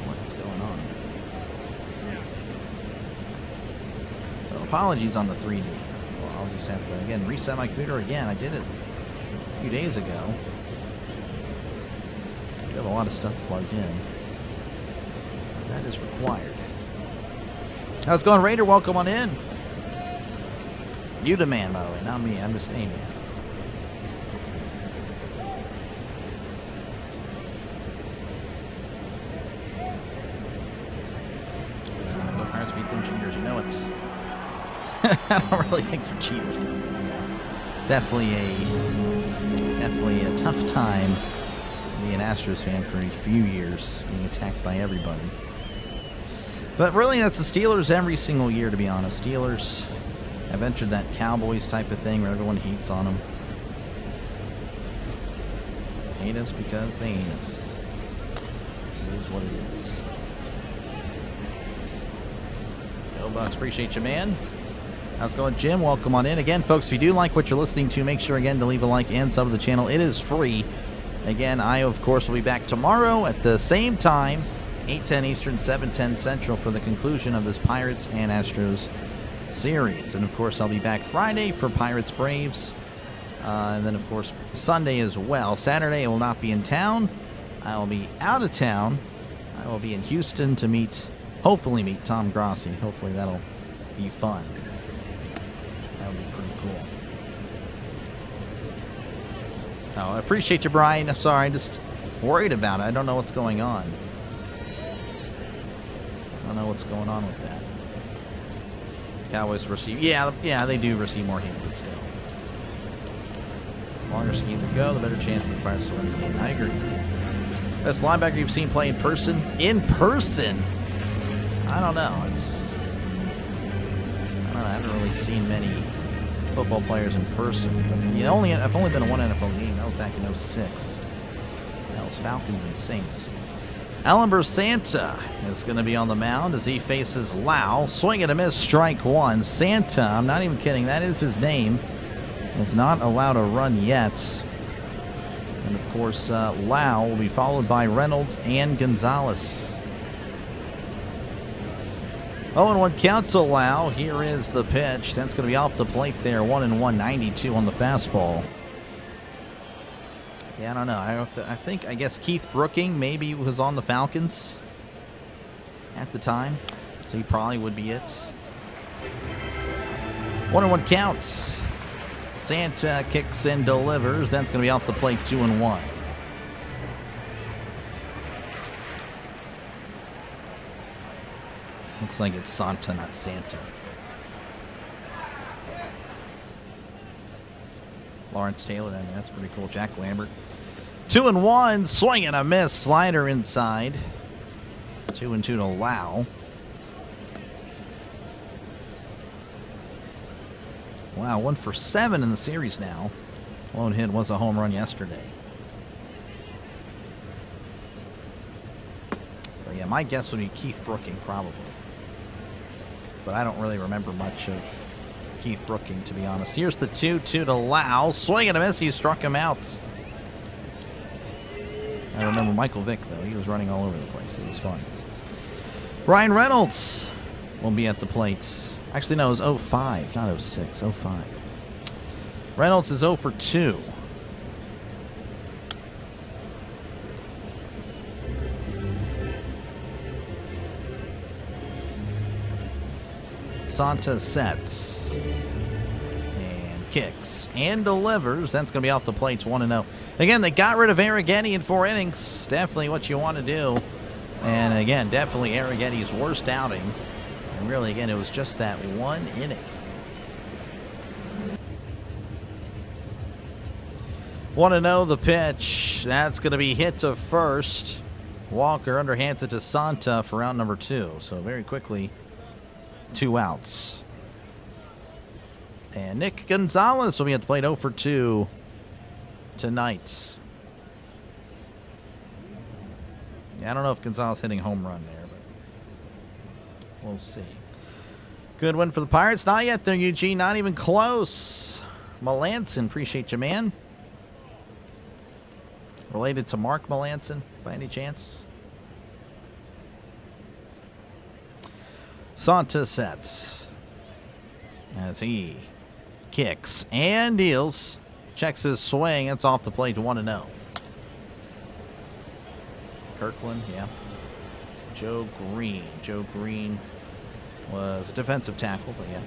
What is going on? So apologies on the 3D. Well, I'll just have to, again, reset my computer again. I did it a few days ago. We have a lot of stuff plugged in. That is required. How's it going, Raider? Welcome on in. You the man, by the way, not me. I'm just a man. The Pirates beat them cheaters. You know it. I don't really think they're cheaters, though. Yeah. Definitely a tough time to be an Astros fan for a few years, being attacked by everybody. But really, that's the Steelers every single year, to be honest. Steelers have entered that Cowboys type of thing where everyone hates on them. They hate us because they hate us. It is what it is. Go Bucks, appreciate you, man. How's it going, Jim? Welcome on in. Again, folks, if you do like what you're listening to, make sure, again, to leave a like and sub to the channel. It is free. Again, I, of course, will be back tomorrow at the same time, 8:10 Eastern, 7:10 Central, for the conclusion of this Pirates and Astros series. And, of course, I'll be back Friday for Pirates Braves. And then, of course, Sunday as well. Saturday, I will not be in town. I will be out of town. I will be in Houston to hopefully meet Tom Grossi. Hopefully that'll be fun. That would be pretty cool. Oh, I appreciate you, Brian. I'm sorry, I'm just worried about it. I don't know what's going on. I don't know what's going on with that. Cowboys receive. Yeah, they do receive more heat, but still. The longer Skenes go, the better chances the Pirates to win this game. I agree. Best linebacker you've seen play in person? In person? I don't know. I haven't really seen many football players in person. But I've only been to one NFL game. That was back in 06. That was Falcons and Saints. Alan Santa is going to be on the mound as he faces Lau. Swing and a miss, strike one. Santa, I'm not even kidding, that is his name, is not allowed a run yet. And, of course, Lau will be followed by Reynolds and Gonzalez. 0-1 count to Lau. Here is the pitch. That's going to be off the plate there. 1-1, 92 on the fastball. Yeah, I don't know. I guess Keith Brooking maybe was on the Falcons at the time, so he probably would be it. 1-1 counts. Santa kicks and delivers. That's going to be off the plate. 2-1. Looks like it's Santa, not Santa. Lawrence Taylor, I mean, that's pretty cool. Jack Lambert. 2-1, swing and a miss. Slider inside. 2-2 to Lau. Wow, 1 for 7 in the series now. Lone hit was a home run yesterday. But yeah, my guess would be Keith Brooking, probably. But I don't really remember much of Keith Brooking, to be honest. Here's the 2-2 to Lau. Swing and a miss. He struck him out. I remember Michael Vick, though. He was running all over the place. It was fun. Brian Reynolds will be at the plate. Actually, no, it was 05, not 06. 05. Reynolds is 0 for 2. Santa sets and kicks and delivers. That's going to be off the plates, 1-0. Again, they got rid of Arrighetti in 4 innings. Definitely what you want to do. And again, definitely Arrighetti's worst outing. And really, again, it was just that 1 inning. 1-0 the pitch. That's going to be hit to first. Walker underhands it to Santa for out number 2. So very quickly, 2 outs. And Nick Gonzalez will be at the plate, 0 for 2 tonight. Yeah, I don't know if Gonzalez hitting a home run there, but we'll see. Good win for the Pirates. Not yet there, Eugene. Not even close. Melanson, appreciate you, man. Related to Mark Melanson, by any chance? Santa sets as he kicks and deals. Checks his swing. It's off the plate, 1-0. Kirkland, yeah. Joe Green. Joe Green was a defensive tackle, but yeah.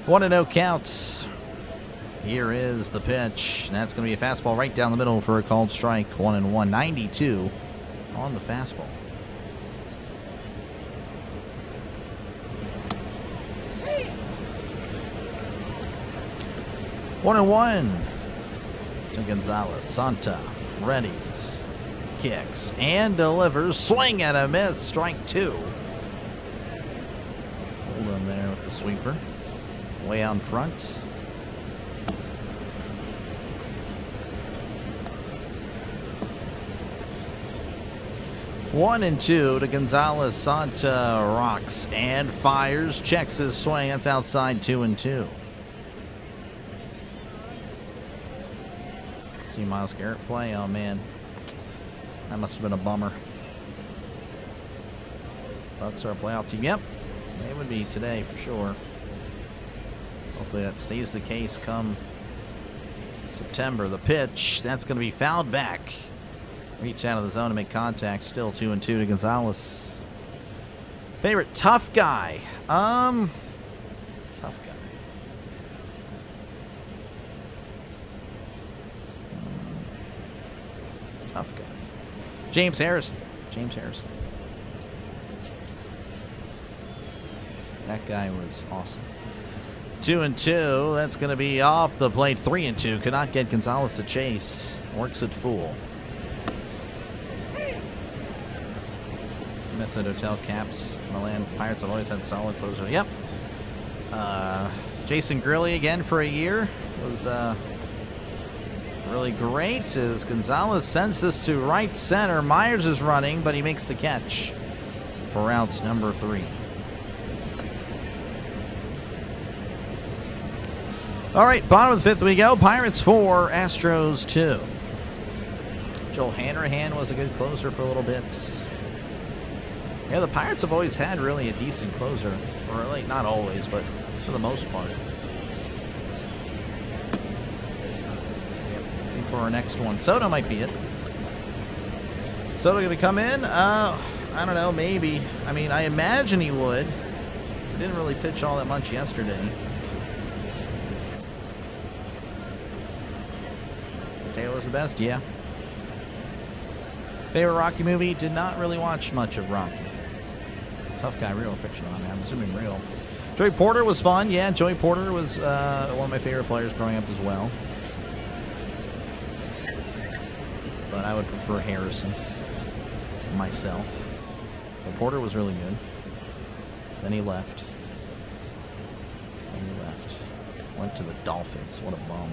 1-0 counts. Here is the pitch. And that's going to be a fastball right down the middle for a called strike. 1-1. 92 on the fastball. One and one to Gonzalez. Santa readies, kicks, and delivers. Swing and a miss. Strike 2. Hold on there with the sweeper. Way out in front. One and 2 to Gonzalez. Santa rocks and fires. Checks his swing. That's outside, 2-2. See Myles Garrett play. Oh man, that must have been a bummer. Bucks are a playoff team. Yep, they would be today for sure. Hopefully that stays the case come September. The pitch, that's going to be fouled back. Reach out of the zone to make contact. Still 2-2 to Gonzalez. Favorite tough guy. Tough guy. Tough guy. James Harrison. James Harrison. That guy was awesome. 2-2. That's going to be off the plate. 3-2. Could not get Gonzalez to chase. Works it full. Minnesota Hotel Caps. Milan Pirates have always had solid closers. Yep. Jason Grilli again for a year. Was really great as Gonzalez sends this to right center. Myers is running, but he makes the catch for out number 3. All right, bottom of the 5th we go. Pirates 4, Astros 2. Joel Hanrahan was a good closer for a little bit. Yeah, the Pirates have always had really a decent closer. Or like, not always, but for the most part. Looking for our next one. Soto might be it. Soto going to come in? I don't know, maybe. I mean, I imagine he would. He didn't really pitch all that much yesterday. Taylor's the best? Yeah. Favorite Rocky movie? Did not really watch much of Rocky. Tough guy, real or fictional? I'm assuming real. Joey Porter was fun. Yeah, Joey Porter was one of my favorite players growing up as well. But I would prefer Harrison myself. But Porter was really good. Then he left. Went to the Dolphins. What a bum.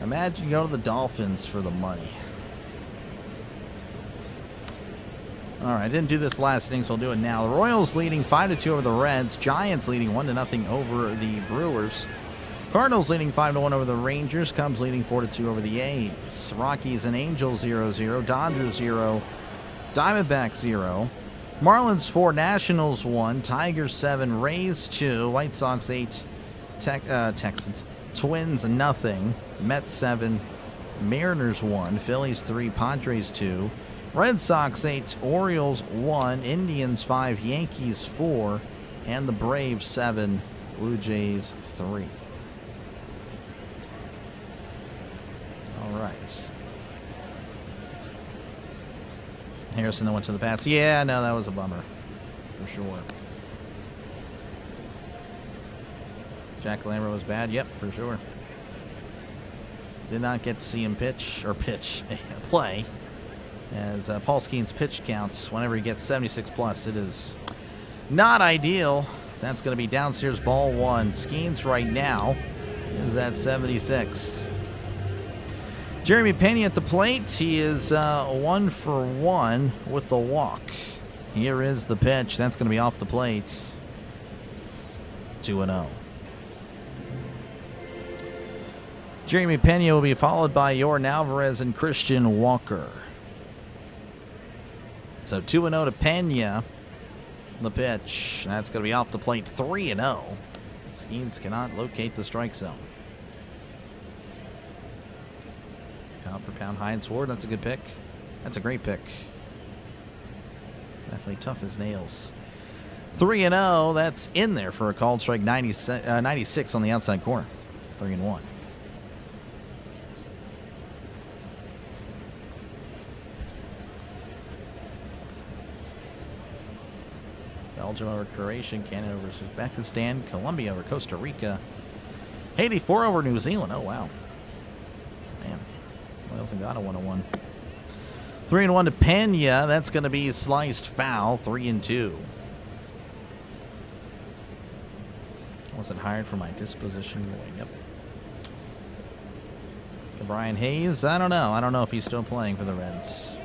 Imagine you go to the Dolphins for the money. All right, I didn't do this last inning, so I'll do it now. The Royals leading 5-2 over the Reds. Giants leading 1-0 over the Brewers. Cardinals leading 5-1 over the Rangers. Cubs leading 4-2 over the A's. Rockies and Angels 0-0. Dodgers 0. Diamondbacks 0. Marlins 4, Nationals 1, Tigers 7, Rays 2, White Sox 8, Texans, Twins nothing, Mets 7, Mariners 1, Phillies 3, Padres 2, Red Sox 8, Orioles 1, Indians 5, Yankees 4, and the Braves 7, Blue Jays 3. All right. Harrison went to the Pats. Yeah, no, that was a bummer. For sure. Jack Lambert was bad. Yep, for sure. Did not get to see him play. As Paul Skenes' pitch counts, whenever he gets 76 plus, it is not ideal. That's going to be downstairs ball 1. Skenes right now is at 76. Jeremy Pena at the plate. He is 1 for 1 with the walk. Here is the pitch. That's going to be off the plate. 2-0. Jeremy Pena will be followed by Yordan Alvarez and Christian Walker. So 2-0 to Pena. The pitch. That's going to be off the plate. 3-0. Skenes cannot locate the strike zone. Pound for pound, high and sword. That's a good pick. That's a great pick. Definitely tough as nails. 3-0. That's in there for a called strike. 96 on the outside corner. 3-1. Belgium over Croatia, Canada versus Uzbekistan, Colombia over Costa Rica, Haiti 4 over New Zealand. Oh, wow. Man. Wales and Ghana 1-1. 3-1 to Pena. That's going to be sliced foul. 3-2. Wasn't hired for my disposition going. Yep. Brian Hayes. I don't know. I don't know if he's still playing for the Reds.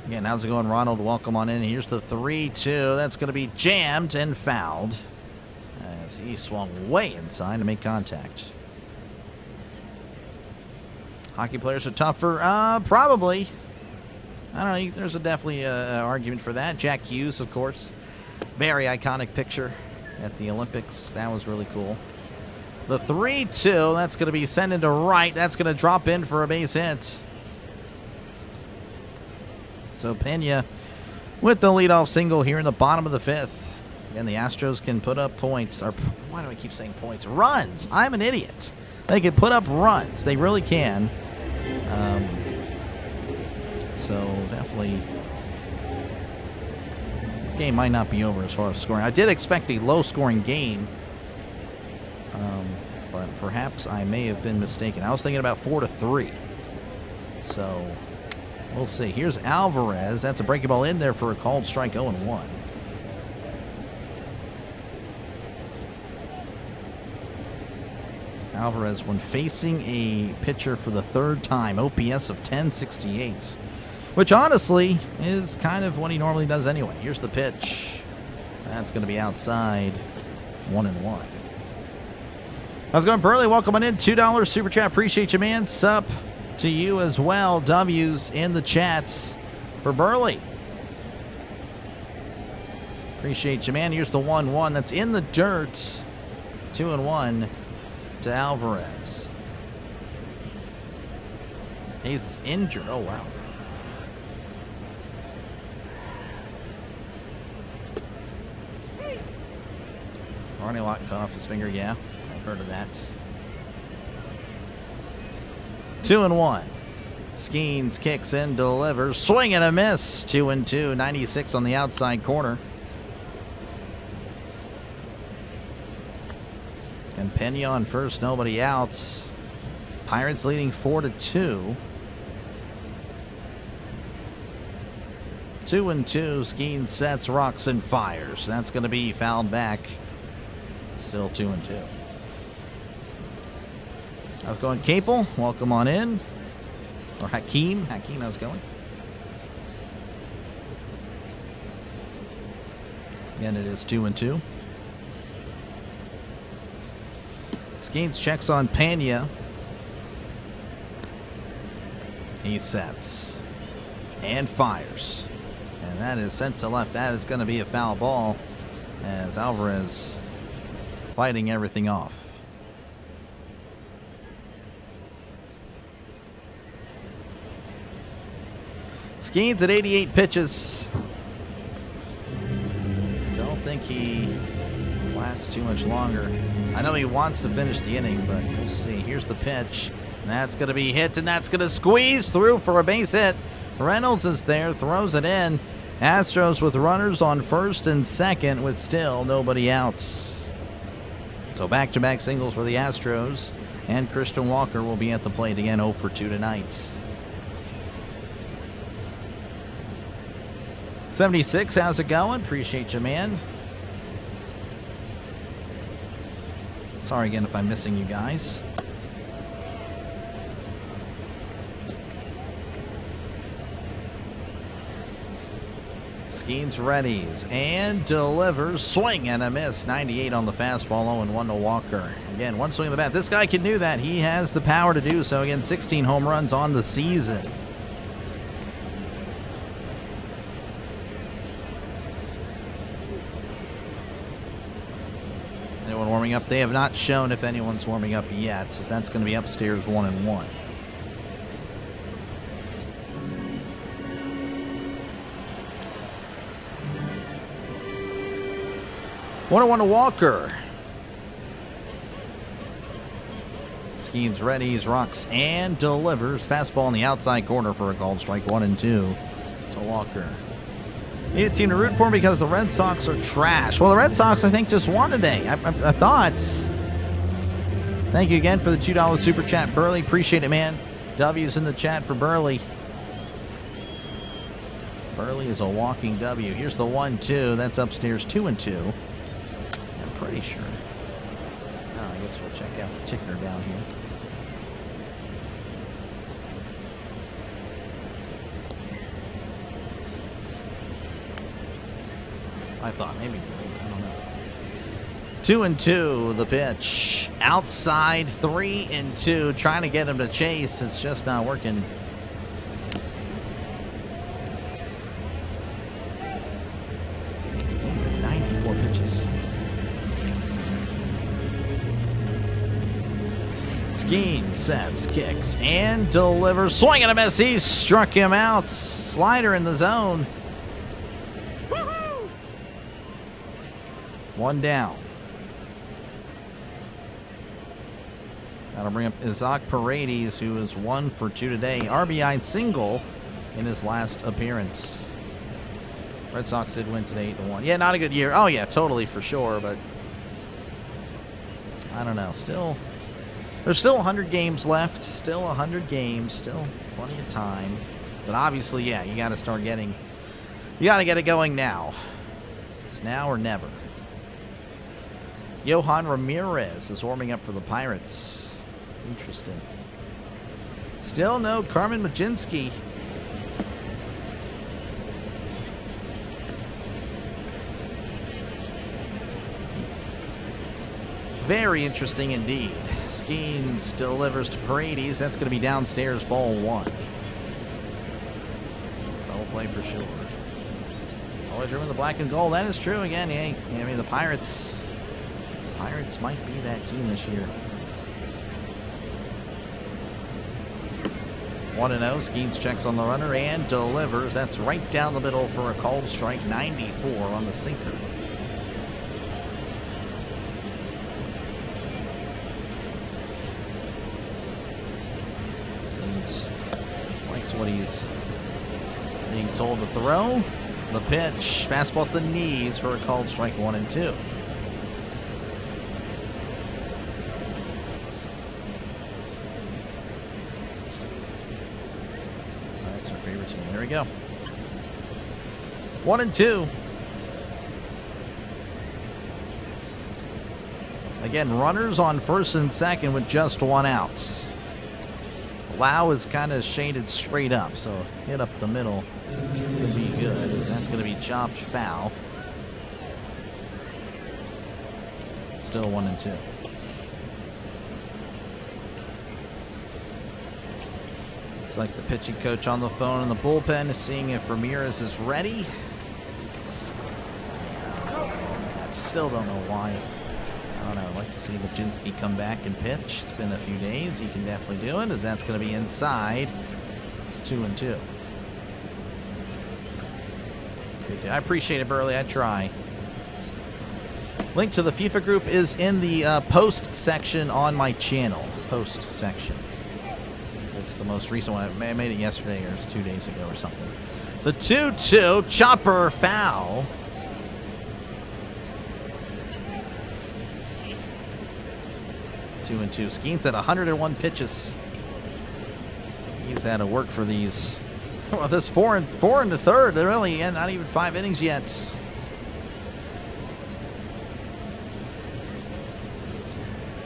Again, how's it going, Ronald? Welcome on in. Here's the 3-2. That's going to be jammed and fouled as he swung way inside to make contact. Hockey players are tougher? Probably. I don't know. There's definitely an argument for that. Jack Hughes, of course. Very iconic picture at the Olympics. That was really cool. The 3-2. That's going to be sent into right. That's going to drop in for a base hit. So Pena with the leadoff single here in the bottom of the 5th. And the Astros can put up points. Or why do I keep saying points? Runs. I'm an idiot. They can put up runs. They really can. So definitely this game might not be over as far as scoring. I did expect a low-scoring game. But perhaps I may have been mistaken. I was thinking about 4-3. So we'll see. Here's Alvarez. That's a breaking ball in there for a called strike. 0-1. Alvarez, when facing a pitcher for the 3rd time, OPS of 1068, which honestly is kind of what he normally does anyway. Here's the pitch. That's going to be outside. 1-1. How's it going, Burley? Welcome on in. $2 super chat. Appreciate you, man. Sup to you as well. W's in the chats for Burley. Appreciate you, man. Here's the 1-1. That's in the dirt. 2-1 to Alvarez. Hayes is injured. Oh, wow. Arnie Lott cut off his finger. Yeah, I've heard of that. 2-1. Skenes kicks in, delivers. Swing and a miss. 2-2. 96 on the outside corner. And Pena on first, nobody out. Pirates leading 4-2. 2-2. Skenes sets, rocks, and fires. That's going to be fouled back. Still 2-2. How's it going, Capel? Welcome on in. Or Hakeem. Hakeem, how's it going? Again, it is 2-2. Skenes checks on Pena. He sets. and fires. And that is sent to left. That is going to be a foul ball as Alvarez fighting everything off. Skenes at 88 pitches. Don't think he lasts too much longer. I know he wants to finish the inning, but we'll see. Here's the pitch. And that's going to be hit, and that's going to squeeze through for a base hit. Reynolds is there, throws it in. Astros with runners on first and second with still nobody out. So back-to-back singles for the Astros, and Christian Walker will be at the plate again, 0 for 2 tonight. 76, how's it going? Appreciate you, man. Sorry again if I'm missing you guys. Skenes readies and delivers. Swing and a miss. 98 on the fastball. 0-1 to Walker. Again, one swing of the bat. This guy can do that. He has the power to do so. Again, 16 home runs on the season. Anyone warming up? They have not shown if anyone's warming up yet, so that's going to be upstairs 1-1. One to Walker. Skenes readies, rocks, and delivers. Fastball in the outside corner for a called strike. 1-2 to Walker. Need a team to root for because the Red Sox are trash. Well, the Red Sox, I think, just won today. I thought. Thank you again for the $2 super chat, Burley. Appreciate it, man. W's in the chat for Burley. Burley is a walking W. Here's the 1-2. That's upstairs 2-2. Pretty sure. Oh, I guess we'll check out the ticker down here. I thought maybe I don't know. 2-2 the pitch. Outside 3-2. Trying to get him to chase. It's just not working. Skenes at 94 pitches. Skenes sets, kicks, and delivers. Swing and a miss. He struck him out. Slider in the zone. Woo-hoo! One down. That'll bring up Isaac Paredes, who is 1 for 2 today. RBI single in his last appearance. Red Sox did win today 8-1. Yeah, not a good year. Oh, yeah, totally for sure, but I don't know. There's still 100 games left. Still 100 games. Still plenty of time. But obviously, yeah, you got to start getting... You got to get it going now. It's now or never. Johan Ramirez is warming up for the Pirates. Interesting. Still no Carmen Majinski. Very interesting indeed. Skenes delivers to Paredes. That's going to be downstairs, ball 1. Double play for sure. Always room in the black and gold. That is true again. Yeah, I mean, the Pirates might be that team this year. 1-0. Skenes checks on the runner and delivers. That's right down the middle for a called strike. 94 on the sinker. What he's being told to throw. The pitch, fastball at the knees for a called strike. 1-2. That's our favorite team. There we go. 1-2. Again, runners on first and second with just 1 out. Lau is kind of shaded straight up, so hit up the middle could be good, as that's going to be chopped foul. Still 1-2. Looks like the pitching coach on the phone in the bullpen is seeing if Ramirez is ready. I still don't know why. I don't know. I'd like to see Majinski come back and pitch. It's been a few days. He can definitely do it, as that's going to be inside 2-2. Good. I appreciate it, Burley. I try. Link to the FIFA group is in the post section on my channel. Post section. It's the most recent one. I made it yesterday, or it was 2 days ago or something. The 2-2 chopper foul. Two and two. Skenes at 101 pitches. He's had to work for these. Well, this four and the third. They're really not even 5 innings yet.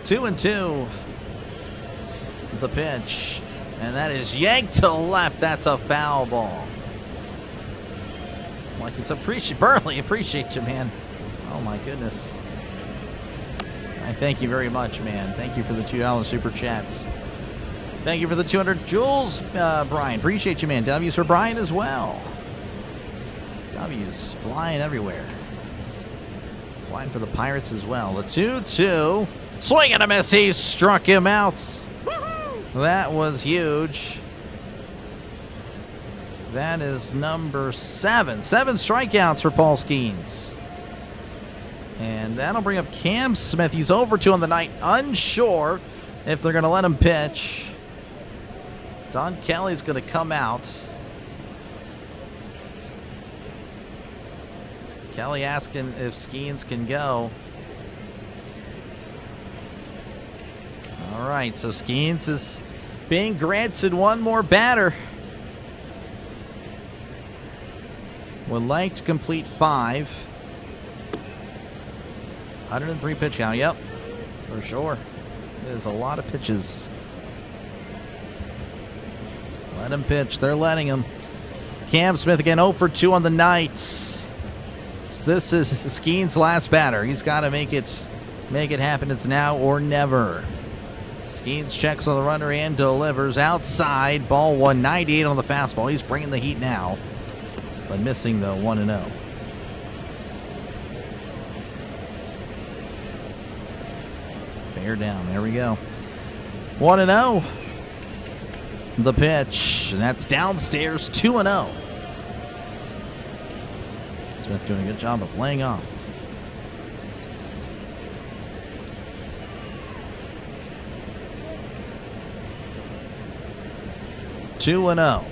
2-2. The pitch. And that is yanked to left. That's a foul ball. Like it's Burley, appreciate you, man. Oh my goodness. I thank you very much, man. Thank you for the $2 super chats. Thank you for the 200 Jules, Brian. Appreciate you, man. W's for Brian as well. W's flying everywhere. Flying for the Pirates as well. The 2-2. Swing and a miss. He struck him out. That was huge. That is number 7. 7 strikeouts for Paul Skenes. And that'll bring up Cam Smith. He's over 2 on the night. Unsure if they're going to let him pitch. Don Kelly's going to come out. Kelly asking if Skenes can go. All right, so Skenes is being granted one more batter. Would like to complete 5. 103 pitch count. Yep, for sure. There's a lot of pitches. Let him pitch. They're letting him. Cam Smith again 0 for 2 on the night. So this is Skenes' last batter. He's got to make it happen. It's now or never. Skenes checks on the runner and delivers outside. Ball 198 on the fastball. He's bringing the heat now, but missing the 1-0. Bear down. There we go. 1-0. The pitch, and that's downstairs. 2-0. Smith doing a good job of laying off. Two and 0.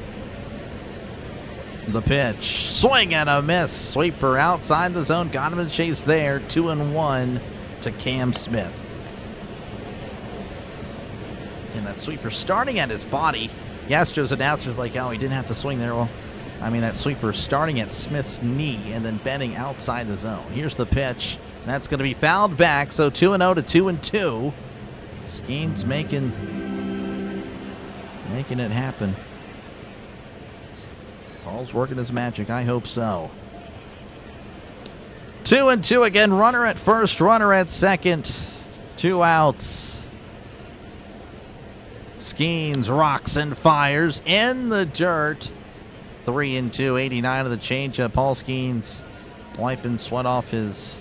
The pitch, swing and a miss. Sweeper outside the zone. Got him in the chase there. 2-1 to Cam Smith. And that sweeper starting at his body. The Astros announcers like, oh, he didn't have to swing there. Well, I mean, that sweeper starting at Smith's knee and then bending outside the zone. Here's the pitch. That's going to be fouled back. So 2-0 to 2-2. Skenes making it happen. Paul's working his magic. I hope so. 2-2 again. Runner at first, runner at second. 2 outs. Skenes rocks and fires in the dirt. 3-2, 89 of the changeup. Paul Skenes wiping sweat off his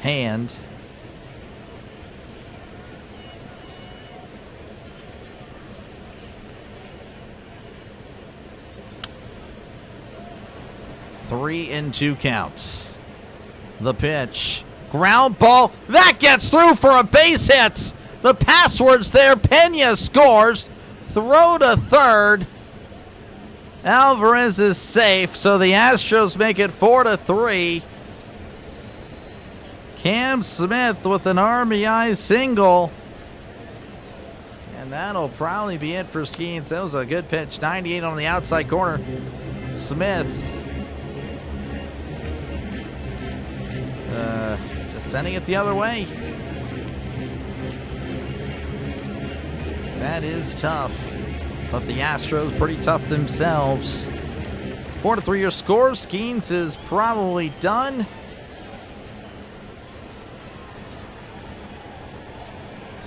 hand. Three and 2 counts. The pitch. Ground ball. That gets through for a base hit. The password's there. Pena scores. Throw to third. Alvarez is safe, so the Astros make it 4-3. Cam Smith with an RBI single. And that'll probably be it for Skenes. That was a good pitch. 98 on the outside corner. Smith just sending it the other way. That is tough. But the Astros pretty tough themselves. 4-3 your score. Skenes is probably done.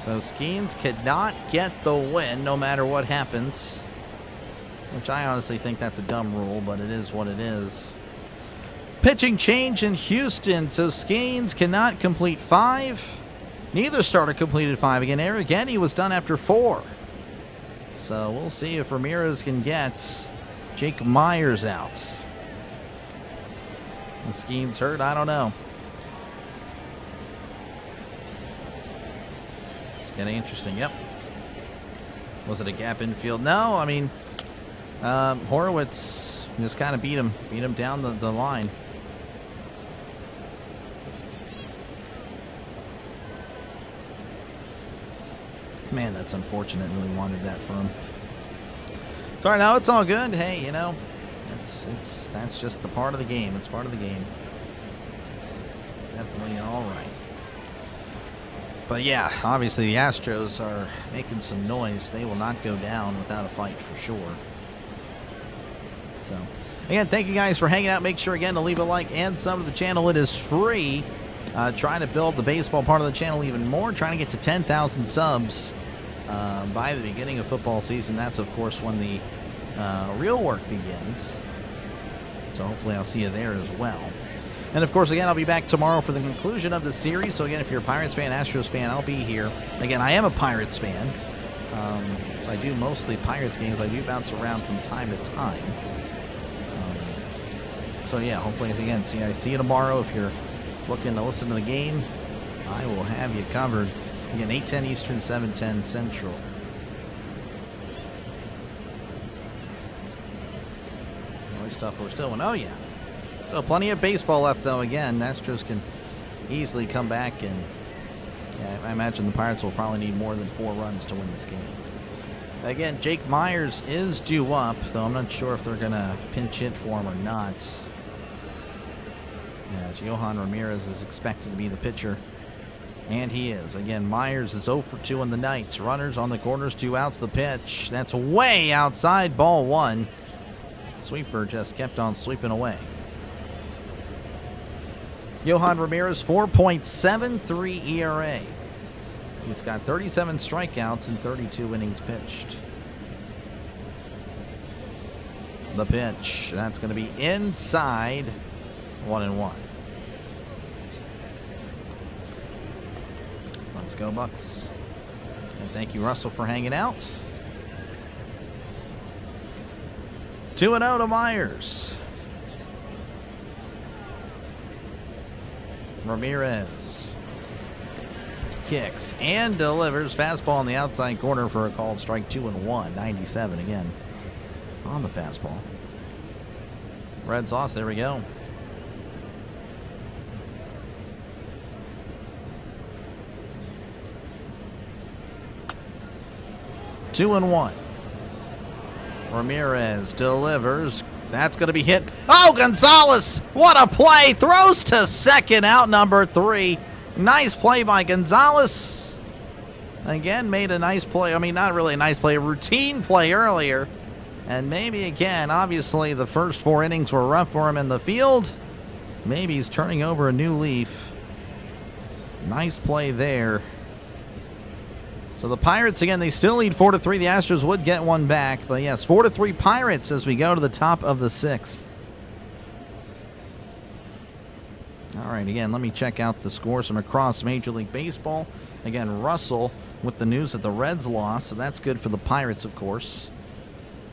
So Skenes could not get the win no matter what happens. which I honestly think that's a dumb rule, but it is what it is. Pitching change in Houston, so Skenes cannot complete 5. Neither starter completed 5 again. Again, he was done after 4. So we'll see if Ramirez can get Jake Myers out. The Skenes hurt? I don't know. It's getting interesting. Yep. Was it a gap infield? No, I mean, Horowitz just kind of beat him down the line. Man, that's unfortunate. Really wanted that for him. Sorry, no, it's all good. Hey, you know, that's just a part of the game. It's part of the game. Definitely all right. But yeah, obviously the Astros are making some noise. They will not go down without a fight for sure. So, again, thank you guys for hanging out. Make sure, again, to leave a like and sub to the channel. It is free. Trying to build the baseball part of the channel even more. Trying to get to 10,000 subs by the beginning of football season. That's, of course, when the real work begins. So hopefully I'll see you there as well. And, of course, again, I'll be back tomorrow for the conclusion of the series. So, again, if you're a Pirates fan, Astros fan, I'll be here. Again, I am a Pirates fan. So I do mostly Pirates games. I do bounce around from time to time. So, yeah, hopefully, again, I see you tomorrow. If you're looking to listen to the game, I will have you covered. Again, 8:10 Eastern, 7:10 Central. Always tough. We're still one. Oh, yeah. Still plenty of baseball left, though. Again, Astros can easily come back, and yeah, I imagine the Pirates will probably need more than 4 runs to win this game. Again, Jake Myers is due up, though I'm not sure if they're going to pinch hit for him or not. As Yohan Ramirez is expected to be the pitcher, and he is. Again, Myers is 0 for 2 in the night. Runners on the corners, 2 outs. The pitch, that's way outside, ball 1. Sweeper just kept on sweeping away. Yohan Ramirez, 4.73 ERA. He's got 37 strikeouts and 32 innings pitched. The pitch, that's going to be inside, 1-1. Let's go, Bucks. And thank you, Russell, for hanging out. 2-0 to Myers. Ramirez kicks and delivers. Fastball on the outside corner for a called strike. 2-1. 97 again on the fastball. Red sauce. There we go. Two and 1. Ramirez delivers. That's going to be hit. Oh, Gonzalez! What a play! Throws to second, out number 3. Nice play by Gonzalez. Again, made a nice play. I mean, not really a nice play, a routine play earlier. And maybe again, obviously the first 4 innings were rough for him in the field. Maybe he's turning over a new leaf. Nice play there. So the Pirates, again, they still lead 4-3. The Astros would get one back. But yes, 4-3 Pirates as we go to the top of the 6th. All right, again, let me check out the scores from across Major League Baseball. Again, Russell with the news that the Reds lost, so that's good for the Pirates, of course.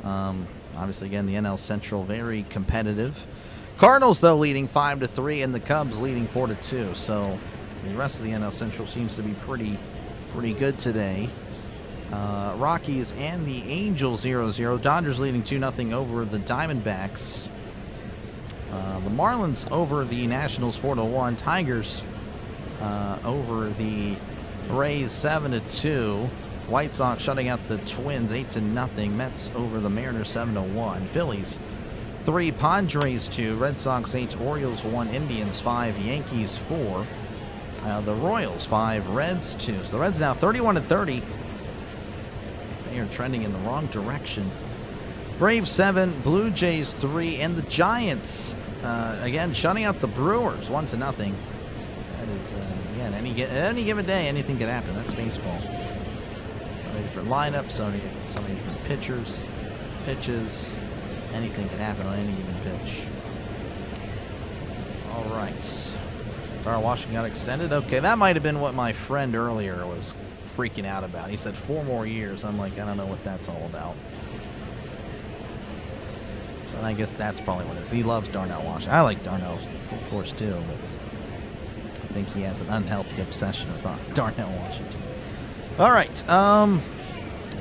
Obviously, again, the NL Central very competitive. Cardinals, though, leading 5-3, and the Cubs leading 4-2. So the rest of the NL Central seems to be pretty good today. Rockies and the Angels 0-0. Dodgers leading 2-0 over the Diamondbacks. The Marlins over the Nationals 4-1. Tigers over the Rays 7-2. White Sox shutting out the Twins 8-0. Mets over the Mariners 7-1. Phillies 3, Padres 2, Red Sox 8, Orioles 1, Indians 5, Yankees 4. The Royals 5, Reds 2. So the Reds now 31-30. They are trending in the wrong direction. Braves 7, Blue Jays 3, and the Giants again shutting out the Brewers 1-0. That is again any given day anything could happen. That's baseball. So many different lineups, so many different pitchers. pitches. Anything can happen on any given pitch. All right. Power washing got extended. Okay, that might have been what my friend earlier was freaking out about. He said 4 more years. I'm like, I don't know what that's all about. So I guess that's probably what it is. He loves Darnell Washington. I like Darnell, of course, too, but I think he has an unhealthy obsession with Darnell Washington. All right.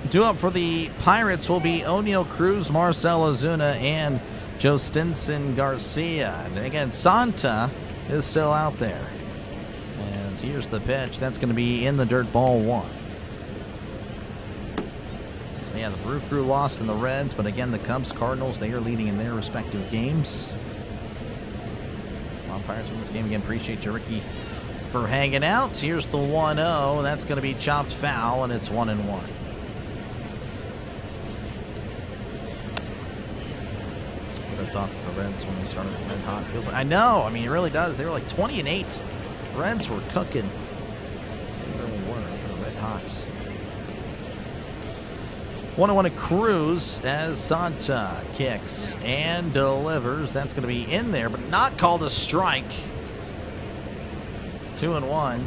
Due up for the Pirates will be O'Neal Cruz, Marcell Ozuna, and Joe Stinson Garcia. And again, Santa is still out there. As here's the pitch. That's going to be in the dirt, ball 1. So yeah, the Brew Crew lost in the Reds, but again, the Cubs, Cardinals, they are leading in their respective games. Come on, Pirates win this game again. Appreciate you, Ricky, for hanging out. Here's the 1-0. That's going to be chopped foul, and it's 1-1. Thought that the Reds, when they started red hot, feels like, I know, I mean, it really does. They were like 20-8. Reds were cooking. They really were. They were red hot. 1-1 to Cruz as Santa kicks and delivers. That's going to be in there, but not called a strike. 2-1.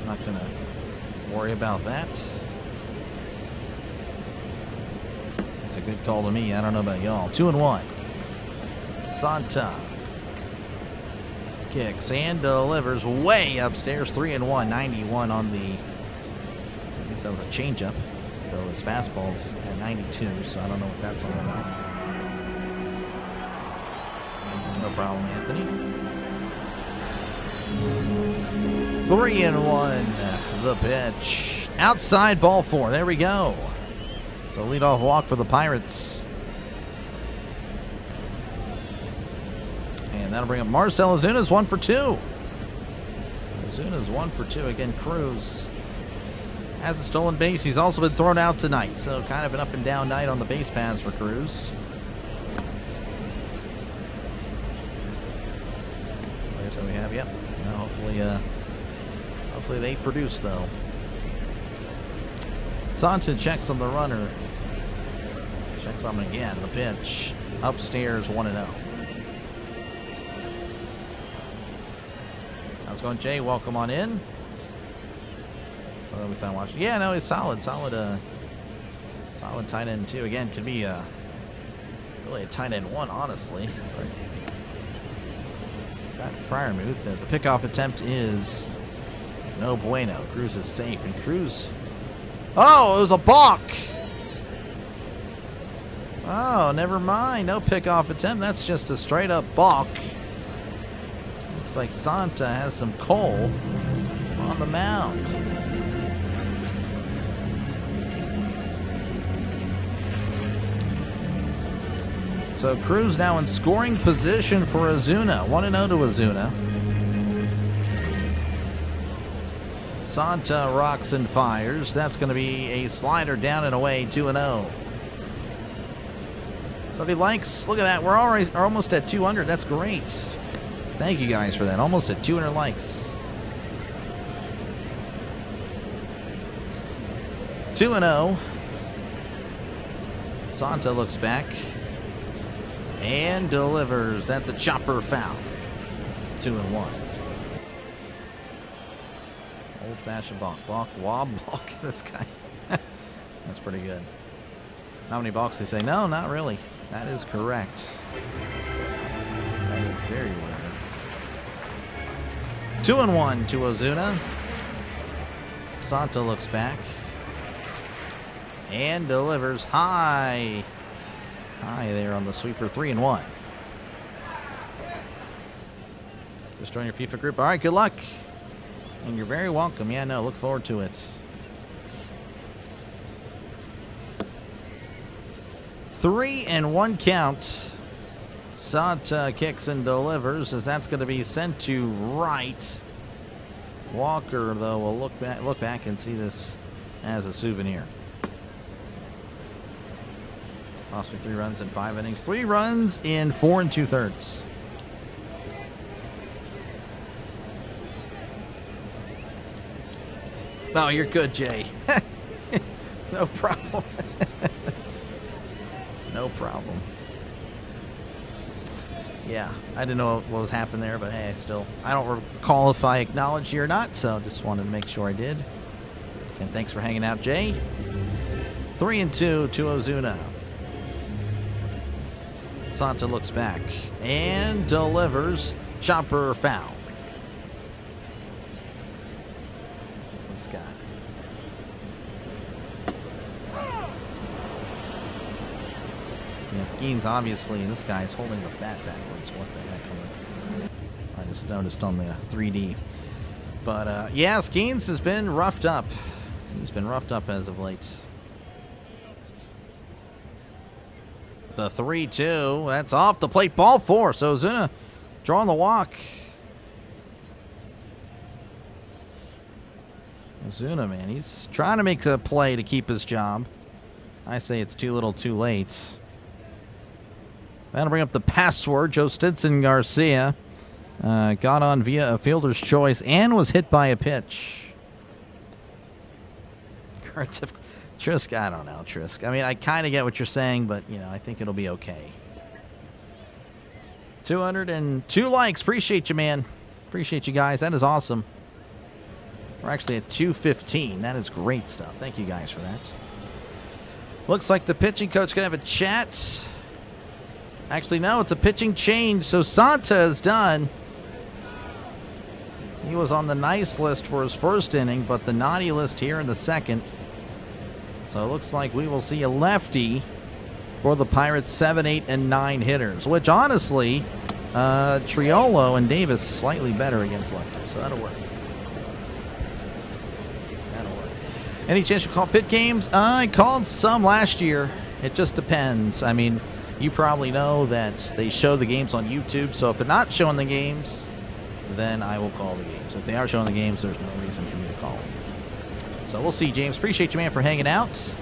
Not going to worry about that. A good call to me. I don't know about y'all. 2-1. Santa kicks and delivers way upstairs. 3-1. 91 on the. I guess that was a changeup. Though his fastball's at 92, so I don't know what that's all about. No problem, Anthony. 3-1. The pitch. Outside, ball 4. There we go. So leadoff walk for the Pirates. And that'll bring up Marcell Ozuna's 1 for 2. Ozuna's 1 for 2. Again, Cruz has a stolen base. He's also been thrown out tonight. So kind of an up and down night on the base paths for Cruz. Players that we have, yep. Now hopefully they produce though. Santa checks on the runner. Checks on him again. The pitch. Upstairs, 1-0. How's it going, Jay? Welcome on in. So we start watching. Yeah, no, he's solid. Solid tight end, too. Again, could be really a tight end 1, honestly. But got Fryermuth as a pickoff attempt is no bueno. Cruz is safe, and Cruz. Oh, it was a balk. Oh, never mind. No pickoff attempt. That's just a straight up balk. Looks like Santa has some coal on the mound. So Cruz now in scoring position for Ozuna. 1-0 to Ozuna. Santa rocks and fires. That's going to be a slider down and away, 2-0. But he likes, look at that, we're almost at 200. That's great. Thank you guys for that. Almost at 200 likes. 2-0. Santa looks back and delivers. That's a chopper foul. 2-1. Old-fashioned balk. Balk, wob, balk. This guy. That's pretty good. How many balks they say? No, not really. That is correct. That is very rare. 2-1 to Ozuna. Santa looks back and delivers high. High there on the sweeper. 3-1. Just join your FIFA group. All right, good luck. And you're very welcome. Yeah, no, look forward to it. 3-1 count. Santa kicks and delivers as that's going to be sent to right. Walker, though, will look back and see this as a souvenir. Lost me 3 runs in 5 innings. 3 runs in 4 2/3. Oh, you're good, Jay. No problem. No problem. Yeah, I didn't know what was happening there, but hey, I don't recall if I acknowledged you or not, so just wanted to make sure I did. And thanks for hanging out, Jay. 3-2 to Ozuna. Santa looks back and delivers. Chopper foul. This guy. Yeah, Skenes obviously, this guy's holding the bat backwards. What the heck? I just noticed on the 3D. But, yeah, Skenes has been roughed up. He's been roughed up as of late. The 3-2. That's off the plate. Ball 4. So Ozuna drawing the walk. Ozuna, man, he's trying to make a play to keep his job. I say it's too little too late. That'll bring up the password. Joe Stinson Garcia got on via a fielder's choice and was hit by a pitch. Trisk, I don't know, Trisk. I mean, I kind of get what you're saying, but, you know, I think it'll be okay. 202 likes. Appreciate you, man. Appreciate you guys. That is awesome. We're actually at 215. That is great stuff. Thank you guys for that. Looks like the pitching coach going to have a chat. Actually, no, it's a pitching change. So Santa is done. He was on the nice list for his first inning, but the naughty list here in the second. So it looks like we will see a lefty for the Pirates, 7, 8, and 9 hitters, which honestly, Triolo and Davis slightly better against lefties, so that'll work. That'll work. Any chance you call pit games? I called some last year. It just depends. I mean, you probably know that they show the games on YouTube, so if they're not showing the games, then I will call the games. If they are showing the games, there's no reason for me to call them. So we'll see, James. Appreciate you, man, for hanging out.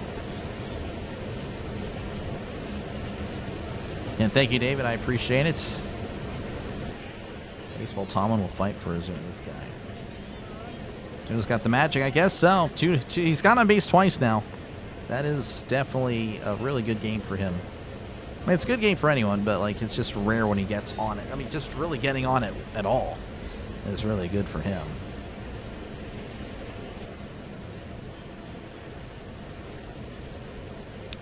And thank you, David. I appreciate it. Baseball Tomlin will fight for this guy. June's got the magic, I guess so. He's got on base twice now. That is definitely a really good game for him. I mean, it's a good game for anyone, but like it's just rare when he gets on it. I mean, just really getting on it at all is really good for him.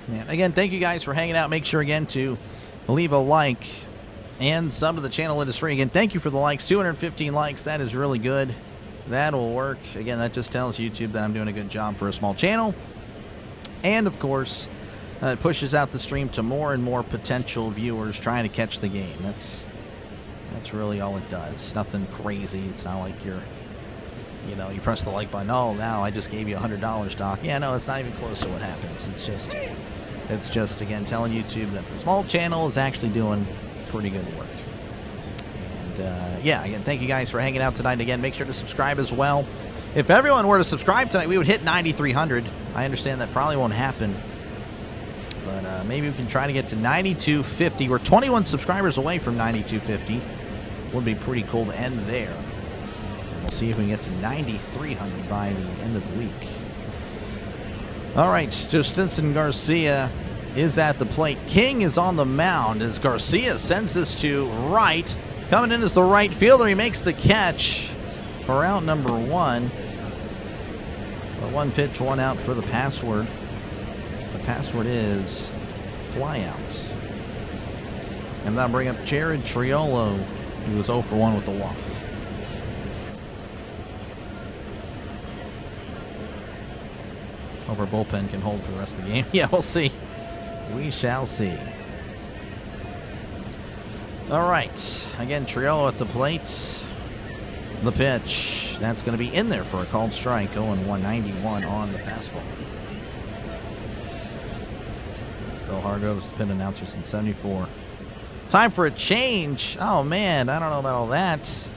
Man, again, thank you guys for hanging out. Make sure again to leave a like and sub to the channel. It is free. Again, thank you for the likes. 215 likes. That is really good. That'll work. Again, that just tells YouTube that I'm doing a good job for a small channel. And of course, it pushes out the stream to more and more potential viewers trying to catch the game. That's really all it does. Nothing crazy. It's not like you press the like button. Oh, now I just gave you $100, Doc. Yeah, no, it's not even close to what happens. It's just again telling YouTube that the small channel is actually doing pretty good work. And yeah, again, thank you guys for hanging out tonight. And again, make sure to subscribe as well. If everyone were to subscribe tonight, we would hit 9,300. I understand that probably won't happen, but maybe we can try to get to 9,250. We're 21 subscribers away from 9,250. Would be pretty cool to end there. And we'll see if we can get to 9,300 by the end of the week. All right, Stinson Garcia is at the plate. King is on the mound as Garcia sends this to right. Coming in as the right fielder. He makes the catch for out number 1. So 1 pitch, 1 out for the password. The password is fly out. And that'll bring up Jared Triolo, who was 0 for 1 with the walk. Hope our bullpen can hold for the rest of the game. Yeah, we'll see. We shall see. All right. Again, Triolo at the plate. The pitch. That's going to be in there for a called strike. 0-191 on the fastball. Bill Hargrove's the pin announcer since '74. Time for a change. Oh, man. I don't know about all that.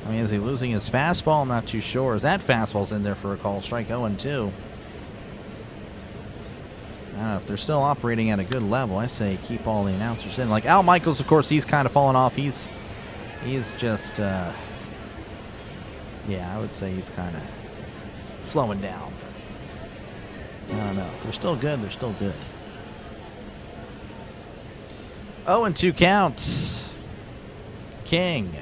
I mean, is he losing his fastball? I'm not too sure. Is that fastball's in there for a call strike? 0-2. I don't know. If they're still operating at a good level, I say keep all the announcers in. Like Al Michaels, of course, he's kind of fallen off. He's just, yeah, I would say he's kind of slowing down. I don't know. If they're still good, they're still good. 0-2 counts. King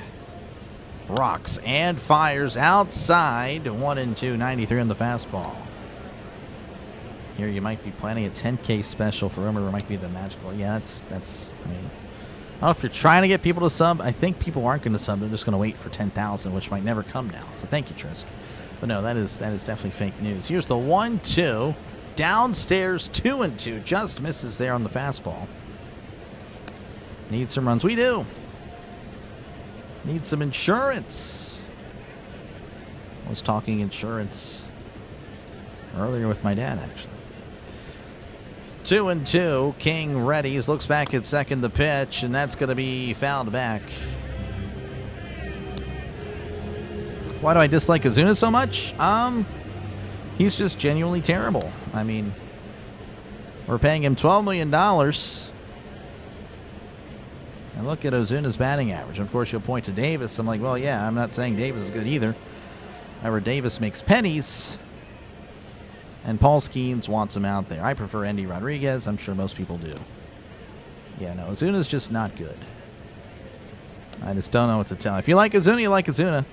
rocks and fires outside. 1-2, 93 on the fastball. Here you might be planning a 10K special for Rumor. It might be the magical. Yeah, that's. I mean, I don't know if you're trying to get people to sub. I think people aren't going to sub. They're just going to wait for 10,000, which might never come now. So thank you, Trisk. But no, that is definitely fake news. Here's the 1-2 downstairs. 2-2, just misses there on the fastball. Need some runs. We do. Need some insurance. I was talking insurance earlier with my dad, actually. 2-2. King readies. Looks back at second, the pitch, and that's going to be fouled back. Why do I dislike Ozuna so much? He's just genuinely terrible. I mean, we're paying him $12 million. And look at Ozuna's batting average. Of course, you'll point to Davis. I'm like, well, yeah, I'm not saying Davis is good either. However, Davis makes pennies. And Paul Skenes wants him out there. I prefer Andy Rodriguez. I'm sure most people do. Yeah, no, Ozuna's just not good. I just don't know what to tell. If you like Ozuna, you like Ozuna.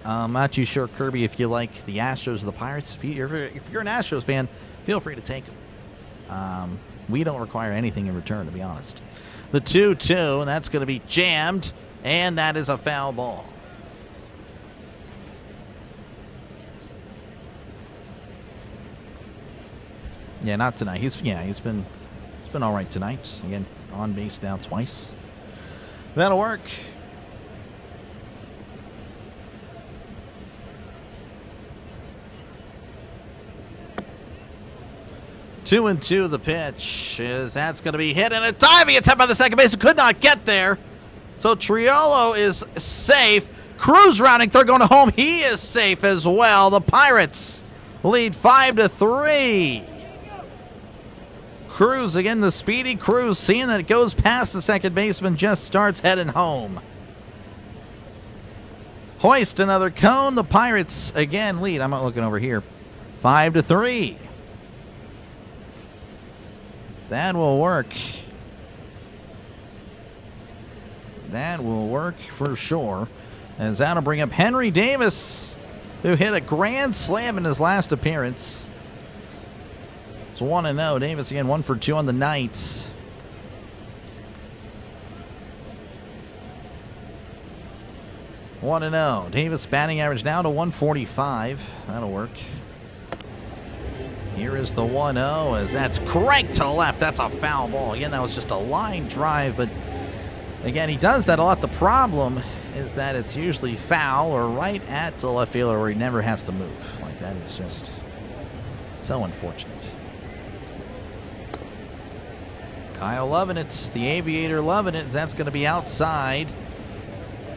I'm not too sure, Kirby, if you like the Astros or the Pirates. If you're an Astros fan, feel free to take them. We don't require anything in return, to be honest. The 2-2, and that's going to be jammed, and that is a foul ball. Yeah, not tonight. He's been all right tonight. Again, on base now twice. That'll work. Two and two, the pitch is that's going to be hit, and a diving attempt by the second base. Could not get there. So Triolo is safe. Cruz rounding third, going home. He is safe as well. The Pirates lead 5-3. Cruz, again, the speedy Cruz, seeing that it goes past the second baseman, just starts heading home. Hoist another cone. The Pirates again lead. I'm not looking over here. 5-3. That will work. That will work for sure. As that'll bring up Henry Davis, who hit a grand slam in his last appearance. It's 1-0. Davis again 1 for 2 on the night. One and 0. Davis batting average now to 145. That'll work. Here is the 1-0 as that's cranked to left. That's a foul ball. Again, that was just a line drive, but again, he does that a lot. The problem is that it's usually foul or right at the left fielder where he never has to move. Like, that is just so unfortunate. Kyle loving it. The Aviator loving it. That's going to be outside.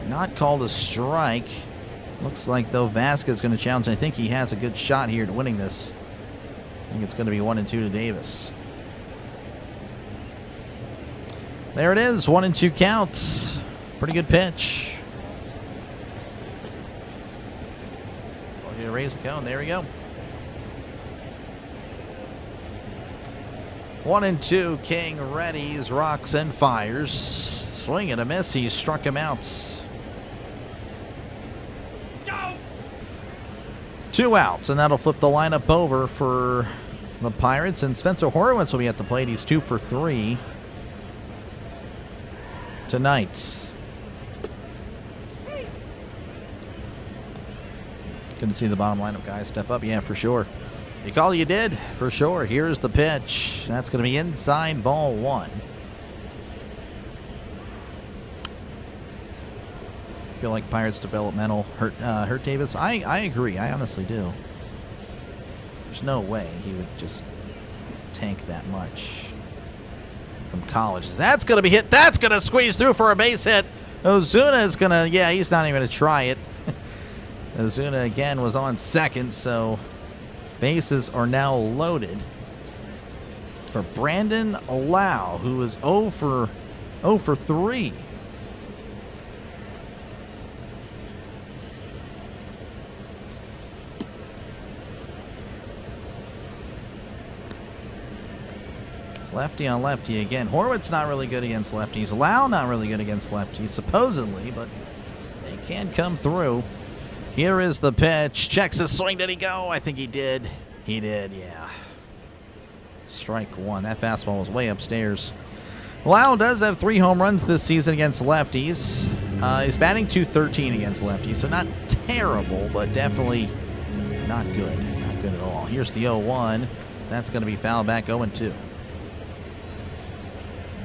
Not called a strike. Looks like, though, Vasquez is going to challenge. I think he has a good shot here to winning this. I think it's going to be 1-2 to Davis. There it is, 1-2 count. Pretty good pitch. Going to raise the cone. There we go. 1-2. King readies, rocks and fires. Swing and a miss. He struck him out. 2 outs, and that'll flip the lineup over for the Pirates. And Spencer Horowitz will be at the plate. He's 2 for 3 tonight. Couldn't see the bottom lineup guys step up. Yeah, for sure. You call, you did, for sure. Here's the pitch. That's going to be inside, ball 1. Feel like Pirates developmental hurt Davis. I agree. I honestly do. There's no way he would just tank that much from college. That's going to be hit. That's going to squeeze through for a base hit. Ozuna is going to, yeah, he's not even going to try it. Ozuna again was on second, so bases are now loaded for Brandon Lau, who is 0 for 3. Lefty on lefty again. Horwitz not really good against lefties. Lau not really good against lefties, supposedly, but they can come through. Here is the pitch. Checks his swing. Did he go? I think he did. He did, yeah. Strike one. That fastball was way upstairs. Lau does have 3 home runs this season against lefties. He's batting .213 against lefties, so not terrible, but definitely not good. Not good at all. Here's the 0-1. That's going to be fouled back 0-2.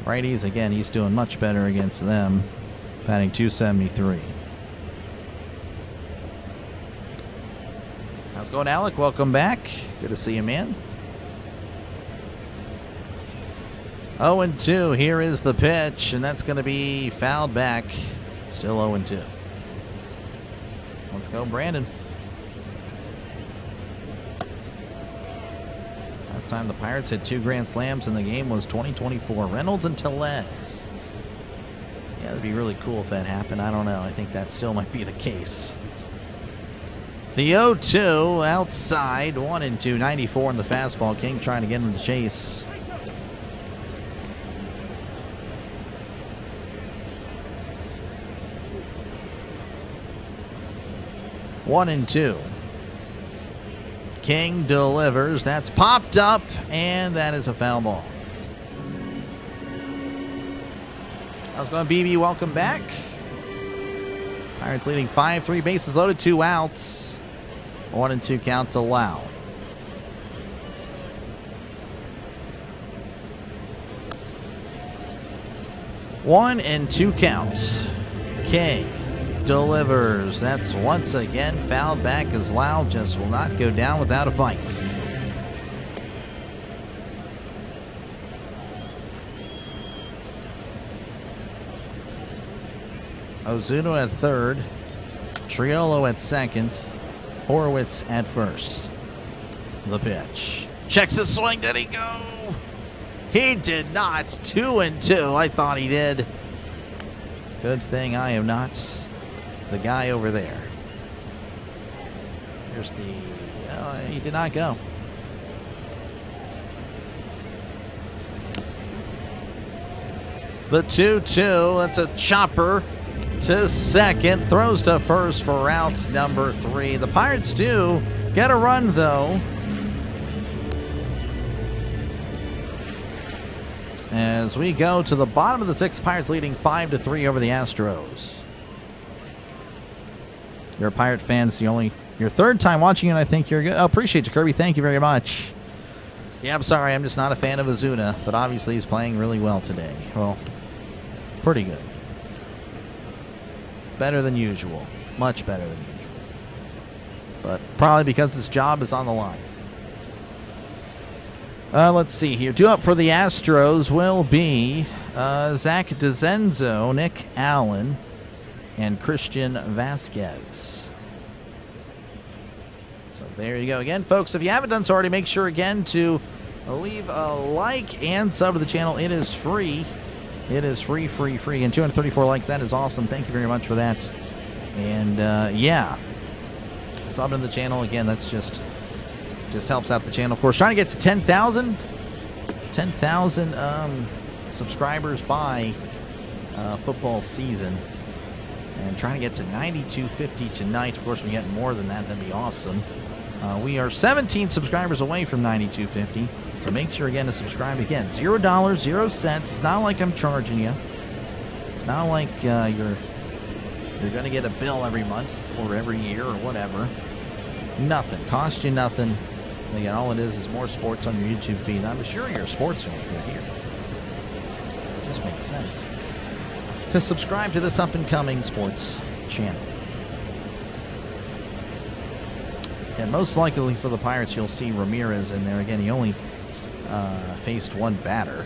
Righties, again, he's doing much better against them, batting .273. How's it going, Alec? Welcome back. Good to see you, man. 0-2. Here is the pitch, and that's going to be fouled back. Still 0-2. Let's go, Brandon. Last time the Pirates had 2 grand slams in the game was 2024. Reynolds and Tellez. Yeah, it'd be really cool if that happened. I don't know. I think that still might be the case. The 0-2 outside. 1-2. 94 in the fastball. King trying to get him to chase. One and 2. King delivers. That's popped up, and that is a foul ball. How's it going, BB? Welcome back. Pirates leading 5-3, bases loaded, 2 outs. 1-2 count to Lau. One and 2 counts. King delivers. That's once again fouled back as Lau just will not go down without a fight. Ozuna at third. Triolo at second. Horwitz at first. The pitch. Checks his swing. Did he go? He did not. 2-2. I thought he did. Good thing I am not the guy over there. Here's the... he did not go. The 2-2. That's a chopper to second. Throws to first for out number 3. The Pirates do get a run, though, as we go to the bottom of the 6th. Pirates leading 5-3 over the Astros. You're a Pirate fan. It's your 3rd time watching it. I think you're good. Oh, appreciate you, Kirby. Thank you very much. Yeah, I'm sorry. I'm just not a fan of Ozuna, but obviously he's playing really well today. Well, pretty good. Better than usual. Much better than usual. But probably because his job is on the line. Let's see here. Due up for the Astros will be Zach DeZenzo, Nick Allen, and Christian Vasquez. So there you go. Again, folks, if you haven't done so already, make sure again to leave a like and sub to the channel. It is free. It is free. And 234 likes. That is awesome. Thank you very much for that. And yeah, sub to the channel. Again, that's just helps out the channel. Of course, trying to get to 10,000 subscribers by football season. And trying to get to 9,250 tonight. Of course, we get more than that. That'd be awesome. We are 17 subscribers away from 9,250. So make sure, again, to subscribe. Again, $0, 0 cents. It's not like I'm charging you. It's not like you're going to get a bill every month or every year or whatever. Nothing. Cost you nothing. Again, all it is more sports on your YouTube feed. I'm sure you're a sports fan if you're here. It just makes sense to subscribe to this up-and-coming sports channel. And most likely for the Pirates, you'll see Ramirez in there. Again, he only faced 1 batter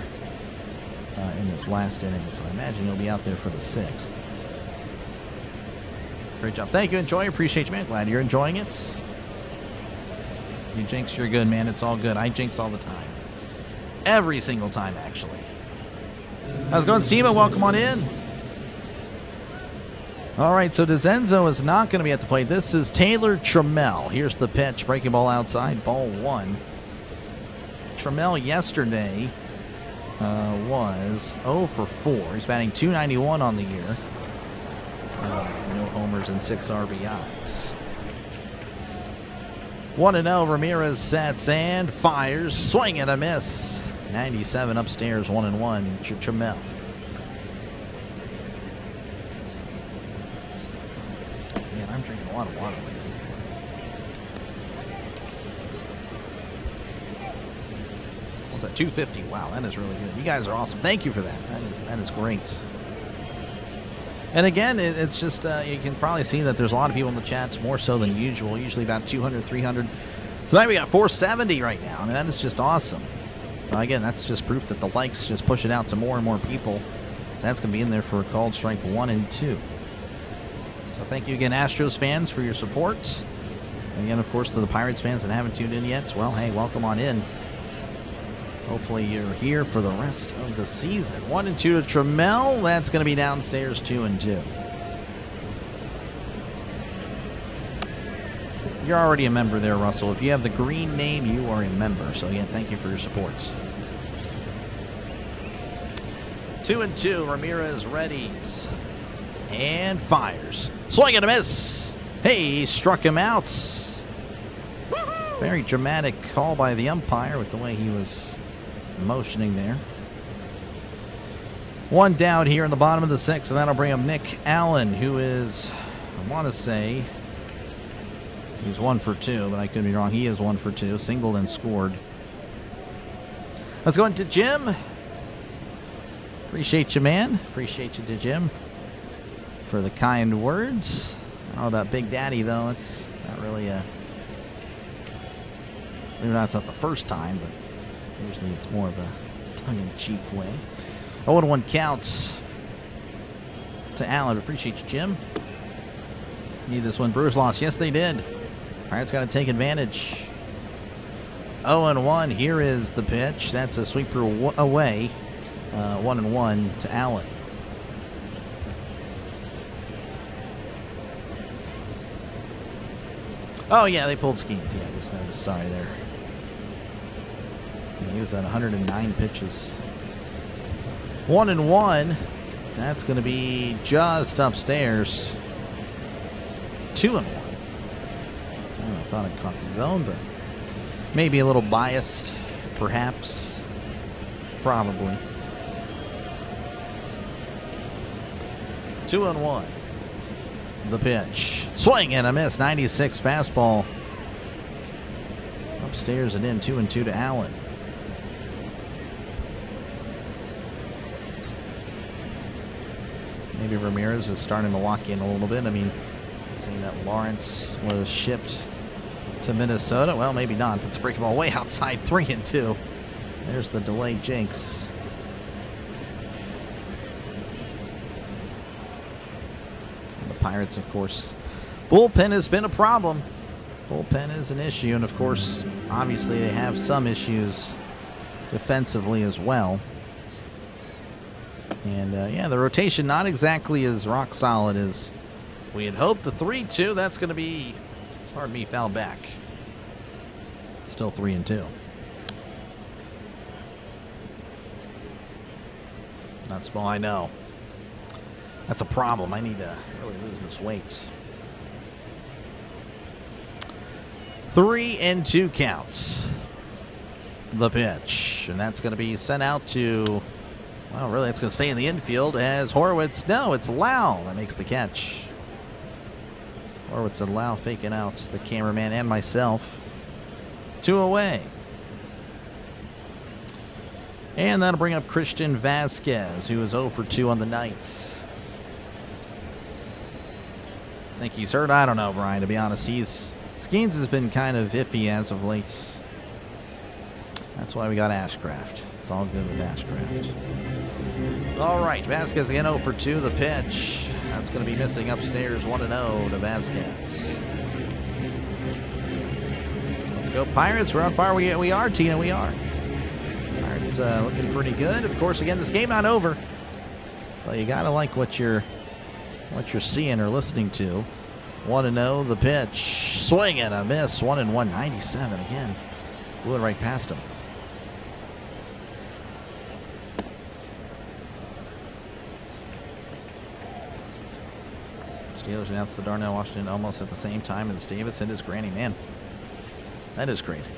in his last inning, so I imagine he'll be out there for the 6th. Great job. Thank you. Enjoy. Appreciate you, man. Glad you're enjoying it. You jinx, you're good, man. It's all good. I jinx all the time. Every single time, actually. How's it going, Seema? Welcome on in. All right, so DeZenzo is not going to be at the plate. This is Taylor Trammell. Here's the pitch. Breaking ball outside. Ball 1. Trammell yesterday was 0 for 4. He's batting .291 on the year. No homers and 6 RBIs. 1-0, Ramirez sets and fires. Swing and a miss. 97 upstairs, 1-1, Trammell. Man, I'm drinking a lot of water lately. What's that, 250? Wow, that is really good. You guys are awesome. Thank you for that. That is great. And again, it's just, you can probably see that there's a lot of people in the chats, more so than usual. Usually about 200, 300. Tonight we got 470 right now. I mean, that is just awesome. So again, that's just proof that the likes just push it out to more and more people. So that's going to be in there for a called strike 1 and 2. So thank you again, Astros fans, for your support. And again, of course, to the Pirates fans that haven't tuned in yet, well, hey, welcome on in. Hopefully you're here for the rest of the season. 1 and 2 to Trammell. That's going to be downstairs, 2 and 2. You're already a member there, Russell. If you have the green name, you are a member. So again, thank you for your support. 2 and 2. Ramirez readies and fires. Swing and a miss. Hey, he struck him out. Very dramatic call by the umpire with the way he was motioning there. 1 down here in the bottom of the 6th, and that'll bring up Nick Allen, who is, I want to say, he's 1 for 2, but I could be wrong. He is 1 for 2, singled and scored. Let's go into Jim. Appreciate you, man. Appreciate you, to Jim, for the kind words. I don't know about Big Daddy, though. It's not really a... Maybe that's not the first time, but usually it's more of a tongue-in-cheek way. 0-1 counts to Allen. Appreciate you, Jim. Need this one. Brewers lost. Yes, they did. Pirates got to take advantage. 0-1. Here is the pitch. That's a sweeper away. 1-1 to Allen. Oh, yeah, they pulled Skenes. Yeah, I just noticed. Sorry there. Yeah, he was at 109 pitches. 1-1. That's going to be just upstairs. 2-1. I thought I caught the zone, but maybe a little biased, perhaps. Probably. 2-1. The pitch. Swing and a miss. 96 fastball. Upstairs and in. 2-2 to Allen. Maybe Ramirez is starting to lock in a little bit. I mean, saying that Lawrence was shipped to Minnesota. Well, maybe not. That's a breaking ball way outside. 3-2. There's the delayed jinx. And the Pirates, of course, bullpen has been a problem. Bullpen is an issue. And, of course, obviously they have some issues defensively as well. And, yeah, the rotation not exactly as rock solid as we had hoped. The 3-2, that's going to be, pardon me, fouled back. Still 3-2. Not small, I know. That's a problem. I need to really lose this weight. 3-2 counts. The pitch. And that's going to be sent out to... Well, really, it's going to stay in the infield as Horowitz. No, it's Lau that makes the catch. Horowitz and Lau faking out the cameraman and myself. 2 away. And that'll bring up Christian Vasquez, who is 0 for 2 on the night. Think he's hurt? I don't know, Brian, to be honest. Skenes has been kind of iffy as of late. That's why we got Ashcraft. It's all good with Ashcraft. All right, Vasquez again 0 for 2. The pitch. That's going to be missing upstairs. 1-0 to Vasquez. Let's go Pirates. We're on fire. We are, Tina. We are. Pirates looking pretty good. Of course, again, this game not over. But you got to like what you're seeing or listening to. 1-0 the pitch. Swing and a miss. 1-1. 97 again. Blew it right past him. Steelers announced the Darnell Washington almost at the same time as Davis hit his granny. Man, that is crazy.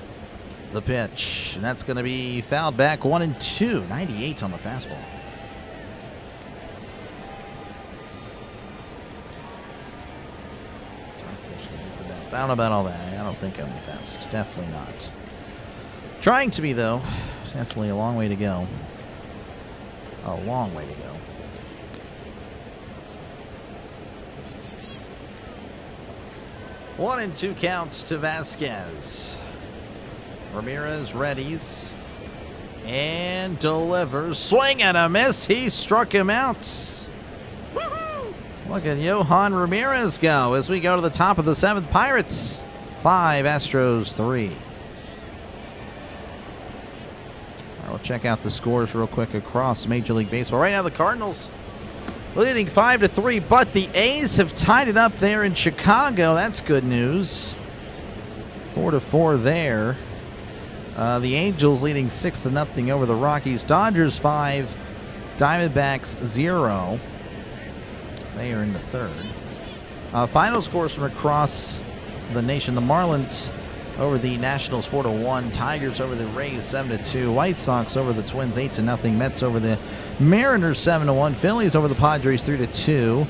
The pitch, and that's going to be fouled back 1-2. 98 on the fastball. He's the best. I don't know about all that. I don't think I'm the best. Definitely not. Trying to be, though. Definitely a long way to go. A long way to go. One and two counts to Vasquez. Ramirez readies and delivers. Swing and a miss. He struck him out. Woo-hoo! Look at Johan Ramirez go as we go to the top of the seventh. Pirates 5, Astros 3. We'll check out the scores real quick across Major League Baseball. Right now the Cardinals leading 5-3, but the A's have tied it up there in Chicago. That's good news. 4-4 there. The Angels leading 6-0 over the Rockies. Dodgers 5, Diamondbacks 0. They are in the third. Final scores from across the nation. The Marlins over the Nationals 4-1. Tigers over the Rays 7-2. White Sox over the Twins 8-0. Mets over the Mariners 7-1. Phillies over the Padres 3-2.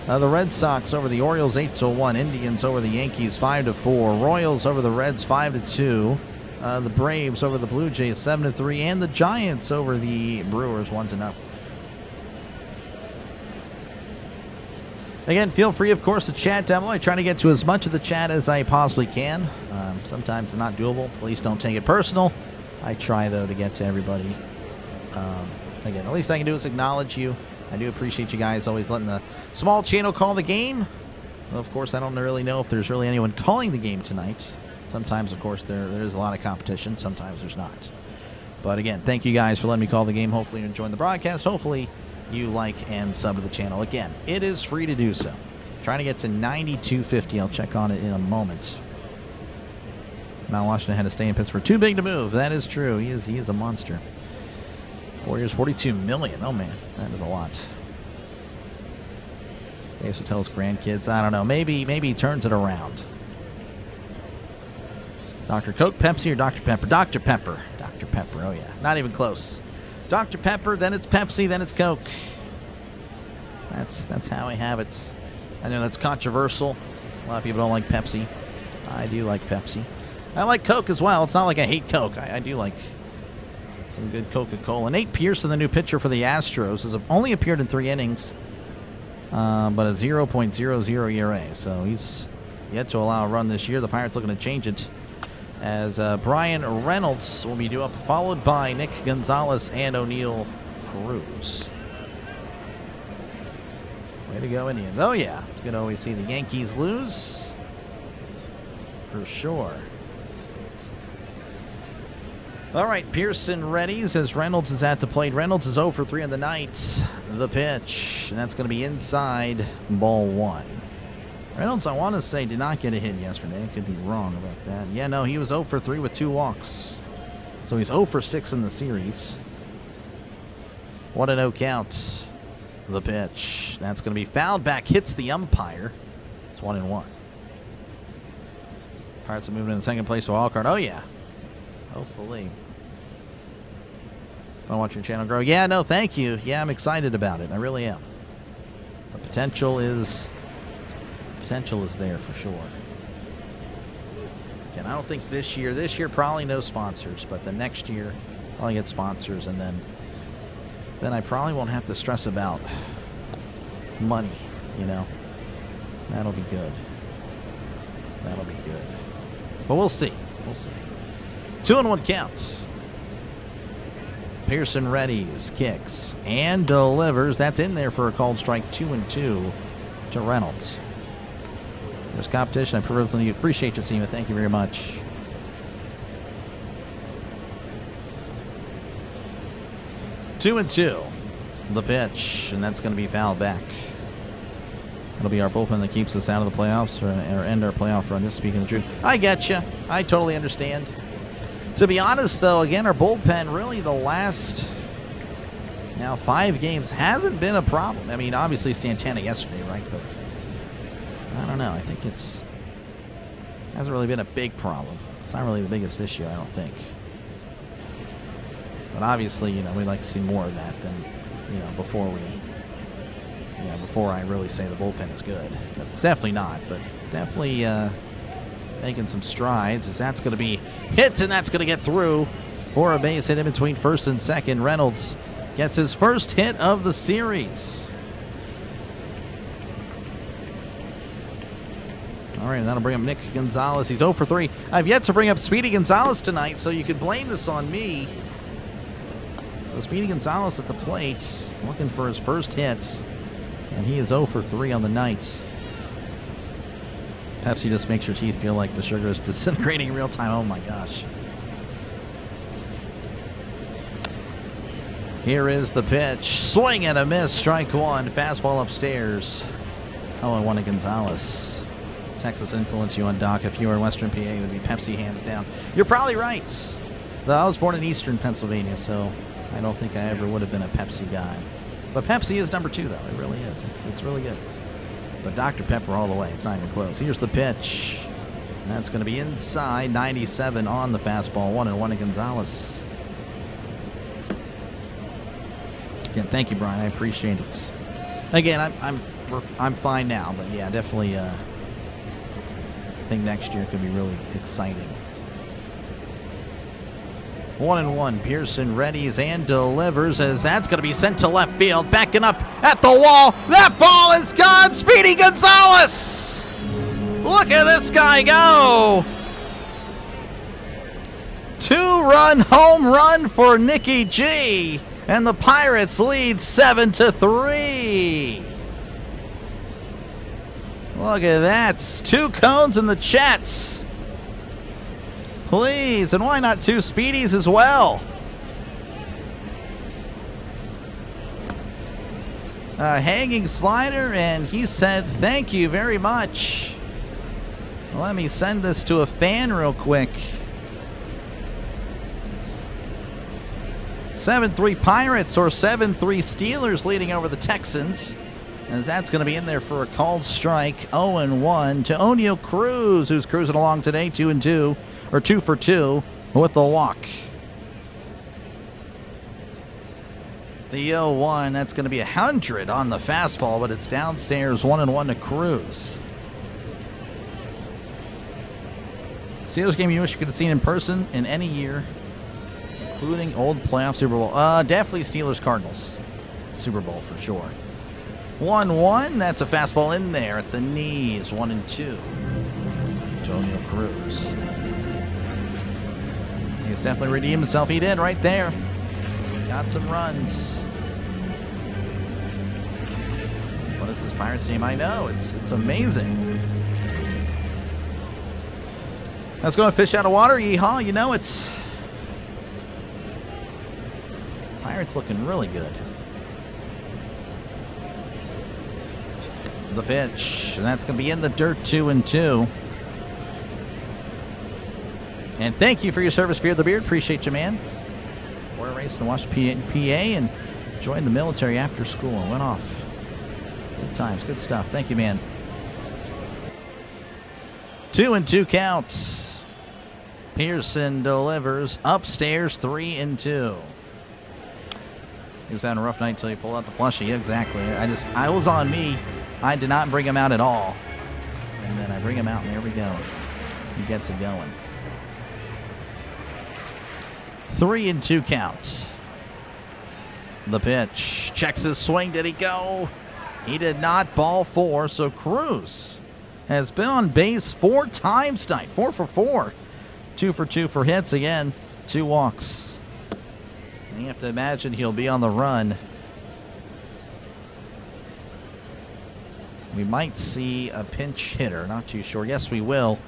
The Red Sox over the Orioles 8-1. Indians over the Yankees 5-4. Royals over the Reds 5-2. The Braves over the Blue Jays 7-3. And the Giants over the Brewers 1-0. Again, feel free, of course, to chat down below. I try to get to as much of the chat as I possibly can. Sometimes it's not doable. Please don't take it personal. I try, though, to get to everybody. Again, the least I can do is acknowledge you. I do appreciate you guys always letting the small channel call the game. Well, of course, I don't really know if there's really anyone calling the game tonight. Sometimes, of course, there is a lot of competition. Sometimes there's not. But again, thank you guys for letting me call the game. Hopefully you're enjoying the broadcast. Hopefully you like and sub to the channel. Again, it is free to do so. Trying to get to 9250. I'll check on it in a moment. Mount Washington had to stay in Pittsburgh. Too big to move. That is true. He is a monster. 4 years, $42 million. Oh, man. That is a lot. Davis will tell his grandkids. I don't know. Maybe he turns it around. Dr. Coke, Pepsi, or Dr. Pepper? Dr. Pepper. Dr. Pepper. Oh, yeah. Not even close. Dr. Pepper, then it's Pepsi, then it's Coke. That's how I have it. I know that's controversial. A lot of people don't like Pepsi. I do like Pepsi. I like Coke as well. It's not like I hate Coke. I do like some good Coca-Cola. Nate Pearson, the new pitcher for the Astros, has only appeared in 3 innings, but a 0.00 ERA. So he's yet to allow a run this year. The Pirates looking to change it as Brian Reynolds will be due up, followed by Nick Gonzalez and O'Neill Cruz. Way to go, Indians. Oh, yeah. You can always see the Yankees lose. For sure. All right, Pearson readies as Reynolds is at the plate. Reynolds is 0 for 3 on the night. The pitch, and that's going to be inside, ball 1. Reynolds, I want to say, did not get a hit yesterday. I could be wrong about that. Yeah, no, he was 0 for 3 with 2 walks. So he's 0 for 6 in the series. 1-0 count. The pitch. That's going to be fouled back. Hits the umpire. It's 1-1. Pirates are moving in second place for wild card. Oh, yeah. Hopefully. Fun watching your channel grow. Yeah, no, thank you. Yeah, I'm excited about it. I really am. The potential is there for sure. Again, I don't think this year probably no sponsors, but the next year I'll get sponsors, and then I probably won't have to stress about money, you know. That'll be good. That'll be good. But we'll see. We'll see. 2-1 count. Pearson readies, kicks, and delivers. That's in there for a called strike. 2-2 to Reynolds. There's competition. I personally appreciate you, Seema. Thank you very much. Two and 2. The pitch, and that's going to be fouled back. It'll be our bullpen that keeps us out of the playoffs or end our playoff run. Just speaking the truth. I get you. I totally understand. To be honest, though, again, our bullpen really the last 5 games hasn't been a problem. I mean, obviously Santana yesterday, right? But I don't know. I think hasn't really been a big problem. It's not really the biggest issue, I don't think. But obviously, we'd like to see more of that than, before I really say the bullpen is good. Because it's definitely not, but definitely making some strides, as that's going to be hit, and that's going to get through for a base hit in between first and second. Reynolds gets his first hit of the series. All right, and that'll bring up Nick Gonzalez. He's 0 for 3. I've yet to bring up Speedy Gonzalez tonight, so you could blame this on me. So Speedy Gonzalez at the plate, looking for his first hit, and he is 0 for 3 on the night. Pepsi just makes your teeth feel like the sugar is disintegrating in real time. Oh my gosh. Here is the pitch. Swing and a miss. Strike one. Fastball upstairs. 0-1 to Gonzalez. Texas influence you on Doc. If you were in Western PA, it would be Pepsi hands down. You're probably right. Though I was born in Eastern Pennsylvania, so I don't think I ever would have been a Pepsi guy. But Pepsi is number 2, though. It really is. It's really good. But Dr. Pepper all the way. It's not even close. Here's the pitch. That's going to be inside. 97 on the fastball. 1-1 to Gonzalez. Again, thank you, Brian. I appreciate it. Again, I'm fine now, but yeah, definitely. I think next year could be really exciting. 1-1. Pearson readies and delivers, as that's going to be sent to left field. Backing up at the wall. That ball is gone. Speedy Gonzalez. Look at this guy go. 2-run home run for Nicky G. And the Pirates lead 7-3. Look at that. 2 cones in the chats. Please, and why not 2 Speedies as well? A hanging slider, and he said, thank you very much. Let me send this to a fan real quick. 7-3 Pirates, or 7-3 Steelers, leading over the Texans. As that's going to be in there for a called strike. 0-1 to Oneil Cruz, who's cruising along today, 2-2, or 2 for 2 with the walk. The 0-1, that's going to be 100 on the fastball, but it's downstairs. 1-1 to Cruz. Steelers game you wish you could have seen in person in any year, including old playoff Super Bowl. Definitely Steelers Cardinals Super Bowl for sure. 1-1. That's a fastball in there at the knees. 1-2 to Oneil Cruz. He's definitely redeemed himself. He did right there. Got some runs. What is this Pirates team? I know. It's amazing. Let's go and fish out of water. Yeehaw. You know it's Pirates looking really good. The pitch, and that's going to be in the dirt. 2-2. And thank you for your service, Fear the Beard. Appreciate you, man. We're racing to watch PA and joined the military after school and went off. Good times, good stuff. Thank you, man. 2-2 counts. Pearson delivers upstairs. 3-2. He was having a rough night until he pulled out the plushie. Exactly. I was on me. I did not bring him out at all. And then I bring him out, and there we go. He gets it going. 3-2 counts. The pitch. Checks his swing. Did he go? He did not. Ball 4. So Cruz has been on base 4 times tonight. 4 for 4. 2 for 2 for hits. Again, 2 walks. And you have to imagine he'll be on the run. We might see a pinch hitter. Not too sure. Yes, we will.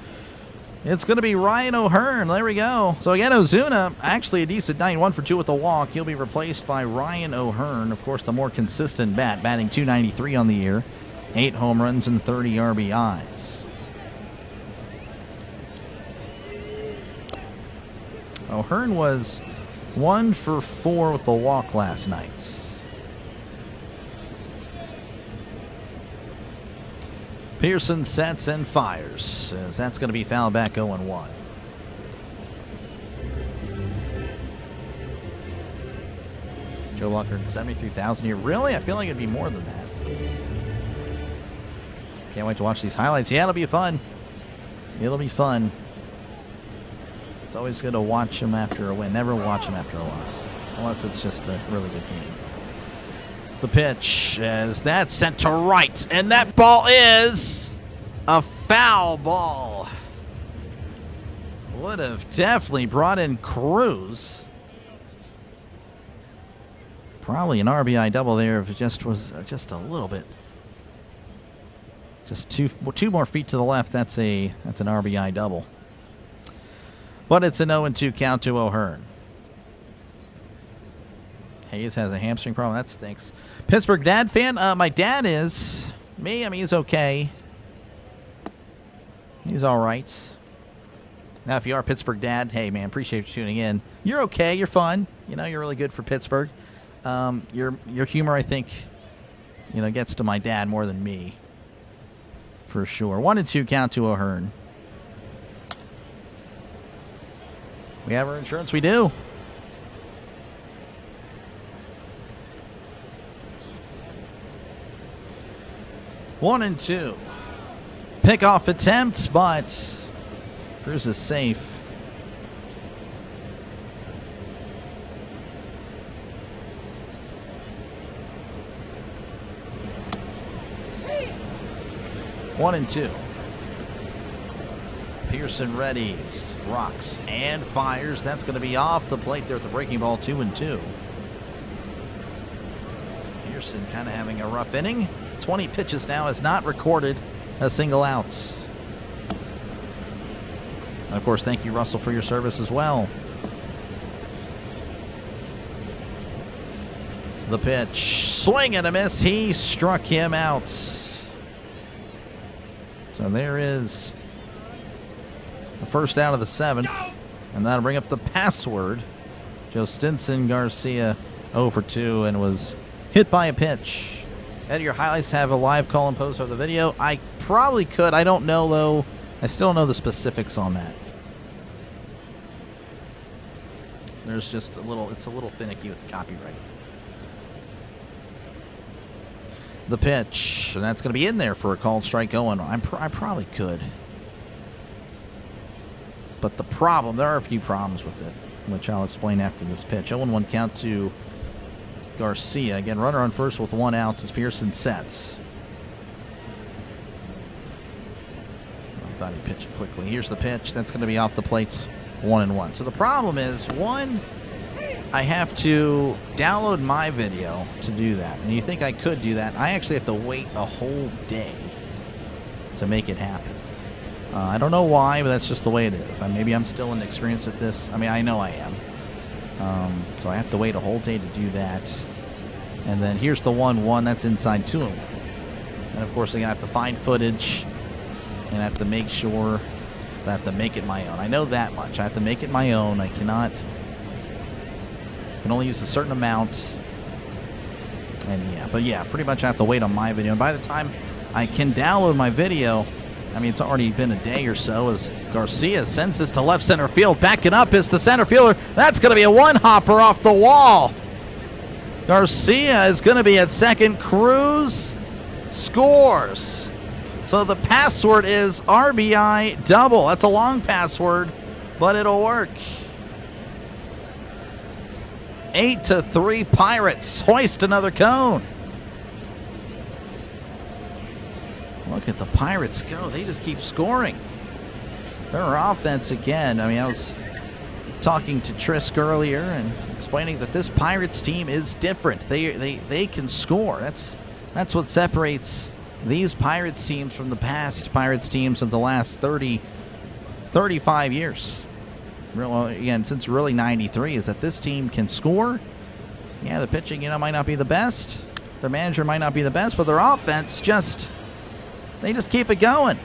It's going to be Ryan O'Hearn. There we go. So again, Ozuna, actually a decent night. 1 for 2 with the walk. He'll be replaced by Ryan O'Hearn. Of course, the more consistent bat, batting .293 on the year. 8 home runs and 30 RBIs. O'Hearn was 1 for 4 with the walk last night. Pearson sets and fires, as that's going to be fouled back 0-1. Joe Walker, 73,000 here. Really? I feel like it'd be more than that. Can't wait to watch these highlights. Yeah, it'll be fun. It'll be fun. It's always good to watch them after a win. Never watch them after a loss, unless it's just a really good game. The pitch, as that's sent to right, and that ball is a foul ball. Would have definitely brought in Cruz. Probably an RBI double there if it just was just a little bit. Just two more feet to the left. That's an RBI double. But it's an 0-2 count to O'Hearn. Hayes has a hamstring problem. That stinks. Pittsburgh dad fan? My dad is. Me, I mean, he's okay. He's all right. Now, if you are a Pittsburgh dad, hey, man, appreciate you tuning in. You're okay. You're fun. You know, you're really good for Pittsburgh. Your humor, I think, you know, gets to my dad more than me. For sure. 1-2 count to O'Hearn. We have our insurance. We do. One and two. Pickoff attempt, but Cruz is safe. One and two. Pearson readies, rocks, and fires. That's going to be off the plate there at the breaking ball. 2-2. Pearson kind of having a rough inning. 20 pitches now, has not recorded a single out. And of course, thank you, Russell, for your service as well. The pitch, swing and a miss. He struck him out. So there is the first out of the seventh, and that'll bring up the password. Joe Stinson Garcia 0 for 2 and was hit by a pitch. Eddie, your highlights have a live call and post of the video. I probably could. I don't know, though. I still don't know the specifics on that. There's just a little, it's a little finicky with the copyright. The pitch, and that's going to be in there for a called strike going. I probably could. But the problem, there are a few problems with it, which I'll explain after this pitch. 0-1 count to Garcia. Again, runner on first with 1 out as Pearson sets. I thought he pitched it quickly. Here's the pitch. That's going to be off the plates. 1-1. So the problem is, one, I have to download my video to do that. And you think I could do that. I actually have to wait a whole day to make it happen. I don't know why, but that's just the way it is. Maybe I'm still inexperienced at this. I mean, I know I am. So I have to wait a whole day to do that. And then here's the 1-1. That's inside 2-1. And, of course, I have to find footage. And I have to make sure that I have to make it my own. I know that much. I have to make it my own. I can only use a certain amount. And, yeah. But, yeah, pretty much I have to wait on my video. And by the time I can download my video, I mean, it's already been a day or so as Garcia sends this to left center field. Backing up is the center fielder. That's going to be a one-hopper off the wall. Garcia is going to be at second. Cruz scores. So the password is RBI double. That's a long password, but it'll work. 8-3 Pirates. Hoist another cone. Look at the Pirates go. They just keep scoring. Their offense again. I mean, I was talking to Trisk earlier and explaining that this Pirates team is different. They can score. That's what separates these Pirates teams from the past Pirates teams of the last 35 years. Well, again, since really 93, is that this team can score. Yeah, the pitching, might not be the best. Their manager might not be the best, but their offense they just keep it going.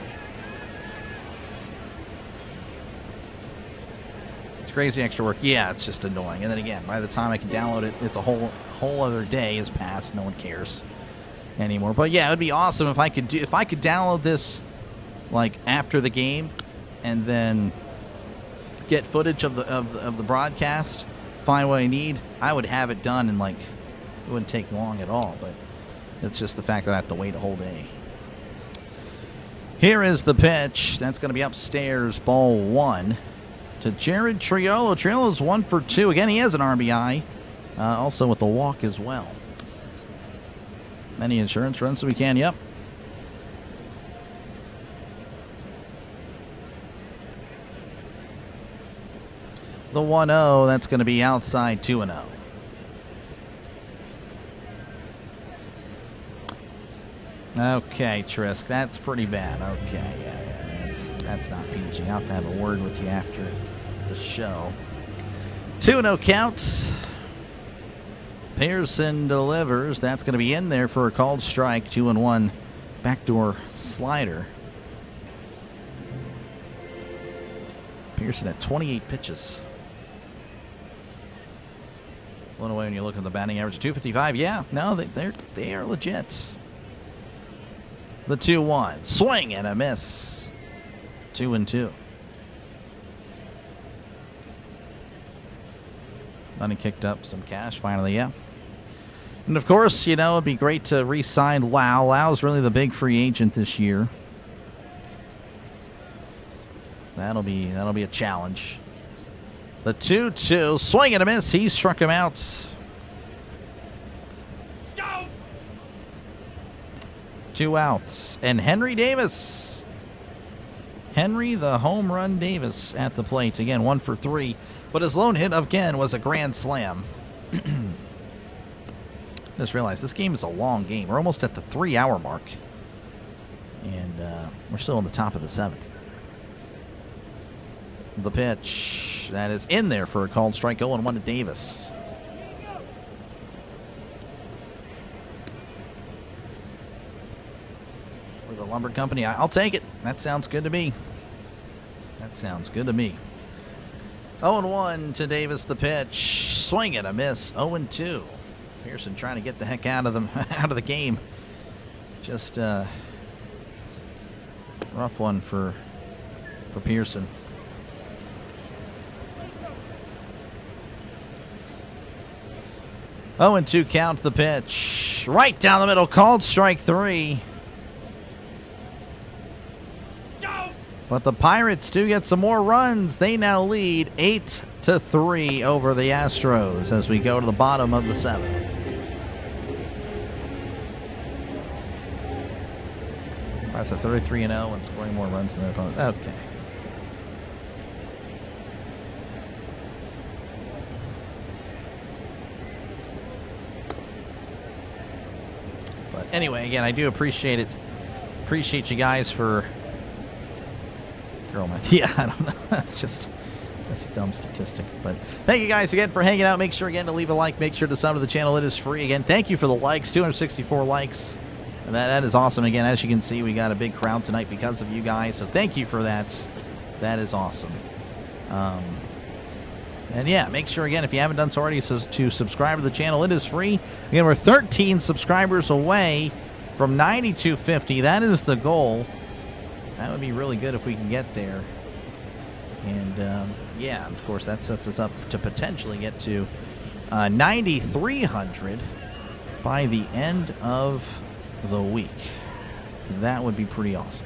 It's crazy extra work. Yeah, it's just annoying. And then again, by the time I can download it, it's a whole other day has passed. No one cares. anymore. But yeah, it would be awesome if I could download this like after the game and then get footage of the broadcast, find what I need. I would have it done in like, it wouldn't take long at all, but it's just the fact that I have to wait a whole day. Here is the pitch. That's going to be upstairs, ball 1 to Jared Triolo. Triolo's 1 for 2. Again, he has an RBI, also with the walk as well. Many insurance runs so we can, yep. The 1-0, that's going to be outside 2-0. Okay, Trisk, that's pretty bad. Okay, yeah, that's not PG. I'll have to have a word with you after the show. 2-0 counts. Pearson delivers. That's going to be in there for a called strike. 2-1 backdoor slider. Pearson at 28 pitches. Blown away when you look at the batting average. 255. Yeah, no, they are legit. The 2-1. Swing and a miss. 2-2. Then he kicked up some cash finally, yeah. And of course, you know, it'd be great to re-sign Lau. Lau's really the big free agent this year. That'll be a challenge. The 2-2. Swing and a miss. He struck him out. Go! 2 outs. And Henry Davis. Henry the home run Davis at the plate. Again, 1 for 3. But his lone hit again was a grand slam. Just realized this game is a long game. We're almost at the 3-hour mark. And we're still on the top of the 7th. The pitch. That is in there for a called strike. 0-1 to Davis. With the lumber company. I'll take it. That sounds good to me. That sounds good to me. 0-1 to Davis. The pitch. Swing and a miss. 0-2. Pearson trying to get the heck out of the game. Just rough one for Pearson. Oh, and 2 count. The pitch. Right down the middle. Called strike 3. But the Pirates do get some more runs. They now lead 8-3 over the Astros as we go to the bottom of the 7th. Pirates are 33-0 and scoring more runs than their opponent. Okay. That's good. But anyway, again, I do appreciate it. Appreciate you guys for... Girl math. Yeah, I don't know. That's a dumb statistic. But thank you guys again for hanging out. Make sure again to leave a like. Make sure to sub to the channel. It is free. Again, thank you for the likes. 264 likes. And that is awesome. Again, as you can see, we got a big crowd tonight because of you guys. So thank you for that. That is awesome. And yeah, make sure again, if you haven't done so already, to subscribe to the channel. It is free. Again, we're 13 subscribers away from 9,250. That is the goal. That would be really good if we can get there. And, yeah, of course, that sets us up to potentially get to 9,300 by the end of the week. That would be pretty awesome.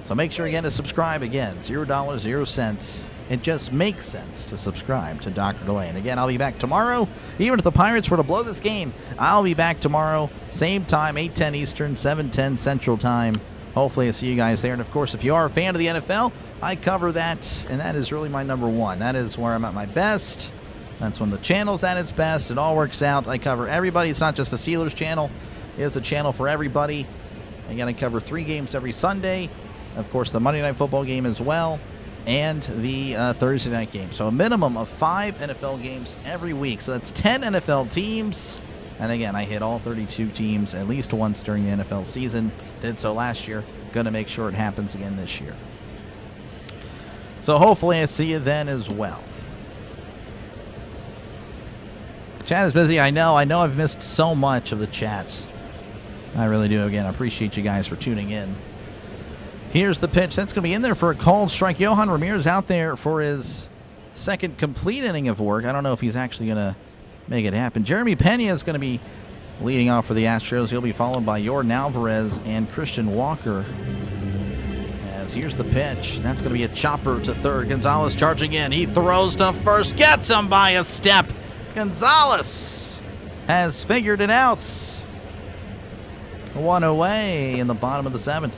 So make sure, again, to subscribe. Again, $0, 0 cents. It just makes sense to subscribe to Dr. Delay. And, again, I'll be back tomorrow. Even if the Pirates were to blow this game, I'll be back tomorrow. Same time, 8:10 Eastern, 7:10 Central Time. Hopefully I see you guys there. And, of course, if you are a fan of the NFL, I cover that, and that is really my number one. That is where I'm at my best. That's when the channel's at its best. It all works out. I cover everybody. It's not just a Steelers channel. It's a channel for everybody. Again, I cover 3 games every Sunday. Of course, the Monday Night Football game as well, and the Thursday night game. So a minimum of 5 NFL games every week. So that's 10 NFL teams. And again, I hit all 32 teams at least once during the NFL season. Did so last year. Going to make sure it happens again this year. So hopefully I see you then as well. Chat is busy. I know I've missed so much of the chats. I really do. Again, I appreciate you guys for tuning in. Here's the pitch. That's going to be in there for a called strike. Johan Ramirez out there for his second complete inning of work. I don't know if he's actually going to make it happen. Jeremy Pena is going to be leading off for the Astros. He'll be followed by Jordan Alvarez and Christian Walker. As here's the pitch. That's going to be a chopper to third. Gonzalez charging in. He throws to first. Gets him by a step. Gonzalez has figured it out. One away in the bottom of the seventh.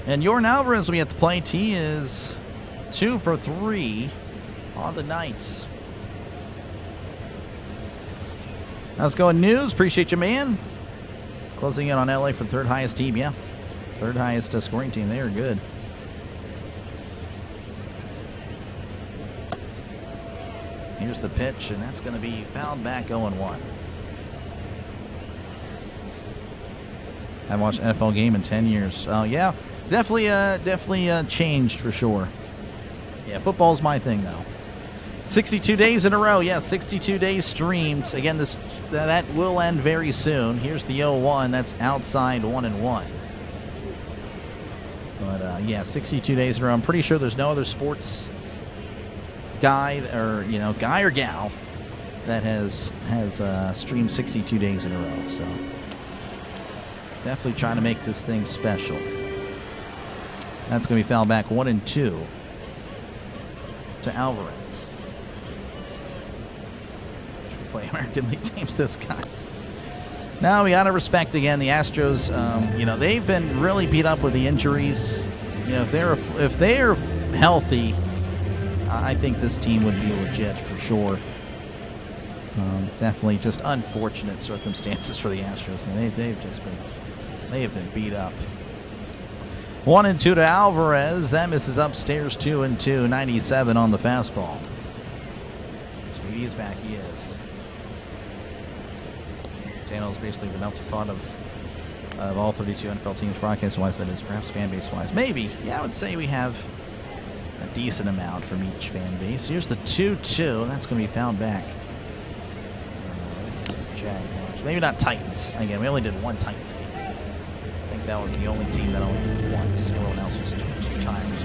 And Jordan Alvarez will be at the plate. He is 2 for 3 on the night. How's it going, News? Appreciate you, man. Closing in on LA for the third highest team. Yeah, third highest scoring team. They are good. Here's the pitch, and that's going to be fouled back 0-1. I haven't watched an NFL game in 10 years. Yeah, definitely changed for sure. Yeah, football's my thing, though. 62 days in a row. Yeah, 62 days streamed. Again, that will end very soon. Here's the 0-1. That's outside 1-1. But, yeah, 62 days in a row. I'm pretty sure there's no other sports guy or gal that has streamed 62 days in a row. So definitely trying to make this thing special. That's going to be fouled back 1-2 to Alvarez. Should we play American League teams this guy? Now we got to respect again the Astros. They've been really beat up with the injuries. If they're healthy, I think this team would be legit for sure. Definitely just unfortunate circumstances for the Astros. I mean, they have been beat up. 1-2 to Alvarez. That misses upstairs. 2-2. 97 on the fastball. Speedy is back. He is. Channel is basically the melting pot of all 32 NFL teams, broadcast-wise, that is, perhaps fan-base-wise. Maybe. Yeah, I would say we have a decent amount from each fan base. Here's the 2-2. That's going to be fouled back. Jaguars. Maybe not Titans. Again, we only did one Titans game. I think that was the only team that only did once. Everyone else was two times.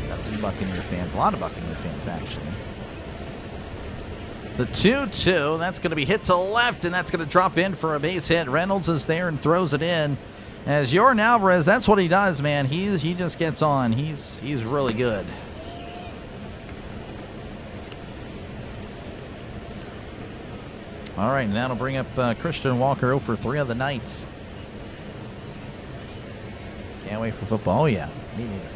Got some Buccaneer fans. A lot of Buccaneer fans, actually. The 2-2, that's going to be hit to left, and that's going to drop in for a base hit. Reynolds is there and throws it in. As Jordan Alvarez, that's what he does, man. He just gets on. He's really good. All right, and that'll bring up Christian Walker 0 for 3 of the night. Can't wait for football. Oh, yeah, me neither.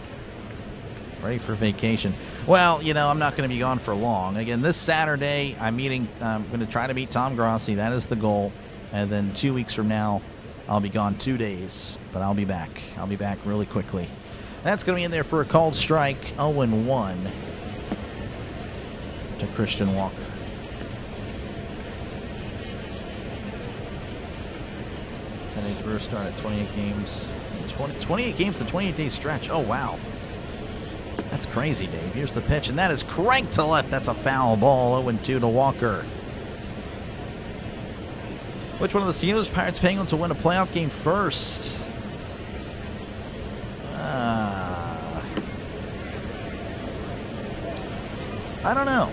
Ready for vacation. Well, I'm not going to be gone for long. Again, this Saturday, I'm going to try to meet Tom Grossi. That is the goal. And then 2 weeks from now, I'll be gone 2 days. But I'll be back. I'll be back really quickly. That's going to be in there for a called strike. 0-1 to Christian Walker. Today's Brewers start at 28 games. 28 games in 28-day stretch. Oh, wow. That's crazy, Dave. Here's the pitch, and that is cranked to left. That's a foul ball. 0-2 to Walker. Which one of the Steelers, Pirates, Penguins will win a playoff game first? I don't know.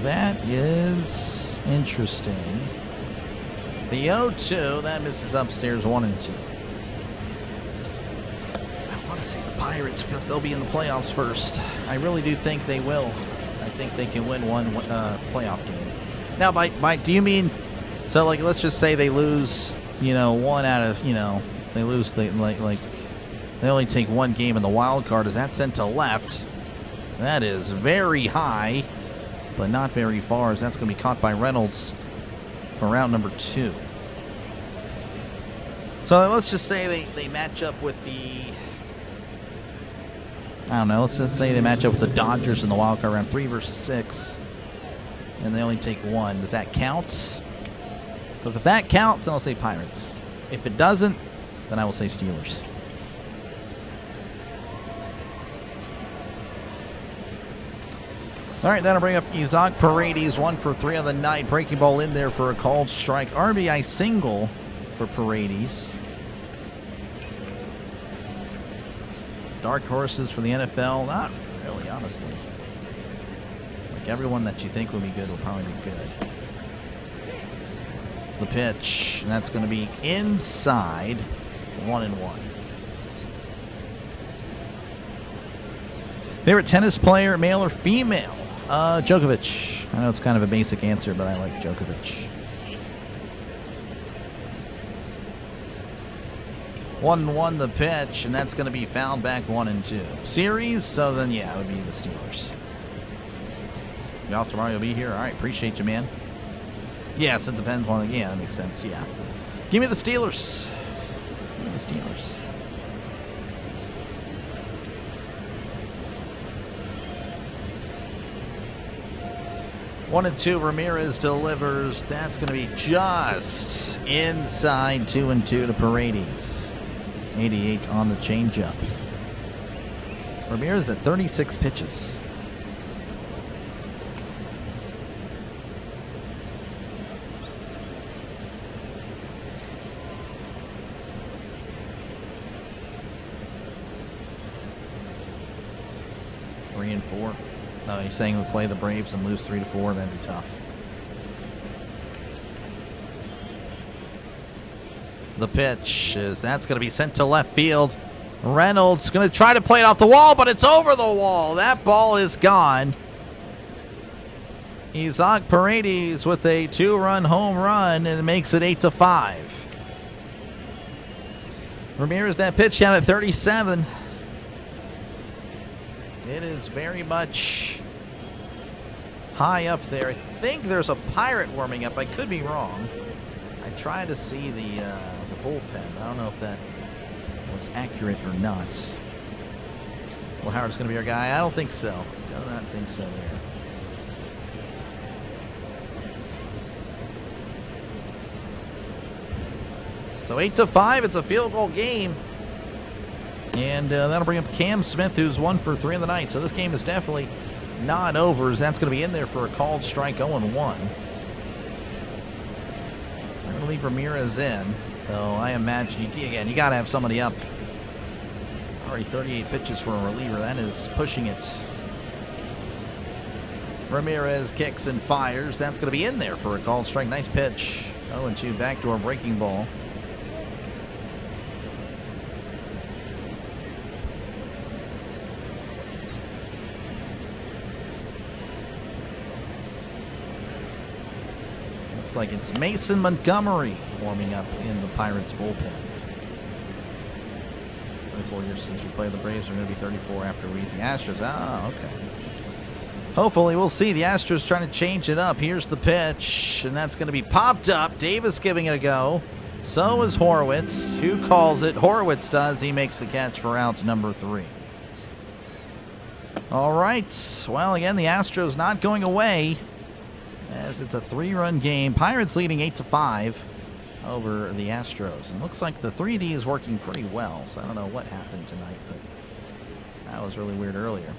That is interesting. The 0-2, that misses upstairs 1-2. I want to say the Pirates because they'll be in the playoffs first. I really do think they will. I think they can win one playoff game. Now, by do you mean, so like let's just say they lose, one out of, they lose they only take one game in the wild card. Is that sent to left? That is very high, but not very far, as that's going to be caught by Reynolds for round number 2. So let's just say they match up with the, I don't know, let's just say they match up with the Dodgers in the wild card round 3 versus 6, and they only take one. Does that count? Because if that counts, then I'll say Pirates. If it doesn't, then I will say Steelers. All right, that'll bring up Isaac Paredes, 1 for 3 on the night. Breaking ball in there for a called strike. RBI single for Paredes. Dark horses for the NFL? Not really, honestly. Like everyone that you think will be good will probably be good. The pitch, and that's going to be inside, 1-1. Favorite tennis player, male or female? Djokovic. I know it's kind of a basic answer, but I like Djokovic. 1-1 the pitch, and that's going to be fouled back 1-2. Series, so then, yeah, it would be the Steelers. You off tomorrow, you'll be here? All right, appreciate you, man. Yes, it depends on, yeah, that makes sense, yeah. Give me the Steelers. Give me the Steelers. One and two, Ramirez delivers. That's going to be just inside 2-2 to Paredes. 88 on the changeup. Ramirez at 36 pitches. Three and four. No, you're saying we'll play the Braves and lose 3-4. That'd be tough. The pitch is that's going to be sent to left field. Reynolds going to try to play it off the wall, but it's over the wall. That ball is gone. Isaac Paredes with a 2-run home run, and it makes it 8-5. Ramirez, that pitch down at 37. It is very much high up there. I think there's a Pirate warming up. I could be wrong. I tried to see the bullpen. I don't know if that was accurate or not. Well, Howard's going to be our guy. I don't think so. Do not think so there. So 8-5. It's a field goal game. And that'll bring up Cam Smith, who's 1 for 3 in the night. So this game is definitely not over, as that's going to be in there for a called strike, 0-1. I'm going to leave Ramirez in, though I imagine, you got to have somebody up. Already 38 pitches for a reliever. That is pushing it. Ramirez kicks and fires. That's going to be in there for a called strike. Nice pitch. 0-2, backdoor breaking ball. Like it's Mason Montgomery warming up in the Pirates bullpen. 24 years since we played the Braves. We're going to be 34 after we beat the Astros. Oh, okay. Hopefully we'll see. The Astros trying to change it up. Here's the pitch, and that's going to be popped up. Davis giving it a go. So is Horwitz. Who calls it? Horwitz does. He makes the catch for out number 3. All right. Well, again, the Astros not going away, as it's a 3-run game. Pirates leading 8-5 over the Astros. And looks like the 3D is working pretty well. So I don't know what happened tonight, but that was really weird earlier.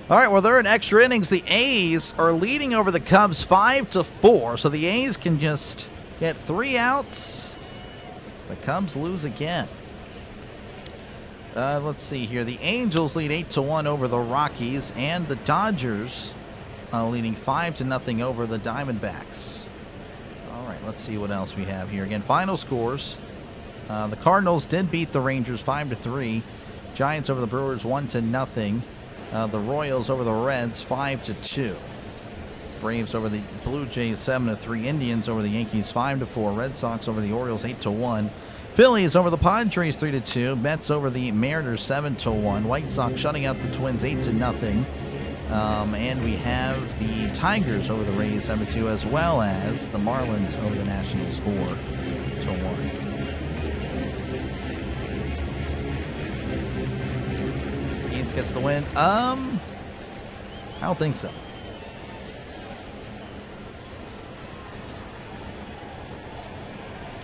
All right, well, they're in extra innings. The A's are leading over the Cubs 5-4. So the A's can just get 3 outs. The Cubs lose again. Let's see here. The Angels lead 8-1 over the Rockies, and the Dodgers leading 5-0 over the Diamondbacks. All right, let's see what else we have here. Again, final scores. The Cardinals did beat the Rangers 5-3. Giants over the Brewers 1-0. The Royals over the Reds 5-2. Braves over the Blue Jays 7-3. Indians over the Yankees 5-4. Red Sox over the Orioles 8-1. Phillies over the Padres 3-2. Mets over the Mariners 7-1. White Sox shutting out the Twins 8-0. And we have the Tigers over the Rays 7-2, as well as the Marlins over the Nationals 4-1. Skenes gets the win. I don't think so.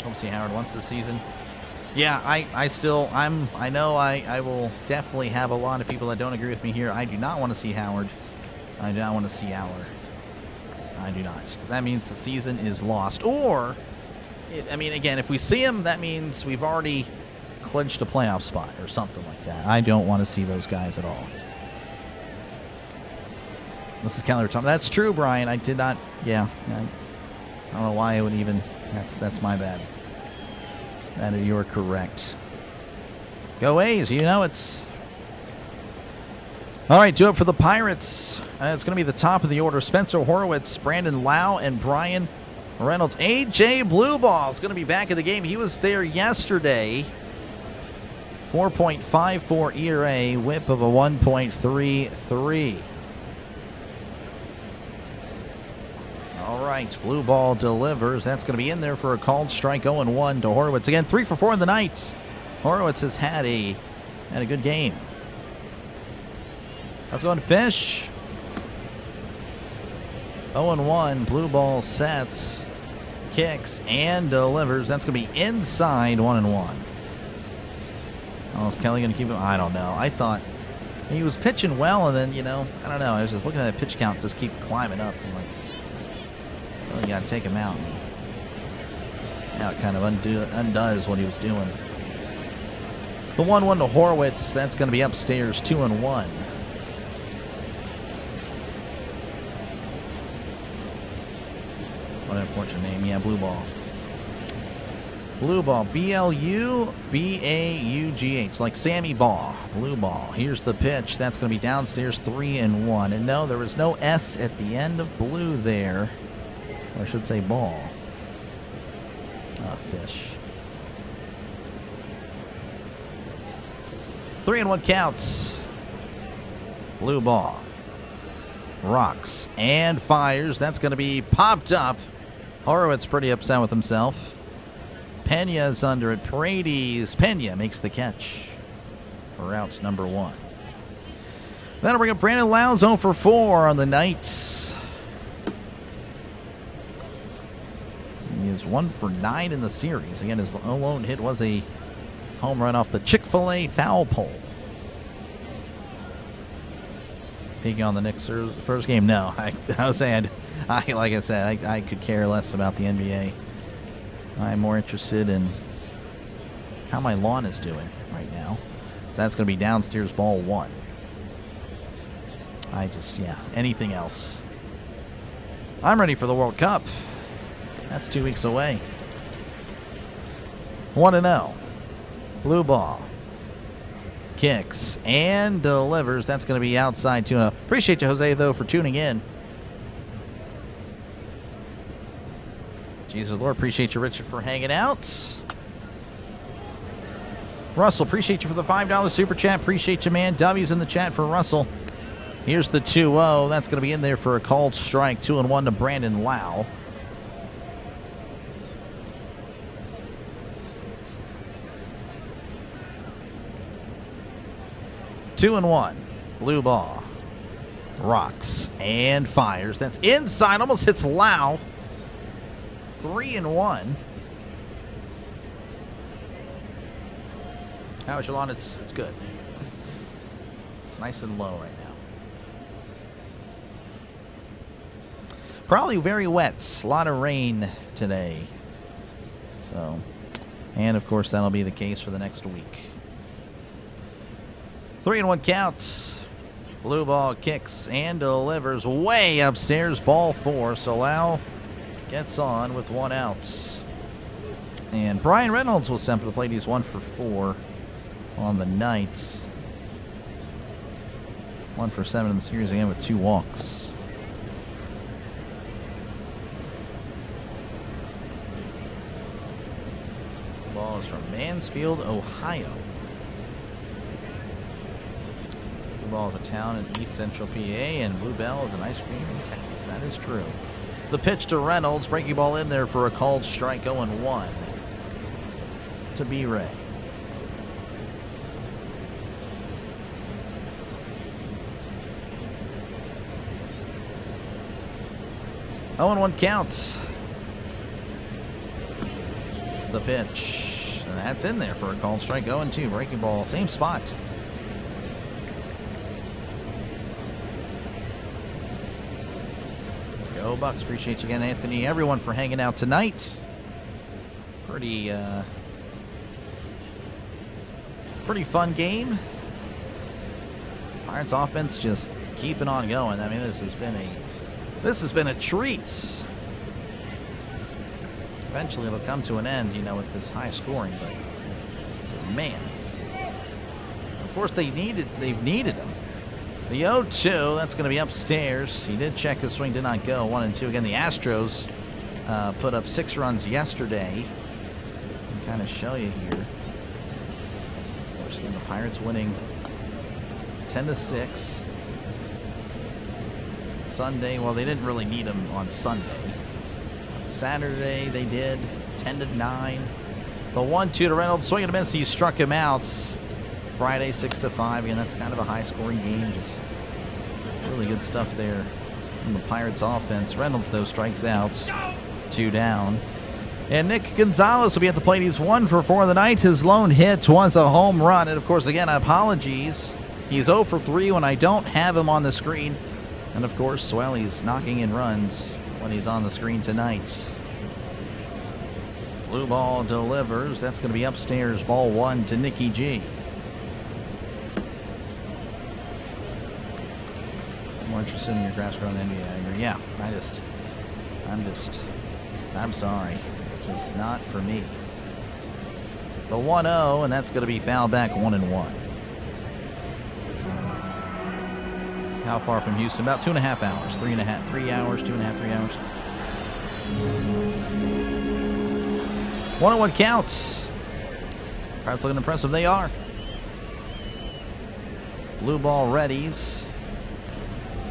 Hope see Howard wants this season. Yeah, I know I will definitely have a lot of people that don't agree with me here. I do not want to see Howard. I do not want to see Aller. I do not, because that means the season is lost. Or, I mean, again, if we see him, that means we've already clinched a playoff spot or something like that. I don't want to see those guys at all. This is Keller Thomas. That's true, Brian. I did not. Yeah. I don't know why I would even. That's my bad. You're correct. Go A's. You know it's. All right, do it for the Pirates. It's going to be the top of the order. Spencer Horowitz, Brandon Lau, and Brian Reynolds. A.J. Blueball is going to be back in the game. He was there yesterday. 4.54 ERA, whip of a 1.33. All right, blue ball delivers. That's going to be in there for a called strike. 0-1 to Horowitz. Again, 3 for 4 in the Knights. Horowitz has had a good game. Let's go on Fish. 0-1. Blue ball sets, kicks, and delivers. That's going to be inside. 1-1. Oh, is Kelly going to keep him? I don't know. I thought he was pitching well, and then, I don't know. I was just looking at that pitch count just keep climbing up. I'm like, well, you got to take him out. Now it kind of undoes what he was doing. The 1-1 to Horowitz. That's going to be upstairs. 2-1. What an unfortunate name. Yeah, blue ball. Blue ball. B-L-U-B-A-U-G-H. Like Sammy Ball. Blue ball. Here's the pitch. That's going to be downstairs. 3-1. And no, there was no S at the end of blue there. Or I should say ball. Fish. 3-1 counts. Blue ball. Rocks and fires. That's going to be popped up. Horowitz pretty upset with himself. Pena's under it. Paredes. Pena makes the catch for outs number 1. That'll bring up Brandon Lau, 0 for 4 on the Knights. He is 1 for 9 in the series. Again, his lone hit was a home run off the Chick-fil-A foul pole. Peeking on the Knicks' first game? No. I was saying, like I said, I could care less about the NBA. I'm more interested in how my lawn is doing right now. So that's going to be downstairs, ball 1. Anything else. I'm ready for the World Cup. That's 2 weeks away. 1-0. Blue ball. Kicks and delivers. That's going to be outside 2-0. Appreciate you, Jose, though, for tuning in. Jesus Lord, appreciate you, Richard, for hanging out. Russell, appreciate you for the $5 super chat. Appreciate you, man. W's in the chat for Russell. Here's the 2-0. That's going to be in there for a called strike. 2-1 to Brandon Lau. Two and 1. Blue ball. Rocks and fires. That's inside. Almost hits Lau. 3-1. How is your lawn? It's good. It's nice and low right now. Probably very wet. A lot of rain today. So, and of course that'll be the case for the next week. 3-1 counts. Blue ball kicks and delivers way upstairs. Ball 4. So Lau gets on with 1 out. And Brian Reynolds will step to the plate. He's 1 for 4 on the Knights. 1 for 7 in the series again with 2 walks. The ball is from Mansfield, Ohio. Blue ball is a town in East Central PA, and Blue Bell is an ice cream in Texas. That is true. The pitch to Reynolds, breaking ball in there for a called strike. 0-1 to B-Ray. Oh, and 1 counts. The pitch. And that's in there for a called strike. 0-2. Breaking ball. Same spot. Go Bucks. Appreciate you again, Anthony. Everyone for hanging out tonight. Pretty fun game. Pirates offense just keeping on going. I mean, this has been a treat. Eventually it'll come to an end, you know, with this high scoring, but man. Of course they've needed him. The 0-2, that's going to be upstairs. He did check his swing, did not go. 1-2. Again, the Astros put up 6 runs yesterday. I'll kind of show you here. Of course, again, the Pirates winning 10-6. Sunday, well, they didn't really need him on Sunday. Saturday, they did 10-9. The 1-2 to Reynolds, swing and a miss. He struck him out. Friday, 6-5. Again, that's kind of a high-scoring game. Just really good stuff there from the Pirates' offense. Reynolds, though, strikes out. 2 down. And Nick Gonzalez will be at the plate. He's 1 for 4 of the night. His lone hit was a home run. And, of course, again, apologies. He's 0 for 3 when I don't have him on the screen. And, of course, well, he's knocking in runs when he's on the screen tonight. Blue ball delivers. That's going to be upstairs. Ball 1 to Nicky G. More interested in your grass growing NBA. Yeah, I'm sorry. It's just not for me. The 1-0, and that's going to be foul back 1-1. How far from Houston? About 2.5 hours. 3.5, 3 hours, 2.5, 3 hours. 1-1 counts. Pirates looking impressive. They are. Blue ball readies.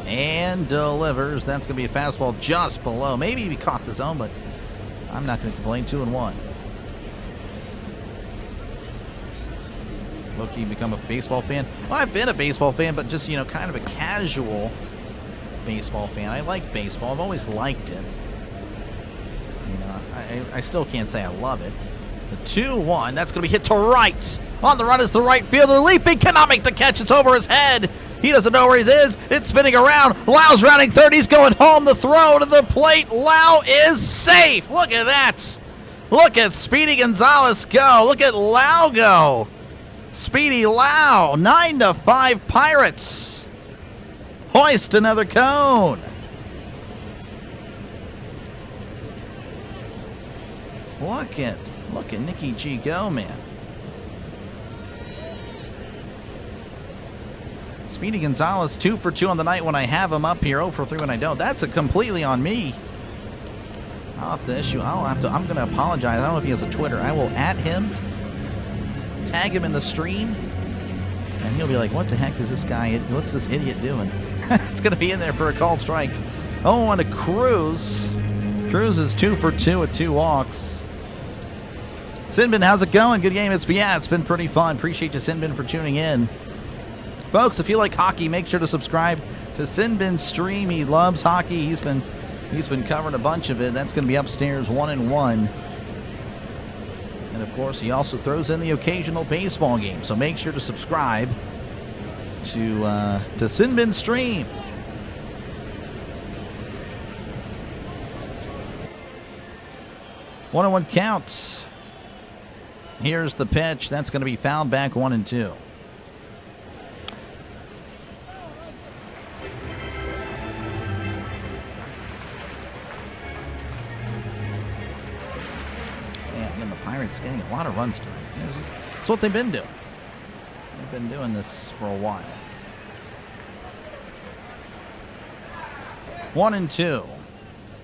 And delivers. That's going to be a fastball just below. Maybe he caught the zone, but I'm not going to complain. 2-1. Loki, become a baseball fan? Well, I've been a baseball fan, but just, you know, kind of a casual baseball fan. I like baseball. I've always liked it. You know, I still can't say I love it. The 2-1, that's going to be hit to right. On the run is the right fielder. Leaping, cannot make the catch. It's over his head. He doesn't know where he is. It's spinning around. Lau's rounding third. He's going home. The throw to the plate. Lau is safe. Look at that. Look at Speedy Gonzalez go. Look at Lau go. Speedy Lau. 9-5 Pirates. Hoist another cone. Look at Nicky G go, man. Speedy Gonzalez 2 for 2 on the night when I have him up here. 0 for 3 when I don't. That's completely on me. I'm going to apologize. I don't know if he has a Twitter. I will @ him, tag him in the stream, and he'll be like, what the heck is this guy? What's this idiot doing? It's going to be in there for a called strike. 0-1 to Cruz. Cruz is 2 for 2 with 2 walks. Sinbin, how's it going? Good game. It's been pretty fun. Appreciate you, Sinbin, for tuning in. Folks, if you like hockey, make sure to subscribe to Sinbin's stream. He loves hockey. He's been covering a bunch of it. That's going to be upstairs 1-1. And of course, he also throws in the occasional baseball game. So make sure to subscribe to Sinbin's stream. One on one count. Here's the pitch. That's going to be fouled back 1-2. Pirates getting a lot of runs tonight. It's what they've been doing. They've been doing this for a while. 1-2.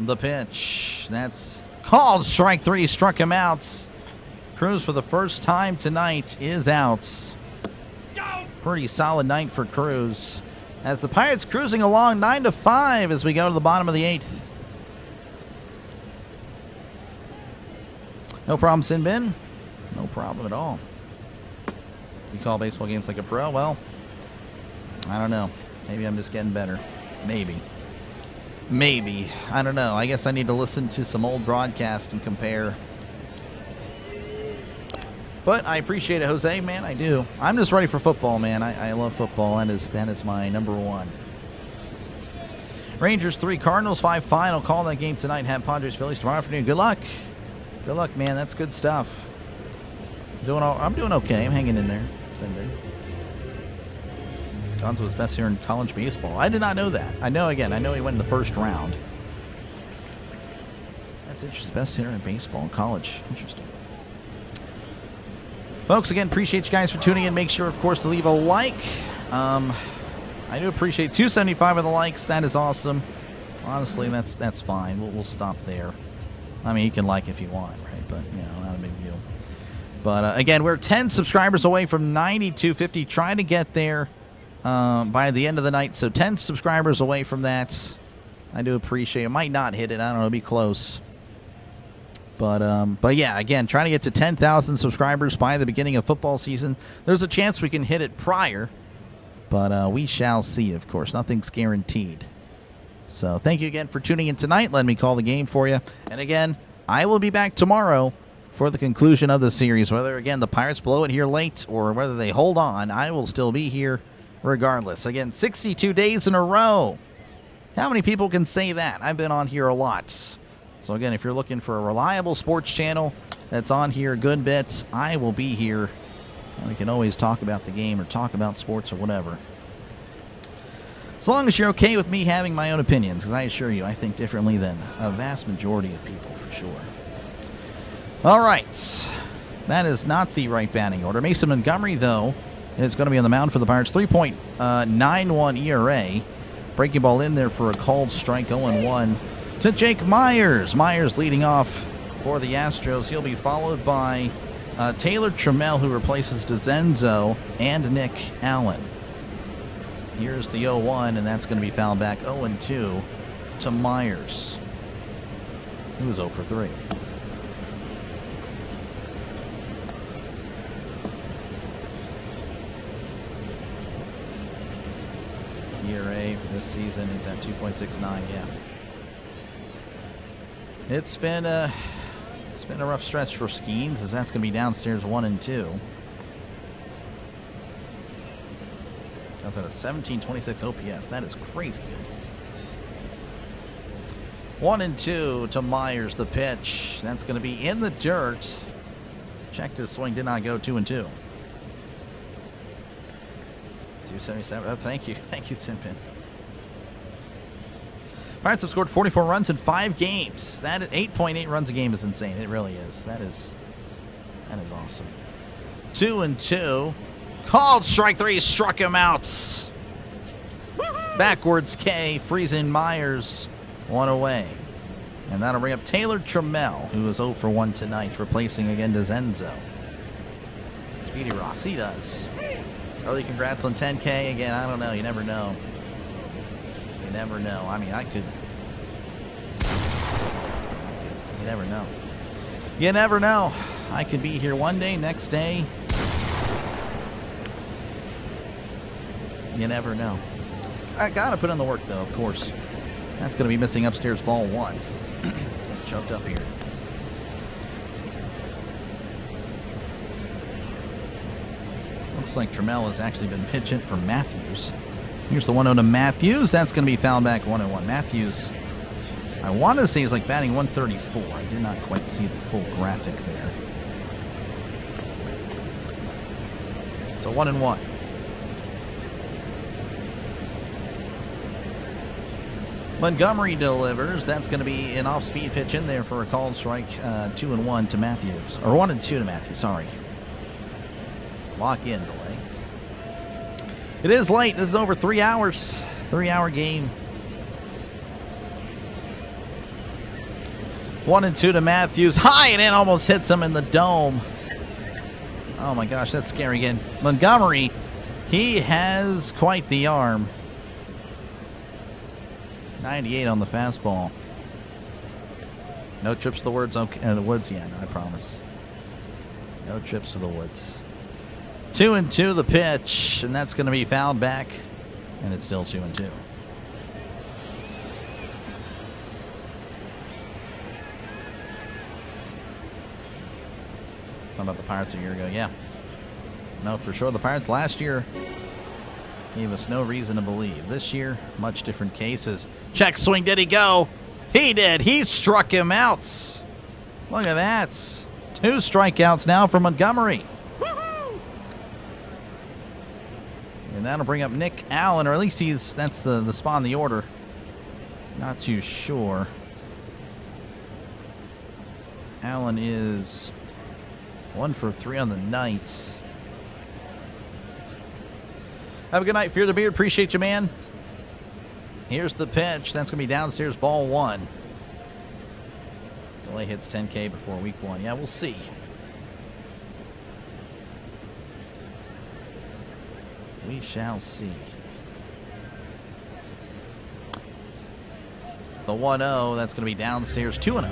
The pitch. That's called strike 3. Struck him out. Cruz, for the first time tonight, is out. Pretty solid night for Cruz. As the Pirates cruising along 9-5 as we go to the bottom of the 8th. No problem, Sinbin. No problem at all. You call baseball games like a pro? Well, I don't know. Maybe I'm just getting better. Maybe. I don't know. I guess I need to listen to some old broadcasts and compare. But I appreciate it, Jose, man. I do. I'm just ready for football, man. I love football. That is my number one. Rangers 3, Cardinals 5. Final call that game tonight. Have Padres, Phillies tomorrow afternoon. Good luck. Good luck, man. That's good stuff. I'm doing okay. I'm hanging in there. Gonzo was best here in college baseball. I did not know that. I know he went in the first round. That's interesting. Best hitter in baseball in college. Interesting. Folks, again, appreciate you guys for tuning in. Make sure, of course, to leave a like. I do appreciate 275 of the likes. That is awesome. Honestly, that's fine. We'll stop there. I mean, you can like if you want, right? But, not a big deal. But, again, we're 10 subscribers away from 9250. Trying to get there by the end of the night. So 10 subscribers away from that. I do appreciate it. Might not hit it. I don't know. It'll be close. But yeah, again, trying to get to 10,000 subscribers by the beginning of football season. There's a chance we can hit it prior, but we shall see, of course. Nothing's guaranteed. So thank you again for tuning in tonight. Let me call the game for you. And again, I will be back tomorrow for the conclusion of the series. Whether, again, the Pirates blow it here late or whether they hold on, I will still be here regardless. Again, 62 days in a row. How many people can say that? I've been on here a lot. So, again, if you're looking for a reliable sports channel that's on here a good bit, I will be here. We can always talk about the game or talk about sports or whatever. As long as you're okay with me having my own opinions, because I assure you, I think differently than a vast majority of people, for sure. All right. That is not the right batting order. Mason Montgomery, though, is going to be on the mound for the Pirates. 3.91 ERA. Breaking ball in there for a called strike, 0-1. To Jake Myers. Myers leading off for the Astros. He'll be followed by Taylor Trammell, who replaces DeZenzo, and Nick Allen. Here's the 0-1, and that's going to be fouled back 0-2 to Myers. He was 0 for 3. ERA for this season, it's at 2.69, yeah. It's been a rough stretch for Skenes, as that's going to be downstairs 1-2. That's at a 1726 OPS. That is crazy good. 1-2 to Myers, the pitch. That's going to be in the dirt. Checked his swing, did not go. 2-2. 277. Oh, thank you, Simpin. Pirates have scored 44 runs in 5 games. That is 8.8 runs a game is insane. It really is. That is awesome. 2-2. Called strike 3. Struck him out. Backwards K. Freezing Myers. 1 away. And that'll bring up Taylor Trammell, who is 0 for 1 tonight, replacing again DeZenzo. Speedy rocks. He does. Early congrats on 10K. Again, I don't know. You never know. You never know. I mean, you never know. You never know. I could be here one day, next day. You never know. I gotta put in the work, though, of course. That's gonna be missing upstairs, ball 1. Choked up here. Looks like Trammell has actually been pitch hit for Matthews. Here's the 1-0 to Matthews. That's going to be fouled back 1-1. Matthews, I want to say he's like batting 134. I did not quite see the full graphic there. So 1-1. Montgomery delivers. That's going to be an off-speed pitch in there for a called strike. 2-1 to Matthews. Or 1-2 to Matthews, sorry. Lock in delay. It is late. This is over 3 hours. 3-hour game. 1-2 to Matthews. High and in, almost hits him in the dome. Oh my gosh, that's scary again. Montgomery, he has quite the arm. 98 on the fastball. No trips to the woods. Okay, the woods, yeah, no, I promise. No trips to the woods. 2-2 the pitch, and that's going to be fouled back, and it's still 2-2. Talking about the Pirates a year ago, yeah. No, for sure. The Pirates last year Gave us no reason to believe. This year, much different cases. Check swing, did he go? He did. He struck him out. Look at that. 2 strikeouts now for Montgomery. And that'll bring up Nick Allen, or at least that's the spot in the order. Not too sure. Allen is 1 for 3 on the night. Have a good night, Fear the Beard. Appreciate you, man. Here's the pitch. That's going to be downstairs, ball 1. Delay hits 10K before week 1. Yeah, we'll see. We shall see. The 1-0, that's going to be downstairs, 2-0.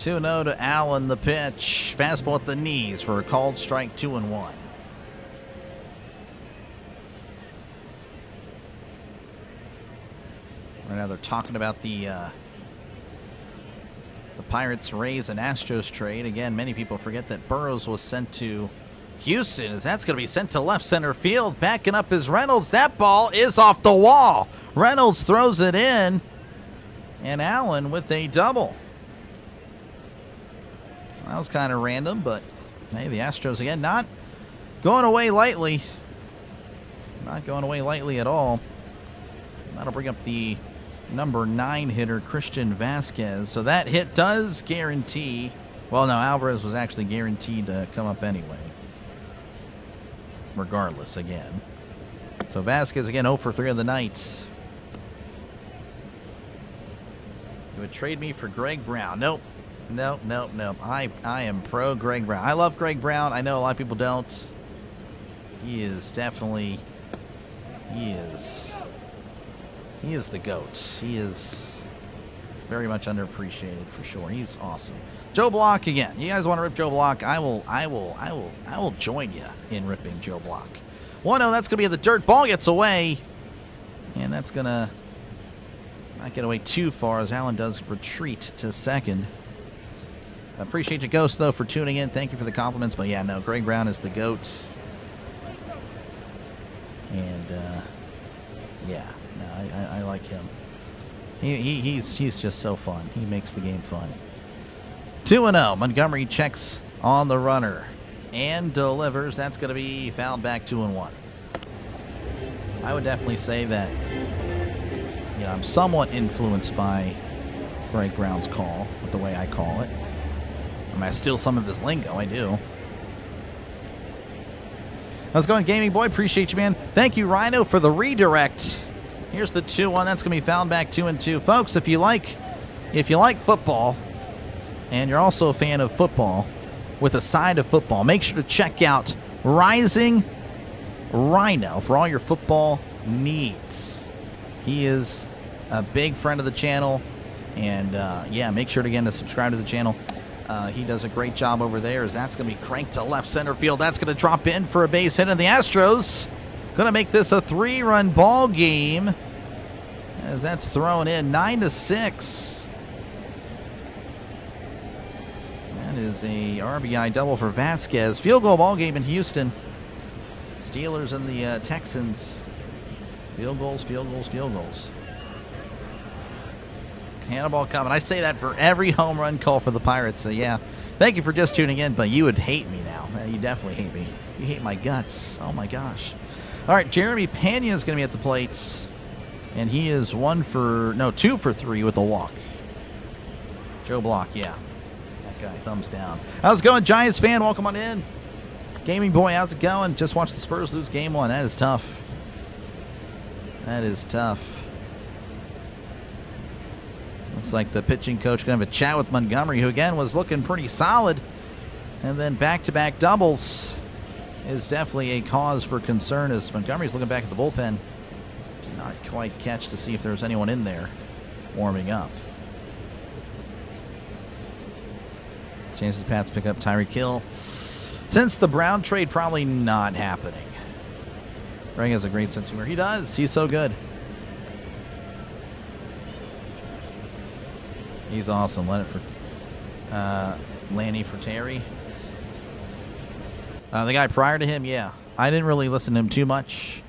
To Allen, the pitch. Fastball at the knees for a called strike, 2-1. Right now they're talking about the Pirates, Rays, and Astros trade. Again, many people forget that Burrows was sent to Houston, as that's going to be sent to left center field. Backing up is Reynolds. That ball is off the wall. Reynolds throws it in, and Allen with a double. That was kind of random, but hey, the Astros again not going away lightly. Not going away lightly at all. That'll bring up the number 9 hitter, Christian Vasquez. So that hit does guarantee. Well, no, Alvarez was actually guaranteed to come up anyway. Regardless, again. So Vasquez again 0 for 3 of the night. You would trade me for Greg Brown. Nope. Nope. I am pro Greg Brown. I love Greg Brown. I know a lot of people don't. He is definitely. He is the GOAT. He is very much underappreciated for sure. He's awesome. Joe Block again. You guys want to rip Joe Block? I will join you in ripping Joe Block. 1-0. That's gonna be the dirt. Ball gets away, and that's gonna not get away too far as Allen does retreat to second. Appreciate you, Ghost, though, for tuning in. Thank you for the compliments. But yeah, no, Greg Brown is the GOAT. And yeah, no, I like him. He's just so fun. He makes the game fun. 2-0. Montgomery checks on the runner and delivers. That's going to be fouled back 2-1. I would definitely say that, you know, I'm somewhat influenced by Greg Brown's call, with the way I call it. I mean, I steal some of his lingo. I do. How's it going, Gaming Boy? Appreciate you, man. Thank you, Rhino, for the redirect. Here's the 2-1. That's going to be fouled back 2-2. Folks, if you like football, and you're also a fan of football with a side of football, make sure to check out Rising Rhino for all your football needs. He is a big friend of the channel, and yeah, make sure to again to subscribe to the channel. He does a great job over there, as that's going to be cranked to left center field. That's going to drop in for a base hit, and the Astros going to make this a 3-run ball game, as that's thrown in 9-6. That is a RBI double for Vasquez. Field goal ball game in Houston. Steelers and the Texans. Field goals. Cannonball coming. I say that for every home run call for the Pirates. So yeah, thank you for just tuning in, but you would hate me now. You definitely hate me. You hate my guts. Oh my gosh. All right, Jeremy Pena is going to be at the plates, and he is 2 for 3 with the walk. Joe Block, yeah. That guy, thumbs down. How's it going, Giants fan? Welcome on in. Gaming Boy, how's it going? Just watched the Spurs lose game 1. That is tough. That is tough. Looks like the pitching coach going to have a chat with Montgomery, who again was looking pretty solid. And then back-to-back doubles is definitely a cause for concern, as Montgomery's looking back at the bullpen. Did not quite catch to see if there was anyone in there warming up. Chances Pats pick up Tyreek Hill. Since the Brown trade, probably not happening. Greg has a great sense of humor. He does. He's so good. He's awesome. Let it for Lanny for Terry. The guy prior to him, yeah. I didn't really listen to him too much.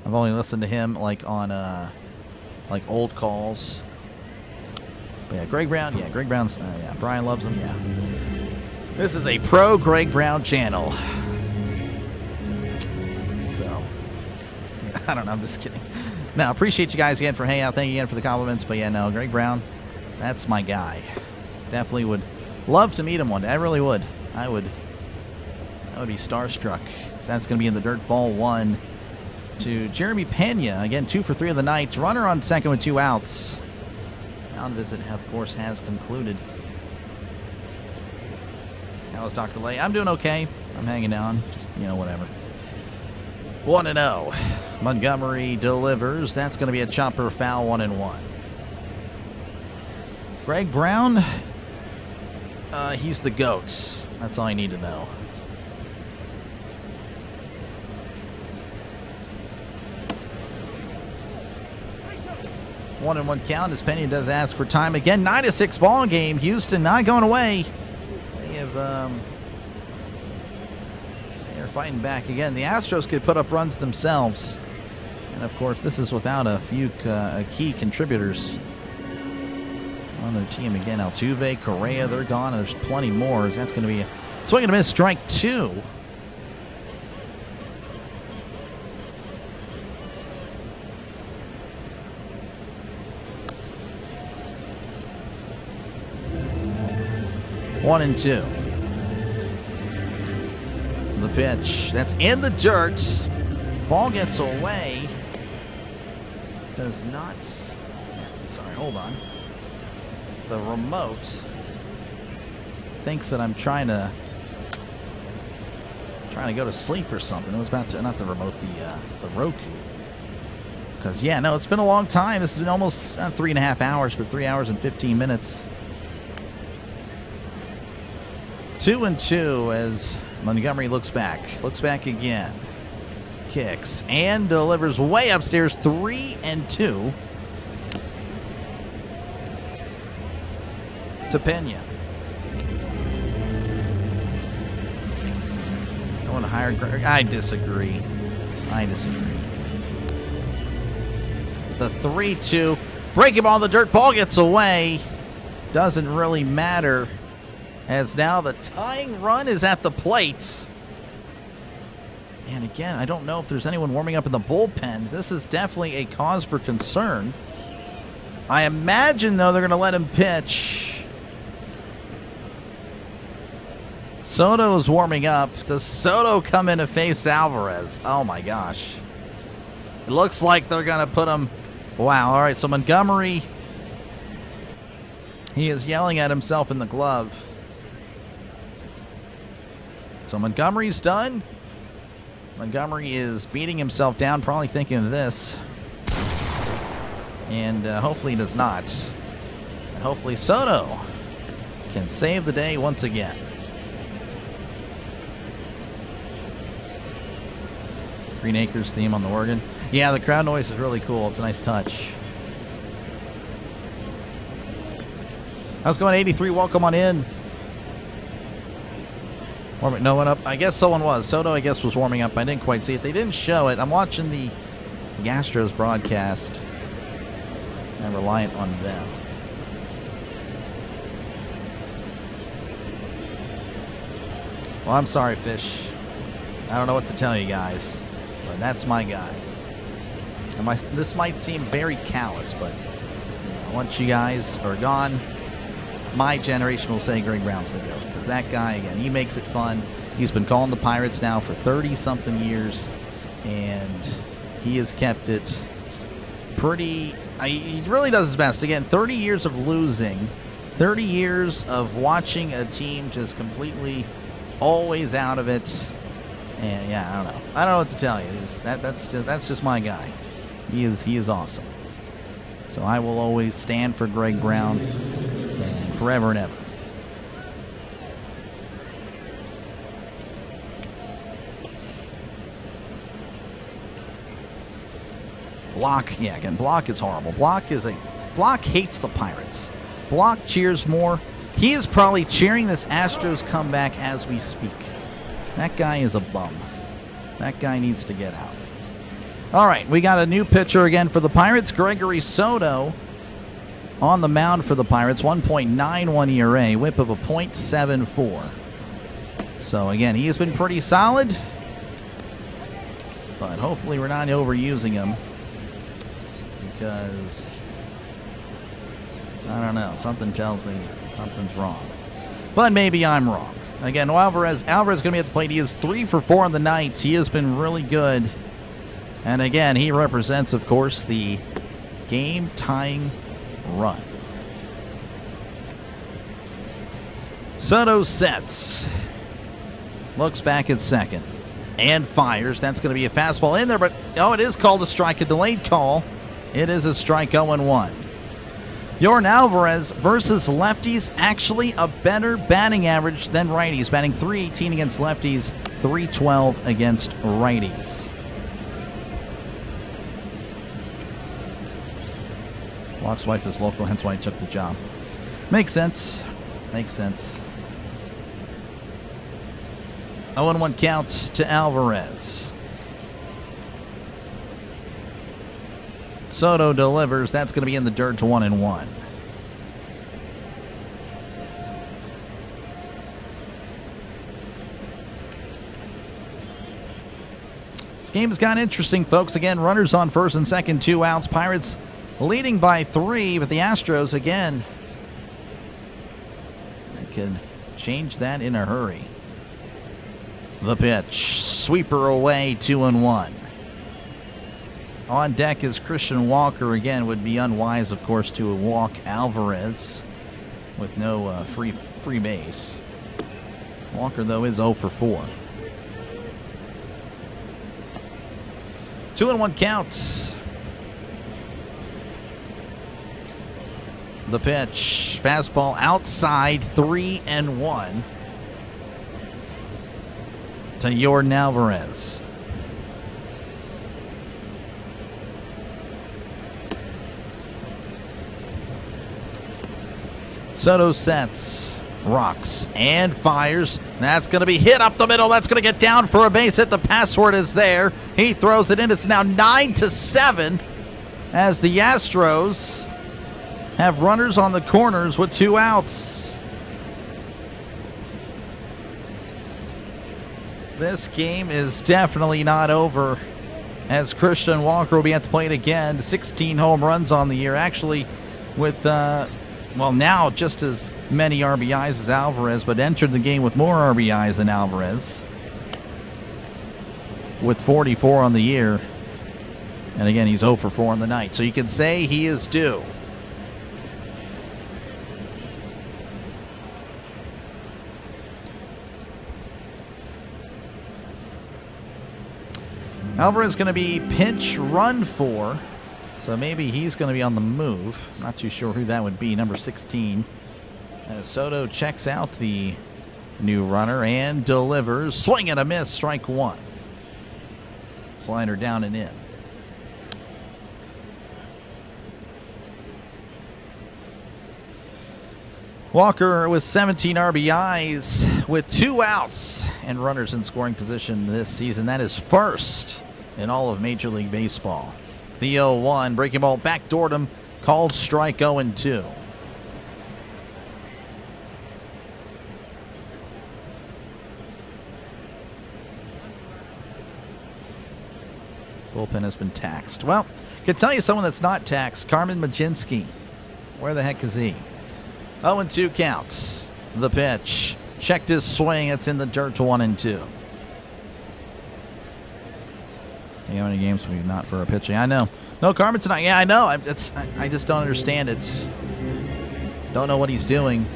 I've only listened to him like on like old calls. But yeah, Greg Brown. Yeah, Greg Brown's. Yeah, Brian loves him. Yeah. This is a pro Greg Brown channel. So, yeah, I don't know. I'm just kidding. No, appreciate you guys again for hanging out. Thank you again for the compliments. But yeah, no, Greg Brown, that's my guy. Definitely would love to meet him one day. I really would. I would be starstruck. So that's going to be in the dirt. Ball 1 to Jeremy Pena. Again, 2 for 3 of the night. Runner on second with 2 outs. Mound visit, of course, has concluded. How's Dr. Lay? I'm doing okay. I'm hanging on. Just, whatever. 1-0. Montgomery delivers. That's going to be a chopper foul, 1-1. Greg Brown, he's the GOAT. That's all I need to know. One and one count as Pena does ask for time again. 9-6 ball game. Houston not going away. They are fighting back again. The Astros could put up runs themselves, and of course this is without a few key contributors on their team. Again, Altuve, Correa, they're gone. There's plenty more. That's going to be a swing and a miss, strike 2. One and 2. The pitch. That's in the dirt. Ball gets away. Does not. Sorry, hold on. The remote thinks that I'm trying to go to sleep or something. It was about to, not the remote, the Roku. Because yeah, no, it's been a long time. This has been almost not 3.5 hours, but 3 hours and 15 minutes. 2-2 as Montgomery looks back again, kicks and delivers way upstairs. 3-2 to Pena. I want to hire Greg. I disagree. The 3-2, breaking ball in the dirt. Ball gets away. Doesn't really matter, as now the tying run is at the plate. And again, I don't know if there's anyone warming up in the bullpen. This is definitely a cause for concern. I imagine, though, they're going to let him pitch. Soto's warming up. Does Soto come in to face Alvarez? Oh, my gosh. It looks like they're going to put him. Wow. All right, so Montgomery, he is yelling at himself in the glove. So Montgomery's done. Montgomery is beating himself down, probably thinking of this. And hopefully he does not. And hopefully Soto can save the day once again. Green Acres theme on the organ. Yeah, the crowd noise is really cool. It's a nice touch. How's it going, 83? Welcome on in. No one up. I guess someone was. Soto, I guess, was warming up. I didn't quite see it. They didn't show it. I'm watching the Astros broadcast. I'm reliant on them. Well, I'm sorry, Fish. I don't know what to tell you guys, but that's my guy. And this might seem very callous, but once you guys are gone, my generation will say Greg Brown's the GOAT. Because that guy, again, he makes it fun. He's been calling the Pirates now for 30-something years, and he has kept it pretty. He really does his best. Again, 30 years of losing, 30 years of watching a team just completely always out of it. And yeah, I don't know what to tell you. That's just my guy. He is awesome. So I will always stand for Greg Brown, and forever and ever. Block, yeah, again, Block is horrible. Block hates the Pirates. Block cheers more. He is probably cheering this Astros comeback as we speak. That guy is a bum. That guy needs to get out. All right, we got a new pitcher again for the Pirates, Gregory Soto, on the mound for the Pirates, 1.91 ERA, whip of a .74. So, again, he has been pretty solid, but hopefully we're not overusing him because, I don't know, something tells me something's wrong. But maybe I'm wrong. Again, Alvarez going to be at the plate. He is 3 for 4 on the night. He has been really good. And again, he represents, of course, the game-tying run. Soto sets. Looks back at second. And fires. That's going to be a fastball in there, but it is called a strike, a delayed call. It is a strike 0-1. Yordan Alvarez versus lefties, actually a better batting average than righties. Batting .318 against lefties, .312 against righties. Block's wife is local, hence why he took the job. Makes sense. Makes sense. 0-1 counts to Alvarez. Soto delivers. That's going to be in the dirt to 1-1. This game has gotten interesting, folks. Again, runners on first and second, 2 outs. Pirates leading by 3, but the Astros, again, they can change that in a hurry. The pitch. Sweeper away, 2-1. On deck is Christian Walker. Again, would be unwise, of course, to walk Alvarez with no free base. Walker, though, is 0 for 4. 2-1 counts. The pitch. Fastball outside, 3-1 to Yordan Alvarez. Soto sets, rocks, and fires. That's going to be hit up the middle. That's going to get down for a base hit. The password is there. He throws it in. It's now 9-7 as the Astros have runners on the corners with 2 outs. This game is definitely not over as Christian Walker will be at the plate again. 16 home runs on the year. Actually, with, now just as many RBIs as Alvarez, but entered the game with more RBIs than Alvarez with 44 on the year. And again, he's 0 for 4 on the night. So you can say he is due. Alvarez is going to be pinch run for, so maybe he's going to be on the move. Not too sure who that would be, number 16. As Soto checks out the new runner and delivers. Swing and a miss, strike 1. Slider down and in. Walker with 17 RBIs with 2 outs and runners in scoring position this season. That is first in all of Major League Baseball. The 0-1, breaking ball backdoored him, called strike 0-2. Bullpen has been taxed. Well, I can tell you someone that's not taxed, Carmen Mlodzinski. Where the heck is he? 0-2 counts. The pitch. Checked his swing. It's in the dirt to 1-2. How many games have we not for a pitching? I know. No, Carmen tonight. Yeah, I know. I just don't understand it. Don't know what he's doing.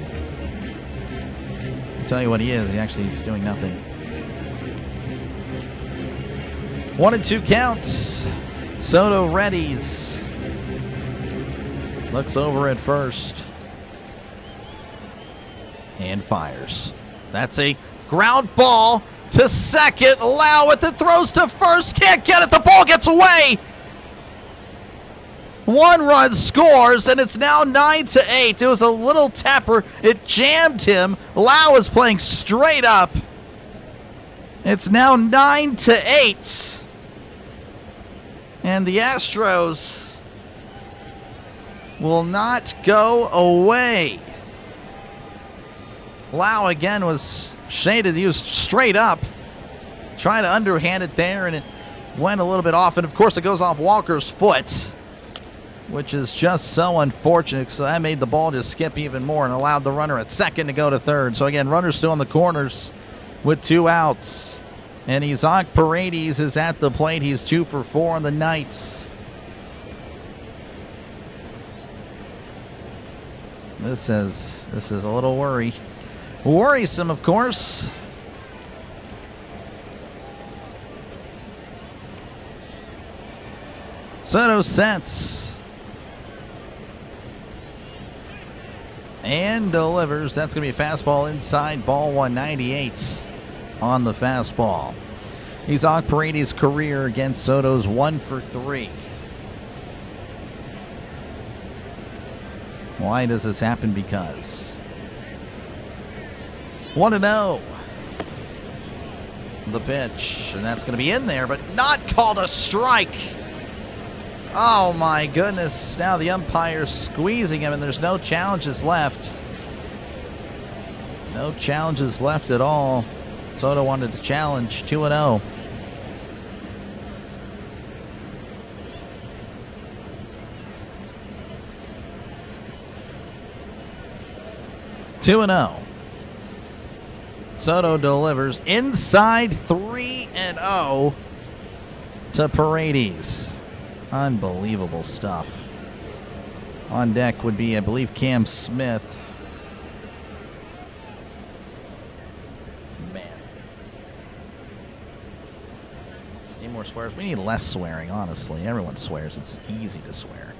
I'll tell you what he is. He actually is doing nothing. 1-2 counts. Soto readies. Looks over at first. And fires. That's a ground ball to second. Allow it. That throws to first. Can't get it. The ball gets away. One run scores, and it's now 9-8. It was a little tapper. It jammed him. Lau is playing straight up. It's now 9-8. And the Astros will not go away. Lau again was shaded. He was straight up. Trying to underhand it there, and it went a little bit off. And, of course, it goes off Walker's foot, which is just so unfortunate. So that made the ball just skip even more and allowed the runner at second to go to third. So, again, runners still in the corners with 2 outs. And Isaac Paredes is at the plate. He's 2 for 4 on the night. This is a little worrisome, of course. Soto sets and delivers. That's going to be a fastball inside, ball 198 on the fastball. Isaac Paredes' career against Soto's 1 for 3. Why does this happen? Because 1-0. The pitch, and that's going to be in there, but not called a strike. Oh my goodness. Now the umpire's squeezing him, and there's no challenges left. No challenges left at all. Soto wanted to challenge. 2-0. Soto delivers inside 3-0 to Paredes. Unbelievable stuff. On deck would be, I believe, Cam Smith. Man. Need more swears? We need less swearing, honestly. Everyone swears. It's easy to swear.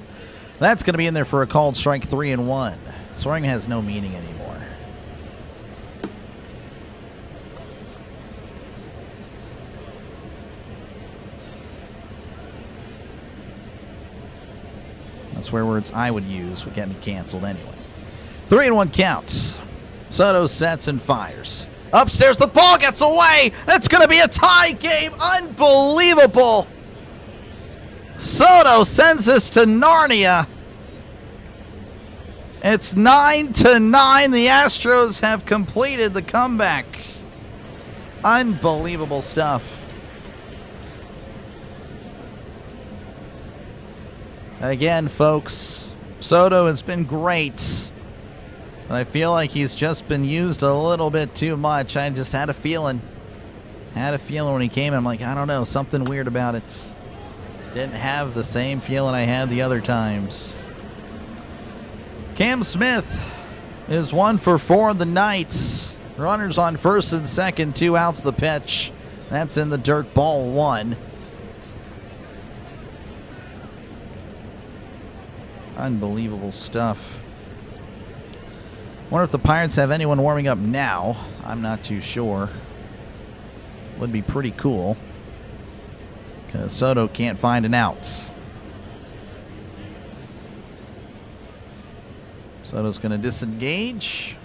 That's going to be in there for a called strike, 3-1. Swearing has no meaning anymore. Swear words I would use would get me canceled anyway. 3-1 counts. Soto sets and fires. Upstairs, the ball gets away. It's going to be a tie game. Unbelievable. Soto sends this to Narnia. It's 9-9. The Astros have completed the comeback. Unbelievable stuff. Again, folks, Soto has been great, but I feel like he's just been used a little bit too much. I just had a feeling. When he came in. I'm like, I don't know, something weird about it. Didn't have the same feeling I had the other times. Cam Smith is 1 for 4 on the night. Runners on first and second, 2 outs the pitch. That's in the dirt, ball 1. Unbelievable stuff. Wonder if the Pirates have anyone warming up now. I'm not too sure. Would be pretty cool, because Soto can't find an out. Soto's going to disengage.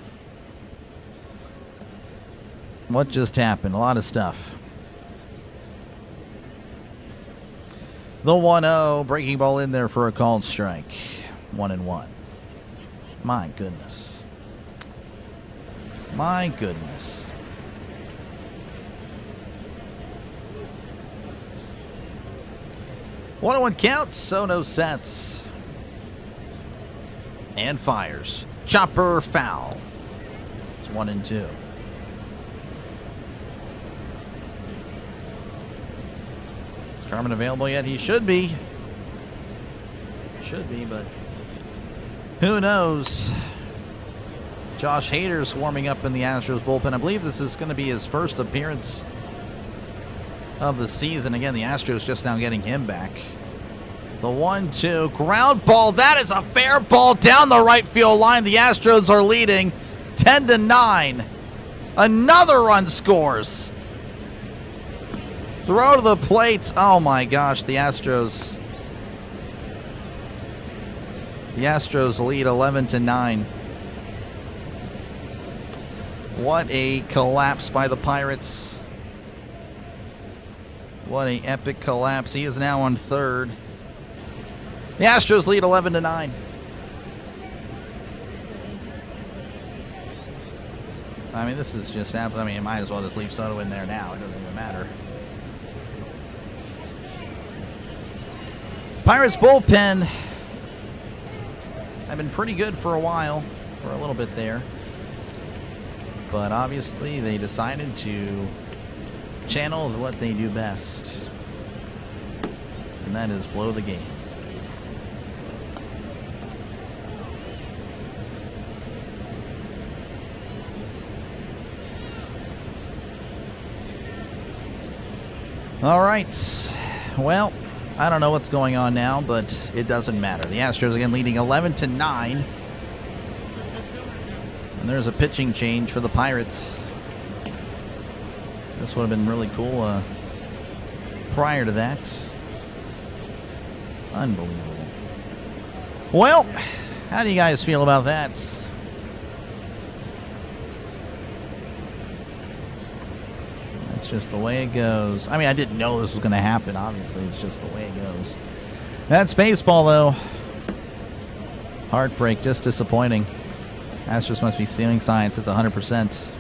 What just happened? A lot of stuff. The 1-0, breaking ball in there for a called strike. 1-1. My goodness. My goodness. One count. Soto sets and fires. Chopper foul. It's 1-2. Is Carmen available yet? He should be. But who knows? Josh Hader's warming up in the Astros bullpen. I believe this is going to be his first appearance of the season. Again, the Astros just now getting him back. The 1-2 ground ball. That is a fair ball down the right field line. The Astros are leading 10-9. Another run scores. Throw to the plate. Oh my gosh, the Astros The Astros lead 11-9. What a collapse by the Pirates. What an epic collapse. He is now on third. The Astros lead 11-9. I mean, this is just, I mean, you might as well just leave Soto in there now. It doesn't even matter. Pirates bullpen have been pretty good for a while, for a little bit there. But obviously they decided to channel what they do best. And that is blow the game. All right. Well, I don't know what's going on now, but it doesn't matter. The Astros again leading 11-9. And there's a pitching change for the Pirates. This would have been really cool prior to that. Unbelievable. Well, how do you guys feel about that? That's just the way it goes. I mean, I didn't know this was going to happen, obviously. It's just the way it goes. That's baseball, though. Heartbreak, just disappointing. Astros must be stealing science. It's 100%.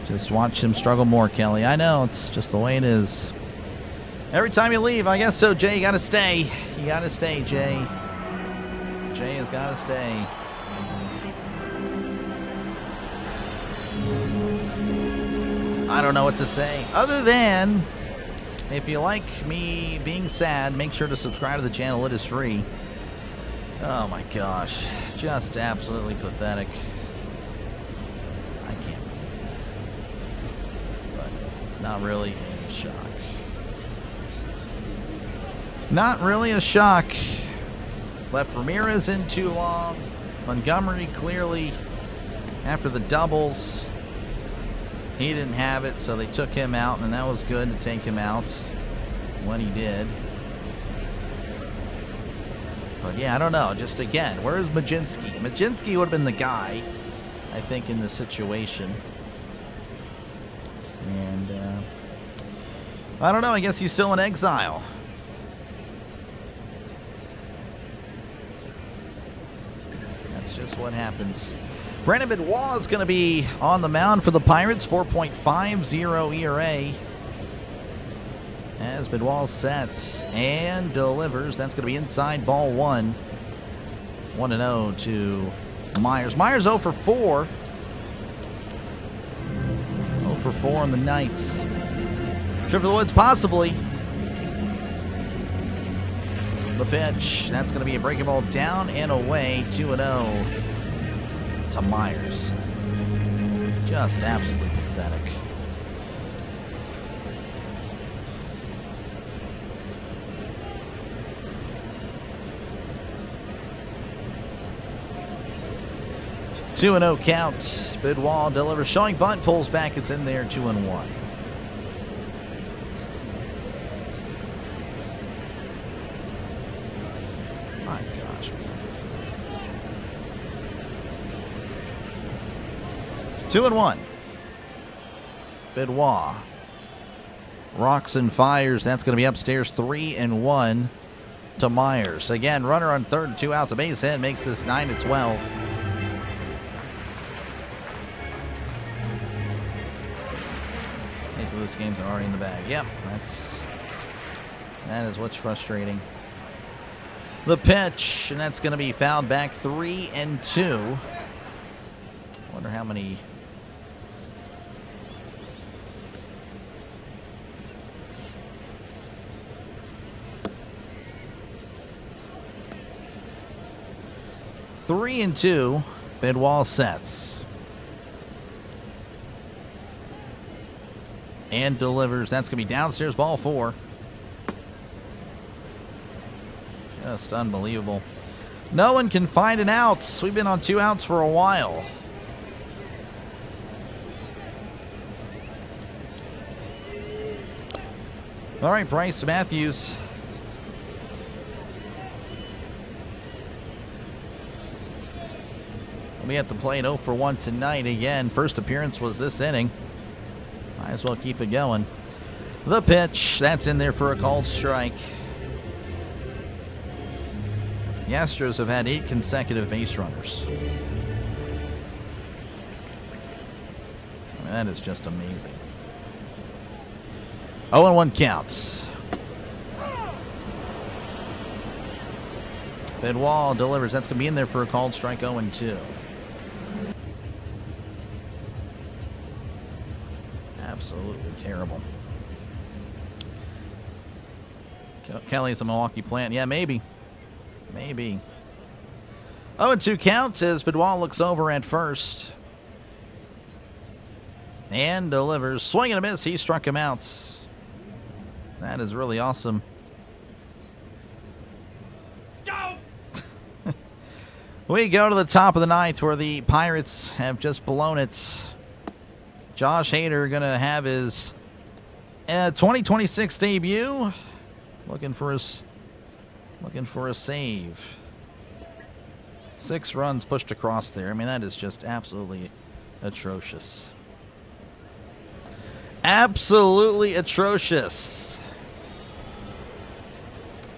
Just watch him struggle more, Kelly. I know. It's just the way it is. Every time you leave, I guess so, Jay. You got to stay. You got to stay, Jay. Jay has got to stay. I don't know what to say. Other than, if you like me being sad, make sure to subscribe to the channel. It is free. Oh my gosh. Just absolutely pathetic. I can't believe that. But not really a shock. Not really a shock. Left Ramirez in too long. Montgomery clearly, after the doubles, he didn't have it, so they took him out, and that was good to take him out when he did. But yeah, I don't know. Just again, where's Majinski? Majinski would have been the guy, I think, in this situation. And I don't know. I guess he's still in exile. That's just what happens. Brandon Benoit is going to be on the mound for the Pirates. 4.50 ERA. As Benoit sets and delivers. That's going to be inside ball one. 1-0 to Myers. Myers 0 for 4. 0 for 4 on the Knights. Trip for the Woods possibly. The pitch. That's going to be a breaking ball down and away. 2-0 to Myers. Just absolutely pathetic. Two and 0 count. Benoit delivers. Showing bunt, pulls back. It's in there. 2-1. My gosh, man. 2-1. Benoit rocks and fires. That's going to be upstairs. 3-1 to Myers. Again, runner on third, 2 outs. A base hit makes this 9-12. Those games are already in the bag. Yep, that is what's frustrating. The pitch, and that's going to be fouled back. 3-2. Wonder how many. Three and 2. Benoit sets. And delivers. That's going to be downstairs, ball 4. Just unbelievable. No one can find an out. We've been on 2 outs for a while. All right, Bryce Matthews be at the plate 0 for 1 tonight. Again, first appearance was this inning. Might as well keep it going. The pitch, that's in there for a called strike. The Astros have had 8 consecutive base runners. I mean, that is just amazing. 0-1 count. Bidwell delivers. That's going to be in there for a called strike. 0-2. Absolutely terrible. Kelly's a Milwaukee plant. Yeah, maybe. Maybe. 0-2 count as Bidwell looks over at first. And delivers. Swing and a miss. He struck him out. That is really awesome. We go to the top of the ninth where the Pirates have just blown it. Josh Hader going to have his 2026 debut. Looking for a save. 6 runs pushed across there. I mean, that is just absolutely atrocious. Absolutely atrocious.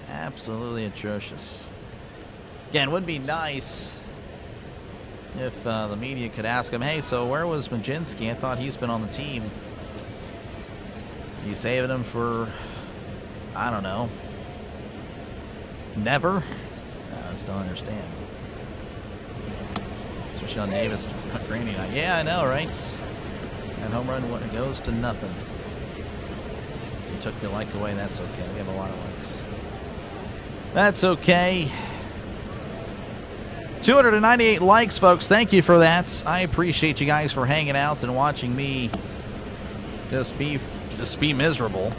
Absolutely atrocious. Again, it would be nice if the media could ask him, hey, so where was Majinski? I thought he's been on the team. You saving him for, I don't know, never? I just don't understand. Especially on Davis, Granny. Yeah, I know, right? That home run goes to nothing. You took your like away, that's okay. We have a lot of likes. That's okay. 298 likes, folks. Thank you for that. I appreciate you guys for hanging out and watching me just be miserable.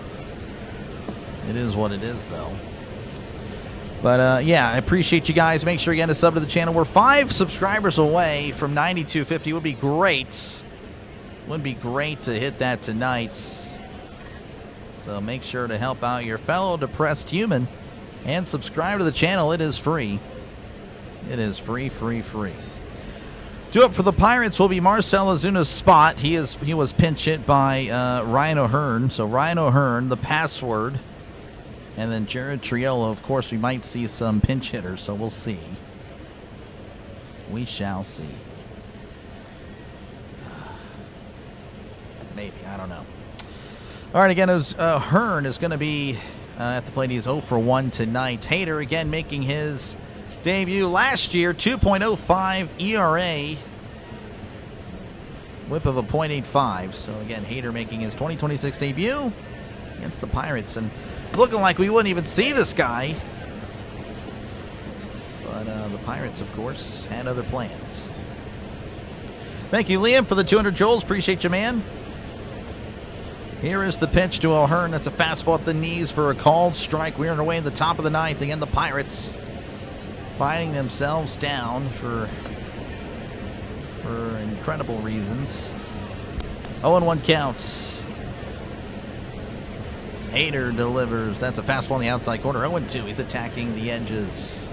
It is what it is, though. But, yeah, I appreciate you guys. Make sure you get a sub to the channel. We're 5 subscribers away from 9250. It would be great. Would be great to hit that tonight. So make sure to help out your fellow depressed human and subscribe to the channel. It is free. It is free. Due up for the Pirates will be Marcell Ozuna's spot. He was pinch hit by Ryan O'Hearn. So Ryan O'Hearn, the password, and then Jared Triolo. Of course, we might see some pinch hitters, so we'll see. We shall see. Maybe, I don't know. All right, again, O'Hearn is going to be at the plate. He's 0 for 1 tonight. Hader again making his debut last year, 2.05 ERA, whip of a .85. So again, Hader making his 2026 debut against the Pirates, and it's looking like we wouldn't even see this guy. But the Pirates, of course, had other plans. Thank you, Liam, for the 200 joules. Appreciate you, man. Here is the pitch to O'Hearn. That's a fastball at the knees for a called strike. We're underway in the top of the ninth. Again, the Pirates finding themselves down for incredible reasons. 0-1 counts. Hader delivers. That's a fastball in the outside corner. 0-2. He's attacking the edges.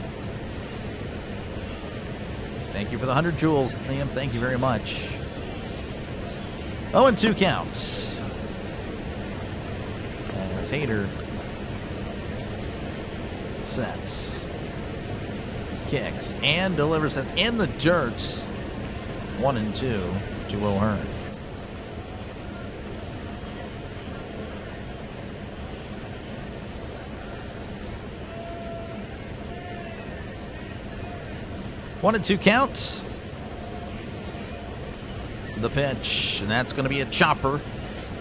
Thank you for the 100 joules, Liam. Thank you very much. 0-2 counts. As Hader sets, kicks, and delivers. That's in the dirt. 1-2 to O'Hearn. One and 2 count. The pitch, and that's going to be a chopper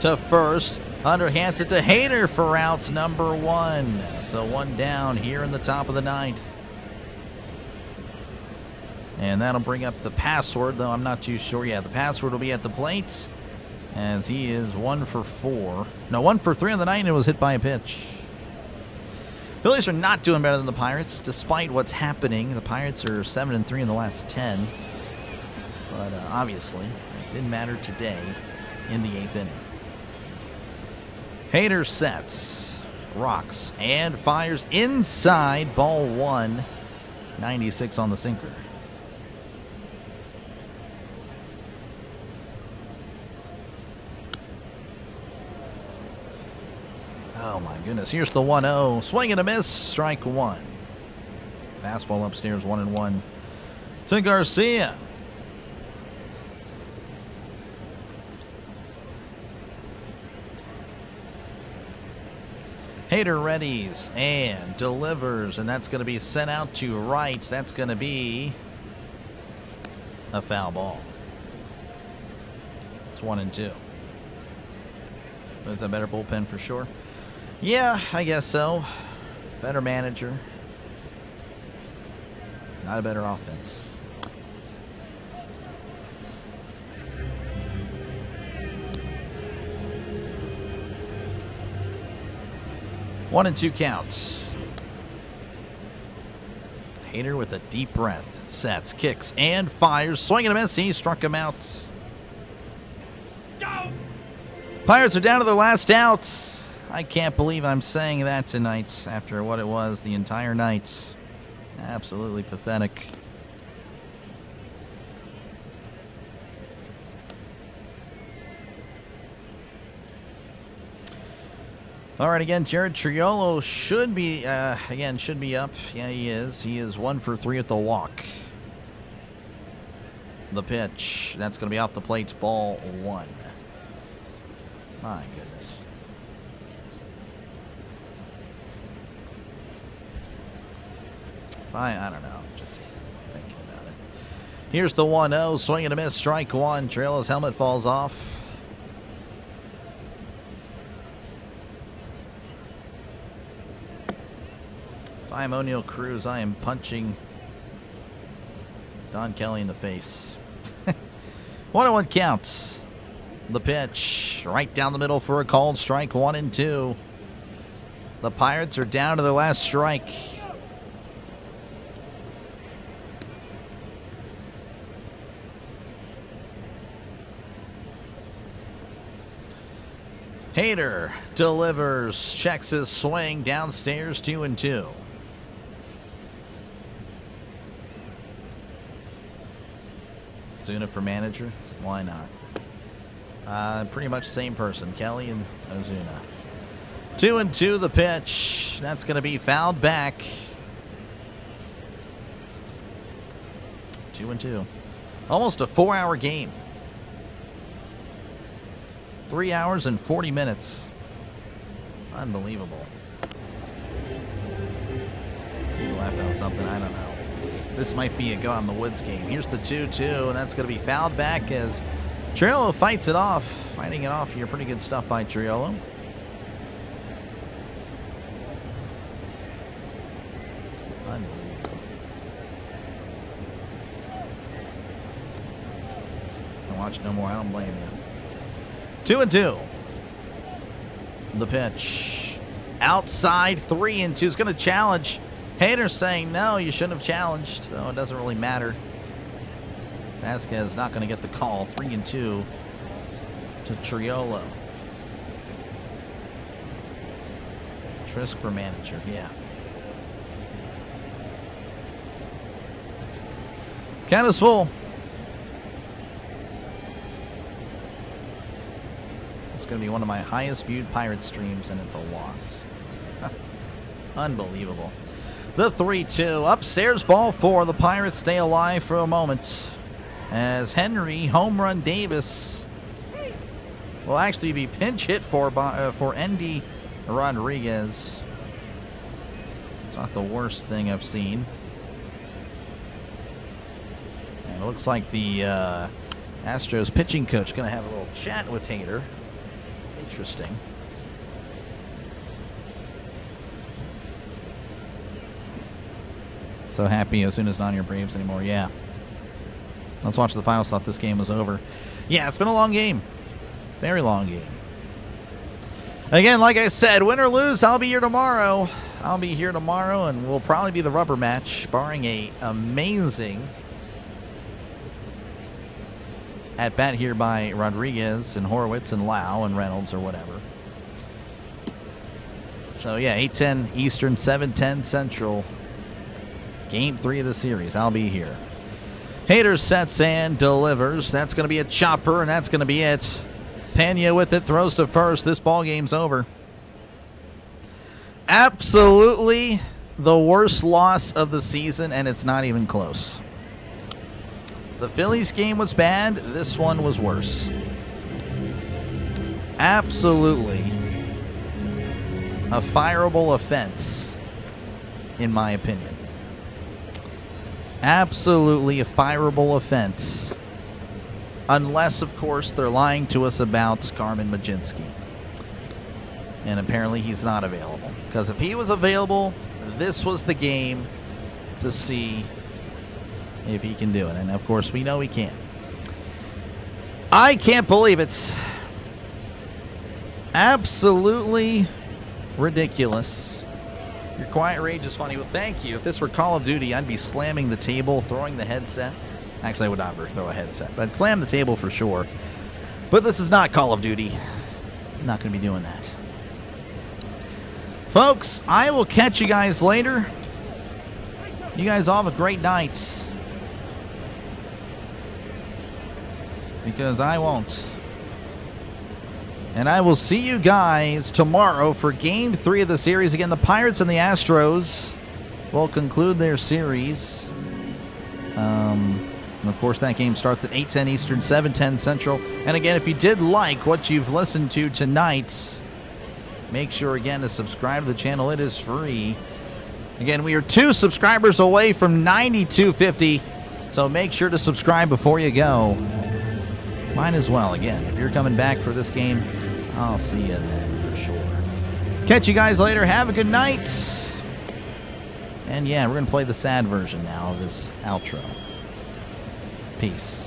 to first. Hunter hands it to Hader for out number 1. So 1 down here in the top of the ninth. And that'll bring up the password, though I'm not too sure. Yeah, the password will be at the plate as he is 1 for 4. No, 1 for 3 on the night, and it was hit by a pitch. Phillies are not doing better than the Pirates, despite what's happening. The Pirates are 7-3 in the last 10. But obviously, it didn't matter today in the 8th inning. Hader sets, rocks, and fires inside. Ball 1, 96 on the sinker. Oh, my goodness. Here's the 1-0. Swing and a miss. Strike one. Fastball upstairs, 1-1 to Garcia. Hader readies and delivers, and that's going to be sent out to right. That's going to be a foul ball. It's 1-2. Is that better bullpen for sure? Yeah, I guess so. Better manager. Not a better offense. One and two counts. Hader with a deep breath. Sets, kicks, and fires. Swing and a miss. He struck him out. Go! Pirates are down to their last outs. I can't believe I'm saying that tonight after what it was the entire night. Absolutely pathetic. All right, again, Jared Triolo should be, should be up. Yeah, he is. He is 1 for 3 at the walk. The pitch. That's going to be off the plate. Ball one. My goodness. I don't know. Just thinking about it. Here's the 1-0. Swing and a miss. Strike one. Triolo's helmet falls off. If I'm O'Neal Cruz, I am punching Don Kelly in the face. 1-1 counts. The pitch right down the middle for a called strike. 1-2. The Pirates are down to their last strike. Hader delivers, checks his swing downstairs. 2-2. Ozuna for manager? Why not? Pretty much same person, Kelly and Ozuna. 2-2 the pitch. That's going to be fouled back. 2-2. Almost a 4-hour game. 3 hours and 40 minutes. Unbelievable. You laughed about something, I don't know. This might be a go out in the woods game. Here's the 2-2, and that's going to be fouled back as Triolo fights it off. Fighting it off here. Pretty good stuff by Triolo. Unbelievable. I'll watch no more. I don't blame you. 2-2. The pitch. Outside, 3-2. Is going to challenge. Hader saying, no, you shouldn't have challenged. So it doesn't really matter. Vasquez not going to get the call. 3-2 to Triolo. Trisk for manager, yeah. Count is full. It's going to be one of my highest viewed Pirate streams, and it's a loss. Unbelievable. The 3-2. Upstairs, ball four. The Pirates stay alive for a moment as Henry home run Davis will actually be pinch hit for Endy Rodriguez. It's not the worst thing I've seen. And it looks like the Astros pitching coach going to have a little chat with Hader. Interesting. So happy Ozuna's not in your Braves anymore. Yeah. Let's watch the finals. Thought this game was over. Yeah, it's been a long game. Very long game. Again, like I said, win or lose, I'll be here tomorrow. And we'll probably be the rubber match, barring a amazing at bat here by Rodriguez and Horowitz and Lau and Reynolds or whatever. So yeah, 8:10 Eastern, 7:10 Central. Game 3 of the series. I'll be here. Hader sets and delivers. That's going to be a chopper, and that's going to be it. Pena with it, throws to first. This ball game's over. Absolutely the worst loss of the season, and it's not even close. The Phillies game was bad. This one was worse. Absolutely a fireable offense, in my opinion. Absolutely a fireable offense. Unless, of course, they're lying to us about Carmen Mlodzinski. And apparently he's not available. Because if he was available, this was the game to see if he can do it. And, of course, we know he can. I can't believe it. Absolutely ridiculous. Your quiet rage is funny. Well, thank you. If this were Call of Duty, I'd be slamming the table, throwing the headset. Actually, I would never throw a headset, but I'd slam the table for sure. But this is not Call of Duty. I'm not going to be doing that. Folks, I will catch you guys later. You guys all have a great night. Because I won't. And I will see you guys tomorrow for Game 3 of the series. Again, the Pirates and the Astros will conclude their series. And of course, that game starts at 8:10 Eastern, 7:10 Central. And again, if you did like what you've listened to tonight, make sure, again, to subscribe to the channel. It is free. Again, we are 2 subscribers away from 9,250, so make sure to subscribe before you go. Might as well. Again, if you're coming back for this game, I'll see you then for sure. Catch you guys later. Have a good night. And yeah, we're going to play the sad version now of this outro. Peace.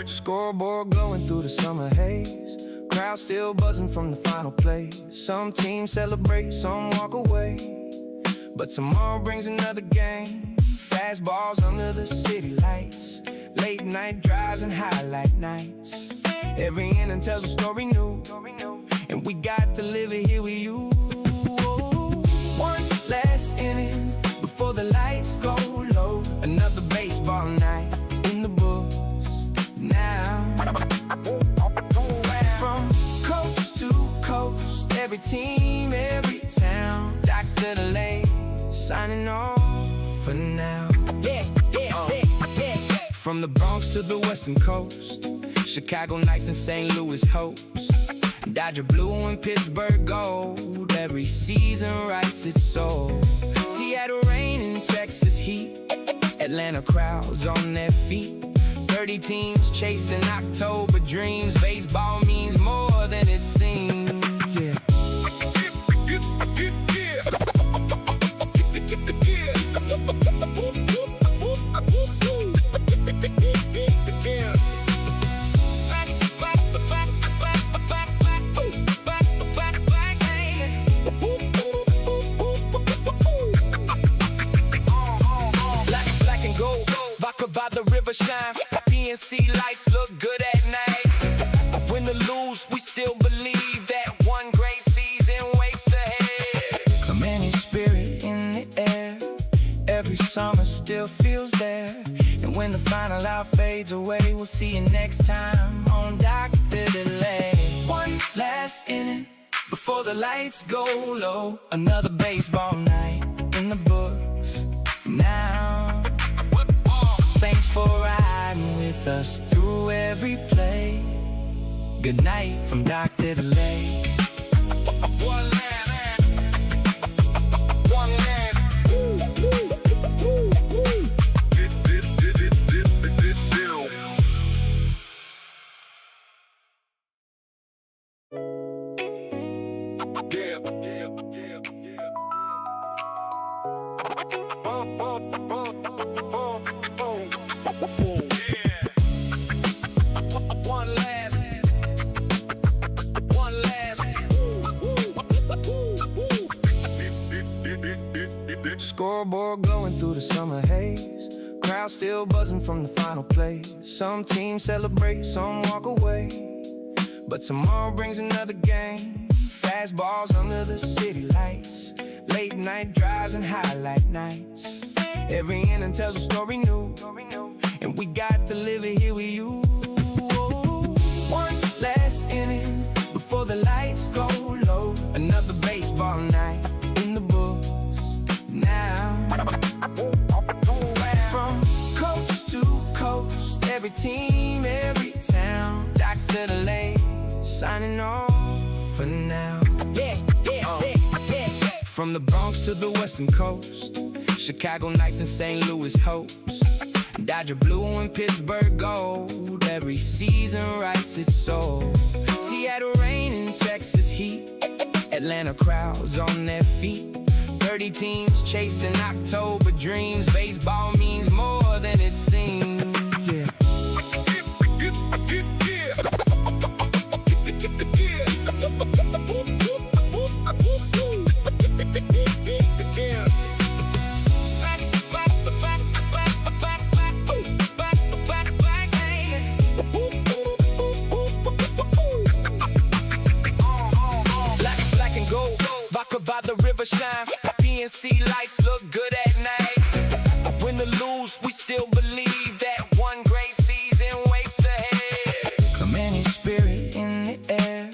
Scoreboard glowing through the summer haze. Crowd still buzzing from the final play. Some teams celebrate, some walk away. But tomorrow brings another game. Fastballs under the city lights. Late night drives and highlight nights. Every inning tells a story new, and we got to live it here with you. One last inning before the lights go low. Another baseball night in the books now. From coast to coast, every team, every town. Dr. Delay signing off for now. From the Bronx to the Western Coast, Chicago Knights and St. Louis Hopes, Dodger blue and Pittsburgh gold. Every season writes its soul. Seattle rain and Texas heat, Atlanta crowds on their feet. 30 teams chasing October dreams. Baseball means more than it seems. Yeah. Black and gold, vodka by the river shine. PNC lights look good at night. Win or lose, we still believe that one great season waits ahead. Commanding spirit in the air, every summer still feels there. And when the final out fades away, we'll see you next time on Dr. Delay. One last inning before the lights go low. Another baseball night in the books now. Thanks for riding with us through every play. Good night from Dr. Delay. One last. One last. Scoreboard glowing through the summer haze. Crowd still buzzing from the final play. Some teams celebrate, some walk away. but tomorrow brings another game. Fastballs under the city lights, late night drives and highlight nights. Every inning tells a story new, and we got to live it here with you. One last inning before the lights go low. Another baseball night in the books now. From coast to coast, every team, every town. Dr. Delay signing off for now. From the Bronx to the Western Coast, Chicago Knights and St. Louis Hopes, Dodger Blue and Pittsburgh Gold. Every season writes its soul. Seattle rain and Texas heat, Atlanta crowds on their feet. 30 teams chasing October dreams. Baseball means more than it seems. Yeah. By the river shine, PNC lights look good at night. Win or lose, we still believe that one great season waits ahead. A many spirit in the air,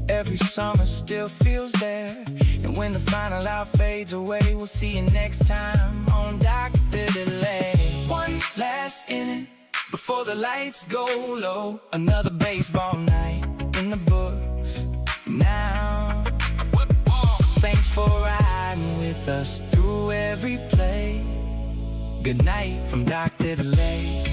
every summer still feels there. And when the final out fades away, we'll see you next time on Dr. Delay. One last inning before the lights go low. Another baseball night in the books now. Thanks for riding with us through every play. Good night from Dr. Delay.